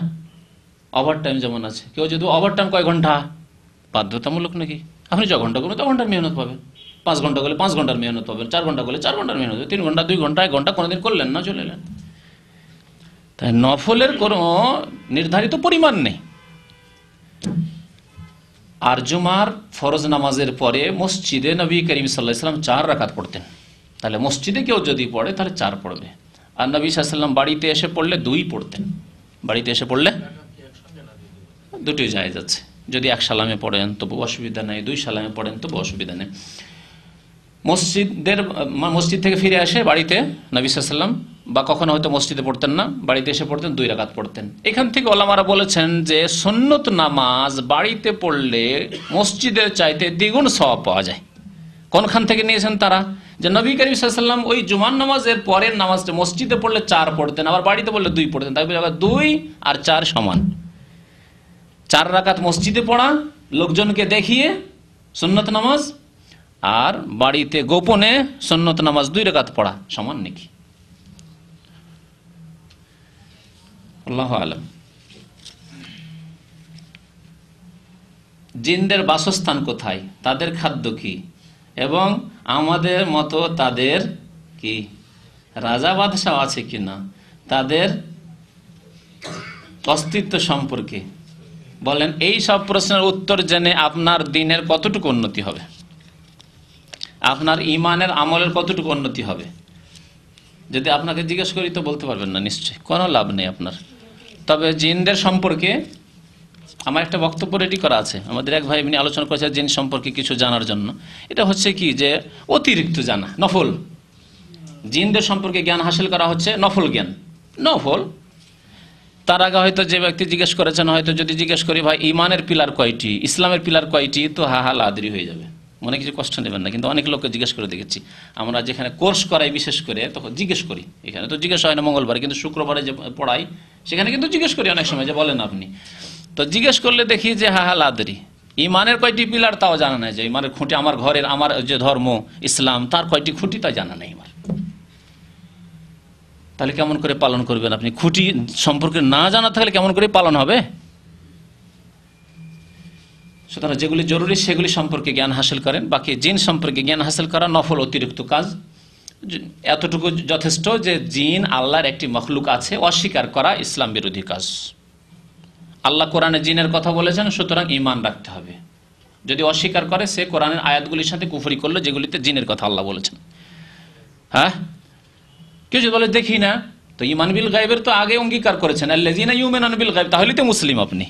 [SPEAKER 4] ওভার টাইম যেমন আছে, কেউ যদি ওভার টাইম কয় ঘন্টা, বাধ্যতামূলক নাকি? আপনি 6 ঘন্টা করবেন 6 ঘন্টার মেহনত পাবেন, 5 ঘন্টা করলে 5 ঘন্টার মেহনত পাবেন, 4 ঘন্টা করলে 4 ঘন্টার মেহনত পাবেন, 3 ঘন্টা 2 ঘন্টা 1 ঘন্টা কোনোদিন করলেন না, চলে এলেন। তাই নফলের কোনো নির্ধারিত পরিমাণ নেই। আর জুমার ফরজ নামাজের পরে মসজিদে নবী করিম সাল্লাল্লাহু আলাইহি ওয়াসাল্লাম 4 রাকাত পড়তেন। তাহলে মসজিদে কেউ যদি পড়ে তাহলে 4 পড়বে। আর নবী সাল্লাল্লাহু আলাইহি ওয়াসাল্লাম বাড়িতে এসে পড়লে 2 পড়তেন। বাড়িতে এসে পড়লে দুটোই জায়েজ আছে। যদি 1 সালামে পড়েন তবু অসুবিধা নেই, 2 সালামে পড়েন তবু অসুবিধা নেই। মসজিদ থেকে ফিরে আসে বাড়িতে নবী সাল্লাল্লাহু আলাইহি ওয়াসাল্লাম, বা কখনো হয়তো মসজিদে পড়তেন না, বাড়িতে এসে পড়তেন 2 রাকাত পড়তেন। এখান থেকে ওলামারা বলেছেন যে সুন্নত নামাজ বাড়িতে পড়লে মসজিদের চাইতে দ্বিগুণ সওয়াব পাওয়া যায়। কোনখান থেকে নিয়েছেন তারা? যে নবী করিম সাল্লাল্লাহু আলাইহি ওয়াসাল্লাম ওই জুমার নামাজের পরের নামাজটা মসজিদে পড়লে 4 পড়তেন, আবার বাড়িতে পড়লে 2 পড়তেন। তাই 2 আর 4 সমান। 4 রাকাত মসজিদে পড়া লোকজনকে দেখিয়ে সুন্নত নামাজ, আর বাড়িতে গোপনে সুন্নত নামাজ 2 রাকাত পড়া সমান নাকি? আল্লাহু আ'লাম। জিনদের বাসস্থান কোথায়, তাদের খাদ্য কি, এবং আমাদের মতো তাদের কি রাজা বাদশাহ আছে কিনা, তাদের অস্তিত্ব সম্পর্কে বলেন। এই সব প্রশ্নের উত্তর জেনে আপনার দিনের কতটুকু উন্নতি হবে, আপনার ঈমানের আমলের কতটুকু উন্নতি হবে? যদি আপনাকে জিজ্ঞেস করি তো বলতে পারবেন না, নিশ্চয়ই কোনো লাভ নেই আপনার। তবে জিনদের সম্পর্কে আমার একটা বক্তব্য রেডি করা আছে। আমাদের এক ভাই এমনি আলোচনা করেছে জিন সম্পর্কে কিছু জানার জন্য। এটা হচ্ছে কি যে অতিরিক্ত জানা, নফল। জিনদের সম্পর্কে জ্ঞান হাসিল করা হচ্ছে নফল জ্ঞান, নফল। তার আগে হয়তো যে ব্যক্তি জিজ্ঞেস করেছেন, হয়তো যদি জিজ্ঞেস করি ভাই ইমানের পিলার কয়টি, ইসলামের পিলার কয়টি, তো হা লাদরি হয়ে যাবে, মনে কিছু কষ্ট নেবেন না। কিন্তু অনেক লোককে জিজ্ঞেস করে দেখেছি আমরা, যেখানে কোর্স করাই বিশেষ করে, তখন জিজ্ঞেস করি। এখানে তো জিজ্ঞেস হয় না মঙ্গলবার, কিন্তু শুক্রবারে যে পড়াই সেখানে কিন্তু জিজ্ঞেস করি অনেক সময়, যে বলেন আপনি। তো জিজ্ঞেস করলে দেখি যে হা লাদরি, ইমানের কয়টি পিলার তাও জানা নাই, যে ইমানের খুঁটি, আমার ঘরের আমার যে ধর্ম ইসলাম তার কয়টি খুঁটি তা জানা নাই আমার। তাহলে কেমন করে পালন করবেন আপনি? খুঁটি সম্পর্কে না জানা থাকলে কেমন করে পালন হবে? সুতরাং যেগুলি জরুরি সেগুলি সম্পর্কে জ্ঞান হাসিল করেন। বাকি জিন সম্পর্কে জ্ঞান হাসিল করা নফল অতিরিক্ত কাজ। এতটুকু যথেষ্ট যে জিন আল্লাহর একটি মখলুক আছে, অস্বীকার করা ইসলাম বিরোধী কাজ। আল্লাহ কোরআনে জিনের কথা বলেছেন, সুতরাং ঈমান রাখতে হবে। যদি অস্বীকার করে সে কোরআনের আয়াতগুলির সাথে কুফরি করলো যেগুলিতে জিনের কথা আল্লাহ বলেছেন। হ্যাঁ, কেউ যদি বলে দেখি না, তো ঈমান বিল গায়বের তো আগে অঙ্গীকার করেছেন, আল্লাযীনা ইউমিনুনা বিল গায়ব, তাহলে তো মুসলিম আপনি।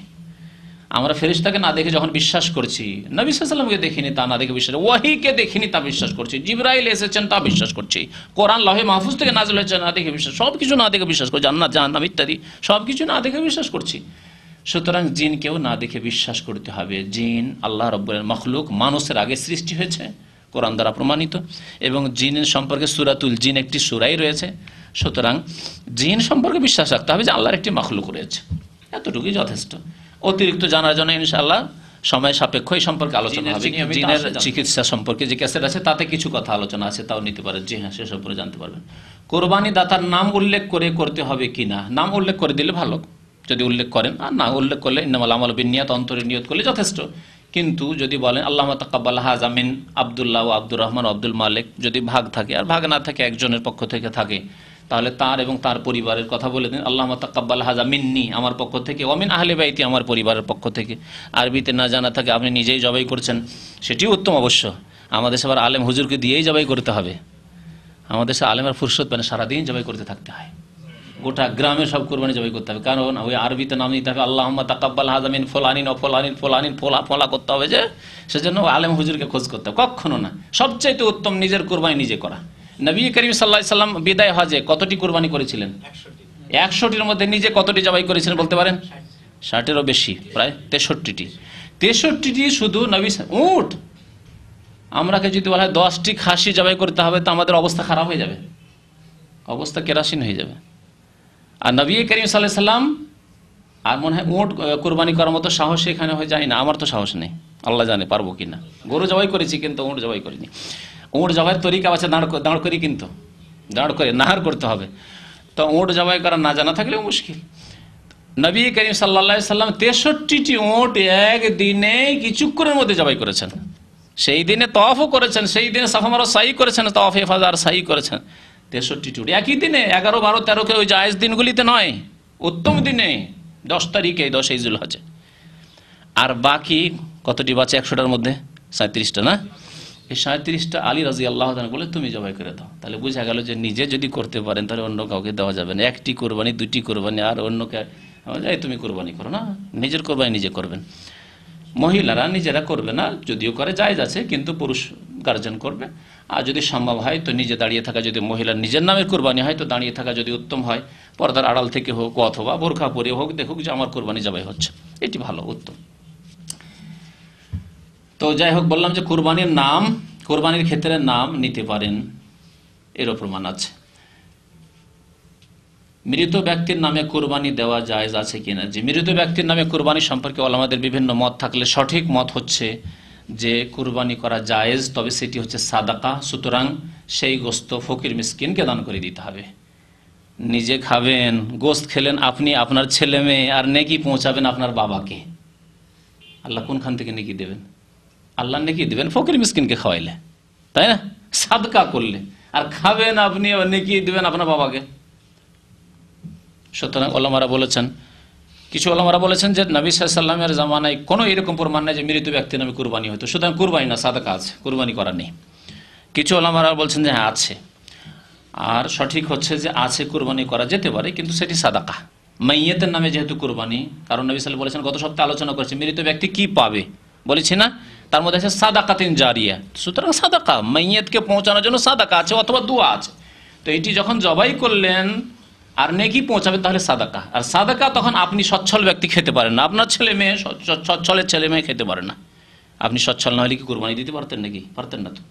[SPEAKER 4] আমরা ফেরেশতাকে না দেখে যখন বিশ্বাস করছি, নবী সাল্লাল্লাহু আলাইহি ওয়াসাল্লামকে দেখিনি তা না দেখে বিশ্বাস, ওয়াহীকে দেখিনি তা বিশ্বাস করছি, জিবরাইল এসেছেন তা বিশ্বাস করছি, কোরআন লাহে মাহফুজ থেকে নাযিল হয়েছে না দেখে বিশ্বাস, সবকিছু না দেখে বিশ্বাস করছি, জান্নাত জাহান্নাম ইত্যাদি সবকিছু না দেখে বিশ্বাস করছি। সুতরাং জিনকেও না দেখে বিশ্বাস করতে হবে। জিন আল্লাহ রাব্বুল মখলুক, মানুষের আগে সৃষ্টি হয়েছে, কোরআন দ্বারা প্রমাণিত, এবং জিনের সম্পর্কে সূরাতুল জিন একটি সূরাই রয়েছে। সুতরাং জিন সম্পর্কে বিশ্বাস রাখতে হবে যে আল্লাহর একটি মখলুক রয়েছে, এতটুকুই যথেষ্ট। অতিরিক্ত জানার জন্য ইনশাআল্লাহ সময় সাপেক্ষ এই সম্পর্কে আলোচনা হবে। জিনের চিকিৎসা সম্পর্কে যে ক্যাসেট আছে তাতে কিছু কথা আলোচনা আছে, তাও নিতে পারেন। জি হ্যাঁ, সেসব পরে জানতে পারবেন। কোরবানি দাতার নাম উল্লেখ করে করতে হবে কিনা? নাম উল্লেখ করে দিলে ভালো, যদি উল্লেখ করেন। আর না উল্লেখ করলে ইন্নামাল আমালু বিন্নিয়াত, অন্তরে নিয়ত করলে যথেষ্ট। কিন্তু যদি বলেন আল্লাহুম্মা তাকাব্বাল হাযা মিন আব্দুল্লাহ ও আব্দুর রহমান ও আব্দুল মালিক, যদি ভাগ থাকে, আর ভাগ না থাকে একজনের পক্ষ থেকে থাকে, তাহলে তার এবং তার পরিবারের কথা বলে দিন, আল্লাহুম্মা তাকাব্বাল হাযা মিন্নি, আমার পক্ষ থেকে, ওয়া মিন আহলি বাইতি, আমার পরিবারের পক্ষ থেকে। আরবিতে না জানা থাকে আপনি নিজেই জবাই করছেন, সেটিও উত্তম অবশ্য। আমাদের সবার আলেম হুজুরকে দিয়েই জবাই করতে হবে। আমাদের সে আলেমের ফুরসত পেনে সারাদিন জবাই করতে থাকতে হয়, গোটা গ্রামে সব কোরবানি জবাই করতে হবে, কারণ ওই আরবিতে নাম নিতে হবে আল্লাহুম্মা তাকাব্বাল হাযা মিন ফুলানিন ও ফুলানিন, ফুলানিন ফোলা ফোলা করতে হবে, যে সেজন্য আলেম হুজুরকে খোঁজ করতে হবে, কখনো না। সবচাইতে উত্তম নিজের কোরবানি নিজে করা। নবী করিম সাল্লাল্লাহু আলাইহি সাল্লাম বিদায় হজে কতটি কোরবানি করেছিলেন? 100টির মধ্যে নিজে কতটি জবাই করেছিলেন বলতে পারেন? 60-এরও বেশি, প্রায় 63টি। 63টি শুধু নবী। উট আমরাকে যদি বলা হয় 10টি খাসি জবাই করতে হবে, তো আমাদের অবস্থা খারাপ হয়ে যাবে, অবস্থা কেরাসিন হয়ে যাবে। আর নবী করিম সাল্লাল্লাহু আলাইহি সাল্লাম, আর মনে হয় উট কোরবানি করার মতো সাহস এখানে হয়ে যায় না। আমার তো সাহস নেই, আল্লাহ জানে পারবো কিনা। গরু জবাই করেছি কিন্তু উট জবাই করিনি। উট জবাইয়ের তরিকা আছে, দাঁড় করি, কিন্তু দাঁড় করে নাহার করতে হবে, তো উট জবাই করা না জানা থাকলেও মুশকিল। নবী করিম সাল্লাল্লাহু আলাইহি সাল্লাম 63টি উট একদিনে কিছুক্ষণের মধ্যে জবাই করেছেন। সেই দিনে তওয়াফও করেছেন, সেই দিনে সাফা মারওয়া সাই করেছেন, তওয়াফে ইফাদা আর সাই করেছেন। 63টি উট একই দিনে, 11, 12, 13কে ওই জায়েজ দিনগুলিতে নয়, উত্তম দিনে 10 তারিখে, 10 জিলহজে। আর বাকি কতটি বাঁচে 100টার মধ্যে? 37টা না? এই 37টা আলী রাদিয়াল্লাহু তাআলা বলে তুমি জবাই করে দাও। তাহলে বোঝা গেল যে নিজে যদি করতে পারেন তাহলে অন্য কাউকে দেওয়া যাবে না। একটি কোরবানি, 2টি কোরবানি, আর অন্যকে তুমি কোরবানি করো না, নিজের কোরবানি নিজে করবেন। মহিলারা নিজেরা করবে না, যদিও করে জায়েজ আছে, কিন্তু পুরুষ গার্জেন করবে। আর যদি সম্ভব হয় তো নিজে দাঁড়িয়ে থাকা, যদি মহিলার নিজের নামের কোরবানি হয় তো দাঁড়িয়ে থাকা যদি উত্তম হয়, পর্দার আড়াল থেকে হোক অথবা বোরখা পরে হোক, দেখুক যে আমার কোরবানি জবাই হচ্ছে, এটি ভালো, উত্তম। তো যাই হোক, বললাম যে কোরবানির নাম, কোরবানির ক্ষেত্রে নাম নিতে পারেন, এরও প্রমাণ আছে। মৃত ব্যক্তির নামে কোরবানি দেওয়া জায়েজ আছে কিনা? যে মৃত ব্যক্তির নামে কোরবানি সম্পর্কে ওলামাদের বিভিন্ন মত থাকলে সঠিক মত হচ্ছে যে কোরবানি করা জায়েজ, তবে সেটি হচ্ছে সাদাকা। সুতরাং সেই গোস্ত ফকির মিসকিনকে দান করে দিতে হবে। নিজে খাবেন, গোস্ত খেলেন আপনি, আপনার ছেলে মেয়ে, আর নেকি পৌঁছাবেন আপনার বাবাকে, আল্লাহ কোনখান থেকে নেকি দেবেন? আল্লাহ নেকি দেবেন ফকির মিসকিনকে খাওয়াইলে, তাই না? সাদকা করলে। আর খাবেন আপনি, নেকি দেবেন আপনার বাবাকে। সুতরাং ওলামারা বলেছেন, কিছু ওলামারা বলেছেন যে নবী সাল্লাল্লাহু আলাইহি ওয়াসাল্লামের জামানায় কোনো এরকম প্রমাণ নেই যে মৃত ব্যক্তির নামে কুরবানি হতো, সুতরাং কুরবানি না, সাদাকা আছে, কুরবানি করা নেই। কিছু ওলামারা বলছেন যে হ্যাঁ আছে, আর সঠিক হচ্ছে যে আছে, কুরবানি করা যেতে পারে, কিন্তু সেটি সাদাকা। মাইয়াতের নামে যেহেতু কুরবানি, কারণ নবী সাল্লাল্লাহু আলাইহি ওয়াসাল্লাম বলেছেন, গত সপ্তাহে আলোচনা করেছি মৃত ব্যক্তি কি পাবে, বলেছি না? তার মধ্যে আছে সাদাকাতিন জারিয়া। সুতরাং সাদাকা, মাইয়াতকে পৌঁছানোর জন্য সাদাকা আছে অথবা দোয়া আছে। তো এটি যখন জবাই করলেন আর নেকি পৌঁছাবে তাহলে সাদাকা। আর সাদাকা তখন আপনি সচ্ছল ব্যক্তি খেতে পারেন না, আপনার ছেলে মেয়ে, সচ্ছলের ছেলে মেয়ে খেতে পারে না। আপনি সচ্ছল না হলে কি কোরবানি দিতে পারতেন নাকি? পারতেন না তো।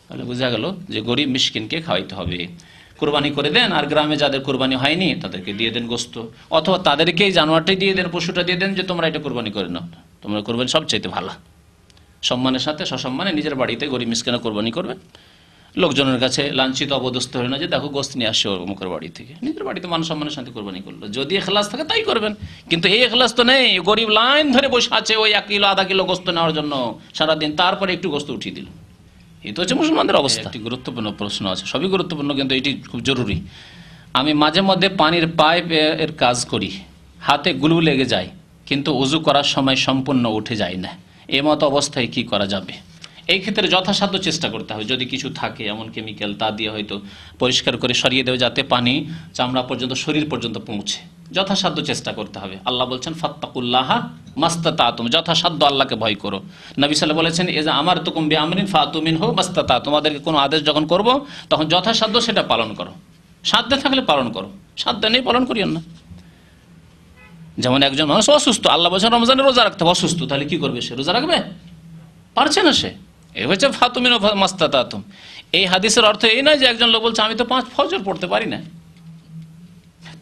[SPEAKER 4] তাহলে বোঝা গেল যে গরিব মিসকিনকে খাওয়াইতে হবে। কোরবানি করে দেন, আর গ্রামে যাদের কোরবানি হয়নি তাদেরকে দিয়ে দেন গোস্ত, অথবা তাদেরকেই জানোয়ারটাই দিয়ে দেন, পশুটা দিয়ে দেন, যে তোমরা এটা কোরবানি করে নাও। তোমরা কোরবানি সবচাইতে ভালো, সম্মানের সাথে সসম্মানে নিজের বাড়িতে গরিব মিসকিনা কোরবানি করবে, লোকজনের কাছে লাঞ্ছিত অবদস্থ হয়ে না যে দেখো গোস্ত নিয়ে আসছে ওর মুখের বাড়ি থেকে। নিজের বাড়িতে মান সম্মানের সাথে কোরবানি করলো, যদি এখলাস থাকে তাই করবেন। কিন্তু এই এখলাস তো নেই, গরিব লাইন ধরে বসে আছে ওই 1 কিলো 1/2 কিলো গোস্ত নেওয়ার জন্য সারাদিন, তারপরে একটু গোস্ত উঠিয়ে দিল। এই তো হচ্ছে মুসলমানদের অবস্থা। একটি গুরুত্বপূর্ণ প্রশ্ন আছে, সবই গুরুত্বপূর্ণ কিন্তু এটি খুব জরুরি। আমি মাঝে মধ্যে পানির পাইপ এর কাজ করি, হাতে গ্লু লেগে যায়, কিন্তু ওযু করার সময় সম্পূর্ণ উঠে যায় না। এই মতো অবস্থায় কি করা যাবে? এই ক্ষেত্রে যথাসাধ্য চেষ্টা করতে হবে, যদি কিছু থাকে এমন কেমিক্যাল, তা দিয়ে হয়তো পরিষ্কার করে সরিয়ে দেবে, যাতে পানি চামড়া পর্যন্ত, শরীর পর্যন্ত পৌঁছে। যথাসাধ্য চেষ্টা করতে হবে। আল্লাহ বলছেন ফাত্তাকুল্লাহা মাস্তাতাতুম, যথাসাধ্য আল্লাহকে ভয় করো। নবী সাল্লাল্লাহু বলেছেন ইজা আমারতুকুম বিআমরিন ফাতু মিনহু মাস্তাতা, তোমাদেরকে কোনো আদেশ যখন করব তখন যথাসাধ্য সেটা পালন করো। সাধ্য থাকলে পালন করো, সাধ্য নেই পালন করিও না। যেমন একজন মানুষ অসুস্থ, আল্লাহ বলছেন রমজানের রোজা রাখতে হবে, অসুস্থ, তাহলে কি করবে? সে রোজা রাখবে? পারছে না সে। এই হচ্ছে ফাতুমিন মাস্তাতাতুম। এই হাদিসের অর্থ এই নয় যে একজন লোক বলছে আমি তো 5 ফজর পড়তে পারি না,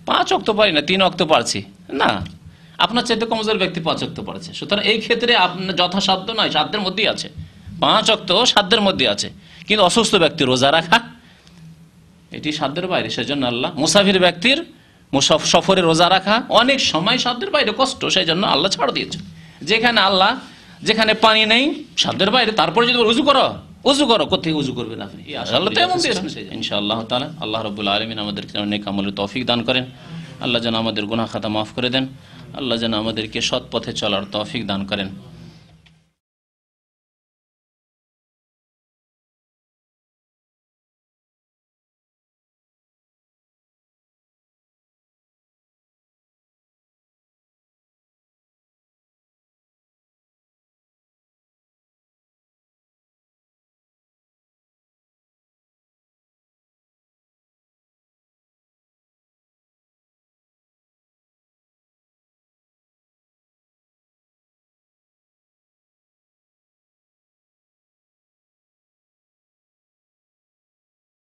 [SPEAKER 4] 5 ওয়াক্ত পারি না, 3 ওয়াক্ত পারছি না। আপনার চাইতে কমজোর ব্যক্তি 5 ওয়াক্ত পারছে। সুতরাং এই ক্ষেত্রে আপনার যথাসাধ্য নয়, সাধ্যের মধ্যেই আছে। 5 ওয়াক্ত সাধ্যের মধ্যে আছে, কিন্তু অসুস্থ ব্যক্তি রোজা রাখা এটি সাধ্যের বাইরে। সেজন্য আল্লাহ মুসাফির ব্যক্তির সফরে রোজা রাখা অনেক সময় সাধ্যের বাইরে, কষ্ট, সেই জন্য আল্লাহ ছাড় দিয়েছে। যেখানে পানি নেই সাধ্যের বাইরে, তারপরে যদি উযু করো, উযু করো, কোথেকে উযু করবেন আপনি? আল্লাহ তায়াম্মুম দিয়েছেন ইনশাআল্লাহ তাআলা। আল্লাহ রাব্বুল আলামিন আমাদেরকে নেক আমলের তৌফিক দান করেন। আল্লাহ যেন আমাদের গুনাহ খাতা মাফ করে দেন। আল্লাহ যেন আমাদেরকে সৎ পথে চলার তৌফিক দান করেন।